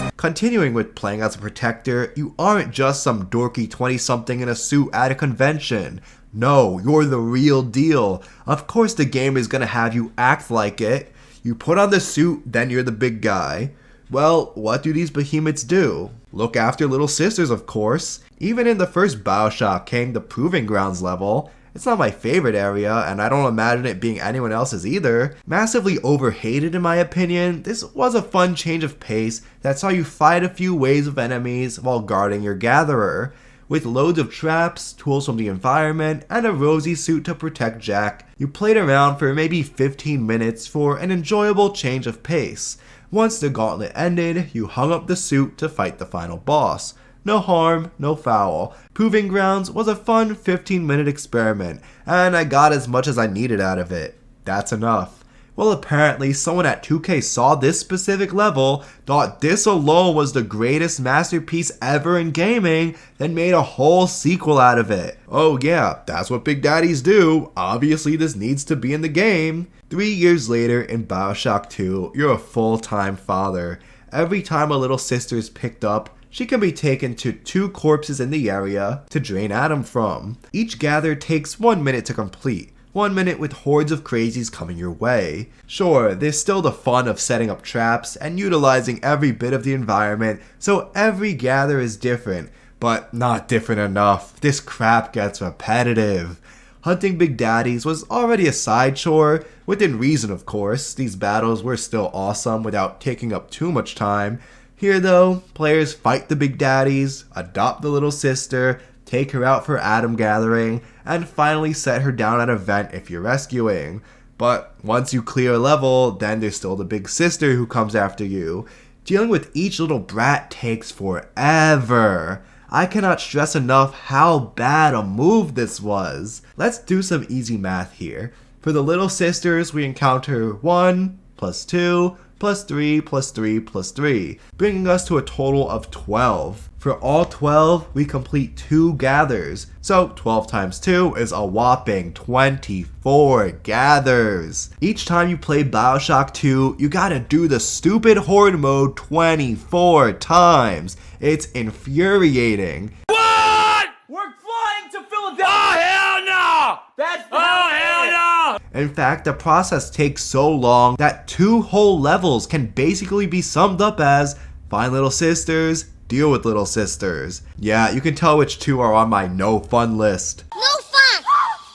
God! Continuing with playing as a protector, you aren't just some dorky 20-something in a suit at a convention. No, you're the real deal. Of course the game is gonna have you act like it. You put on the suit, then you're the big guy. Well, what do these behemoths do? Look after little sisters, of course. Even in the first BioShock King, the Proving Grounds level, it's not my favorite area, and I don't imagine it being anyone else's either. Massively overhated in my opinion, this was a fun change of pace that saw you fight a few waves of enemies while guarding your gatherer. With loads of traps, tools from the environment, and a rosy suit to protect Jack, you played around for maybe 15 minutes for an enjoyable change of pace. Once the gauntlet ended, you hung up the suit to fight the final boss. No harm, no foul. Proving Grounds was a fun 15-minute experiment, and I got as much as I needed out of it. That's enough. Well, apparently someone at 2K saw this specific level, thought this alone was the greatest masterpiece ever in gaming, then made a whole sequel out of it. Oh yeah, that's what big daddies do. Obviously this needs to be in the game. 3 years later in BioShock 2, you're a full-time father. Every time a little sister is picked up, she can be taken to 2 corpses in the area to drain Adam from. Each gather takes 1 minute to complete. 1 minute with hordes of crazies coming your way. Sure, there's still the fun of setting up traps and utilizing every bit of the environment, so every gather is different, but not different enough. This crap gets repetitive. Hunting big daddies was already a side chore, within reason of course. These battles were still awesome without taking up too much time. Here though, players fight the big daddies, adopt the little sister, take her out for Atom gathering, and finally set her down at a vent if you're rescuing. But once you clear a level, then there's still the big sister who comes after you. Dealing with each little brat takes forever. I cannot stress enough how bad a move this was. Let's do some easy math here. For the little sisters, we encounter 1 plus 2 plus 3 plus 3 plus 3, bringing us to a total of 12. For all 12, we complete 2 gathers, so 12 times 2 is a whopping 24 gathers. Each time you play BioShock 2, you gotta do the stupid horde mode 24 times. It's infuriating. What? We're flying to Philadelphia! Oh, hell no! That's hell no! In fact, the process takes so long that 2 whole levels can basically be summed up as find little sisters, deal with little sisters. Yeah, you can tell which 2 are on my no fun list. No fun!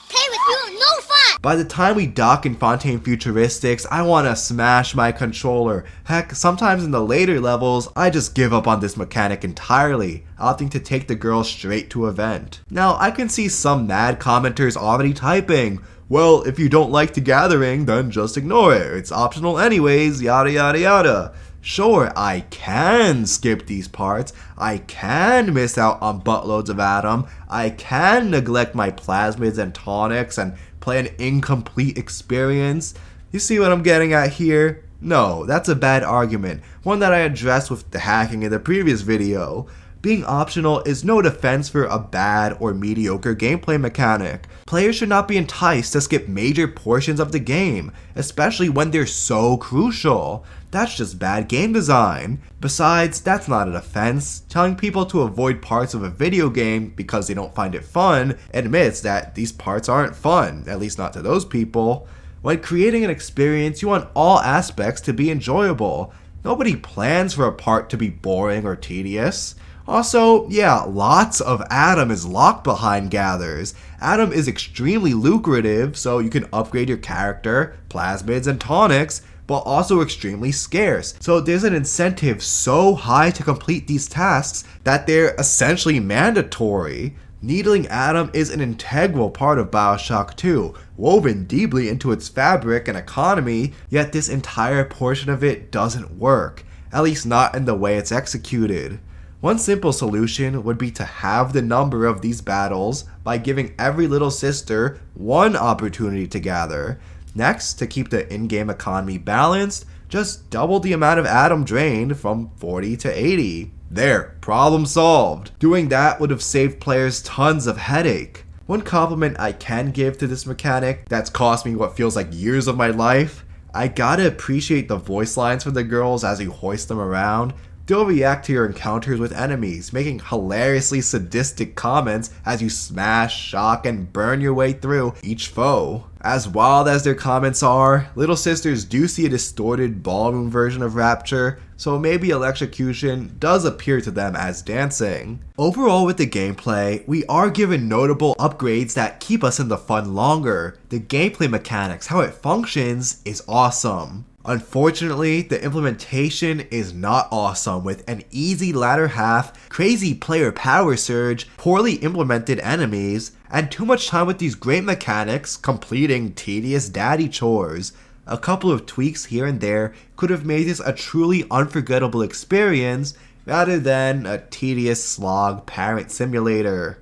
Play with you, no fun! By the time we dock in Fontaine Futuristics, I want to smash my controller. Heck, sometimes in the later levels, I just give up on this mechanic entirely, opting to take the girl straight to a vent. Now, I can see some mad commenters already typing, well, if you don't like the gathering, then just ignore it. It's optional anyways, yada yada yada. Sure, I can skip these parts, I can miss out on buttloads of Atom, I can neglect my plasmids and tonics and play an incomplete experience. You see what I'm getting at here? No, that's a bad argument, one that I addressed with the hacking in the previous video. Being optional is no defense for a bad or mediocre gameplay mechanic. Players should not be enticed to skip major portions of the game, especially when they're so crucial. That's just bad game design. Besides, that's not a defense. Telling people to avoid parts of a video game because they don't find it fun admits that these parts aren't fun, at least not to those people. When creating an experience, you want all aspects to be enjoyable. Nobody plans for a part to be boring or tedious. Also, yeah, lots of Atom is locked behind gathers. Atom is extremely lucrative, so you can upgrade your character, plasmids, and tonics, but also extremely scarce. So there's an incentive so high to complete these tasks that they're essentially mandatory. Needling Atom is an integral part of BioShock 2, woven deeply into its fabric and economy, yet this entire portion of it doesn't work, at least not in the way it's executed. One simple solution would be to halve the number of these battles by giving every little sister 1 opportunity to gather. Next, to keep the in-game economy balanced, just double the amount of Atom drained from 40 to 80. There, problem solved. Doing that would have saved players tons of headache. One compliment I can give to this mechanic that's cost me what feels like years of my life, I gotta appreciate the voice lines from the girls as you hoist them around. They'll react to your encounters with enemies, making hilariously sadistic comments as you smash, shock, and burn your way through each foe. As wild as their comments are, little sisters do see a distorted ballroom version of Rapture, so maybe electrocution does appear to them as dancing. Overall with the gameplay, we are given notable upgrades that keep us in the fun longer. The gameplay mechanics, how it functions, is awesome. Unfortunately, the implementation is not awesome with an easy latter half, crazy player power surge, poorly implemented enemies, and too much time with these great mechanics completing tedious daddy chores. A couple of tweaks here and there could have made this a truly unforgettable experience rather than a tedious slog parent simulator.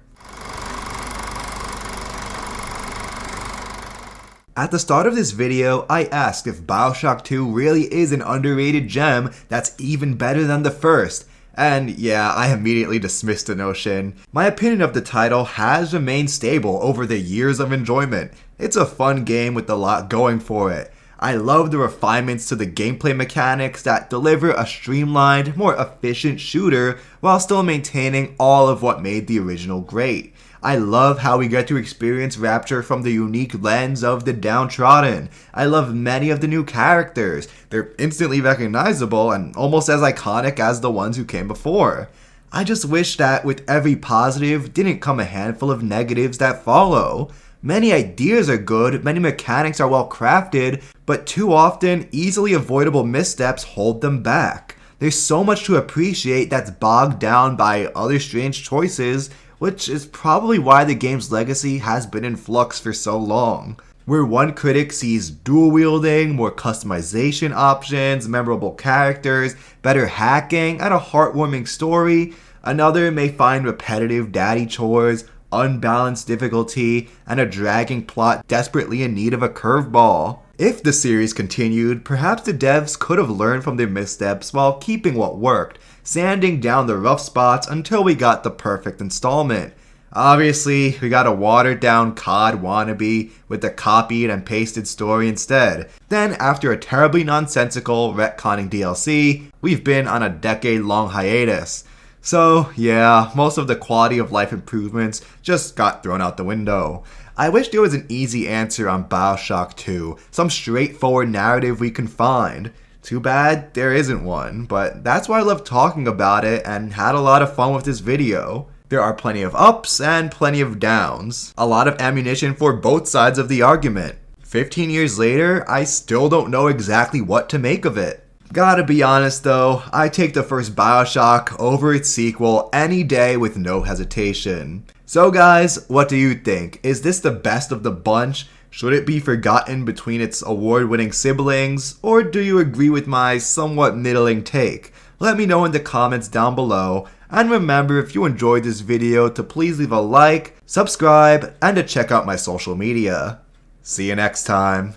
At the start of this video, I asked if BioShock 2 really is an underrated gem that's even better than the first, and yeah, I immediately dismissed the notion. My opinion of the title has remained stable over the years of enjoyment. It's a fun game with a lot going for it. I love the refinements to the gameplay mechanics that deliver a streamlined, more efficient shooter while still maintaining all of what made the original great. I love how we get to experience Rapture from the unique lens of the downtrodden. I love many of the new characters. They're instantly recognizable and almost as iconic as the ones who came before. I just wish that with every positive didn't come a handful of negatives that follow. Many ideas are good, many mechanics are well crafted, but too often easily avoidable missteps hold them back. There's so much to appreciate that's bogged down by other strange choices, which is probably why the game's legacy has been in flux for so long. Where one critic sees dual wielding, more customization options, memorable characters, better hacking, and a heartwarming story, another may find repetitive daddy chores, unbalanced difficulty, and a dragging plot desperately in need of a curveball. If the series continued, perhaps the devs could have learned from their missteps while keeping what worked, sanding down the rough spots until we got the perfect installment. Obviously, we got a watered down COD wannabe with the copied and pasted story instead. Then, after a terribly nonsensical retconning DLC, we've been on a decade-long hiatus. So, yeah, most of the quality of life improvements just got thrown out the window. I wish there was an easy answer on BioShock 2, some straightforward narrative we can find. Too bad there isn't one, but that's why I love talking about it and had a lot of fun with this video. There are plenty of ups and plenty of downs. A lot of ammunition for both sides of the argument. 15 years later, I still don't know exactly what to make of it. Gotta be honest though, I take the first BioShock over its sequel any day with no hesitation. So guys, what do you think? Is this the best of the bunch? Should it be forgotten between its award-winning siblings? Or do you agree with my somewhat middling take? Let me know in the comments down below. And remember, if you enjoyed this video, to please leave a like, subscribe, and to check out my social media. See you next time.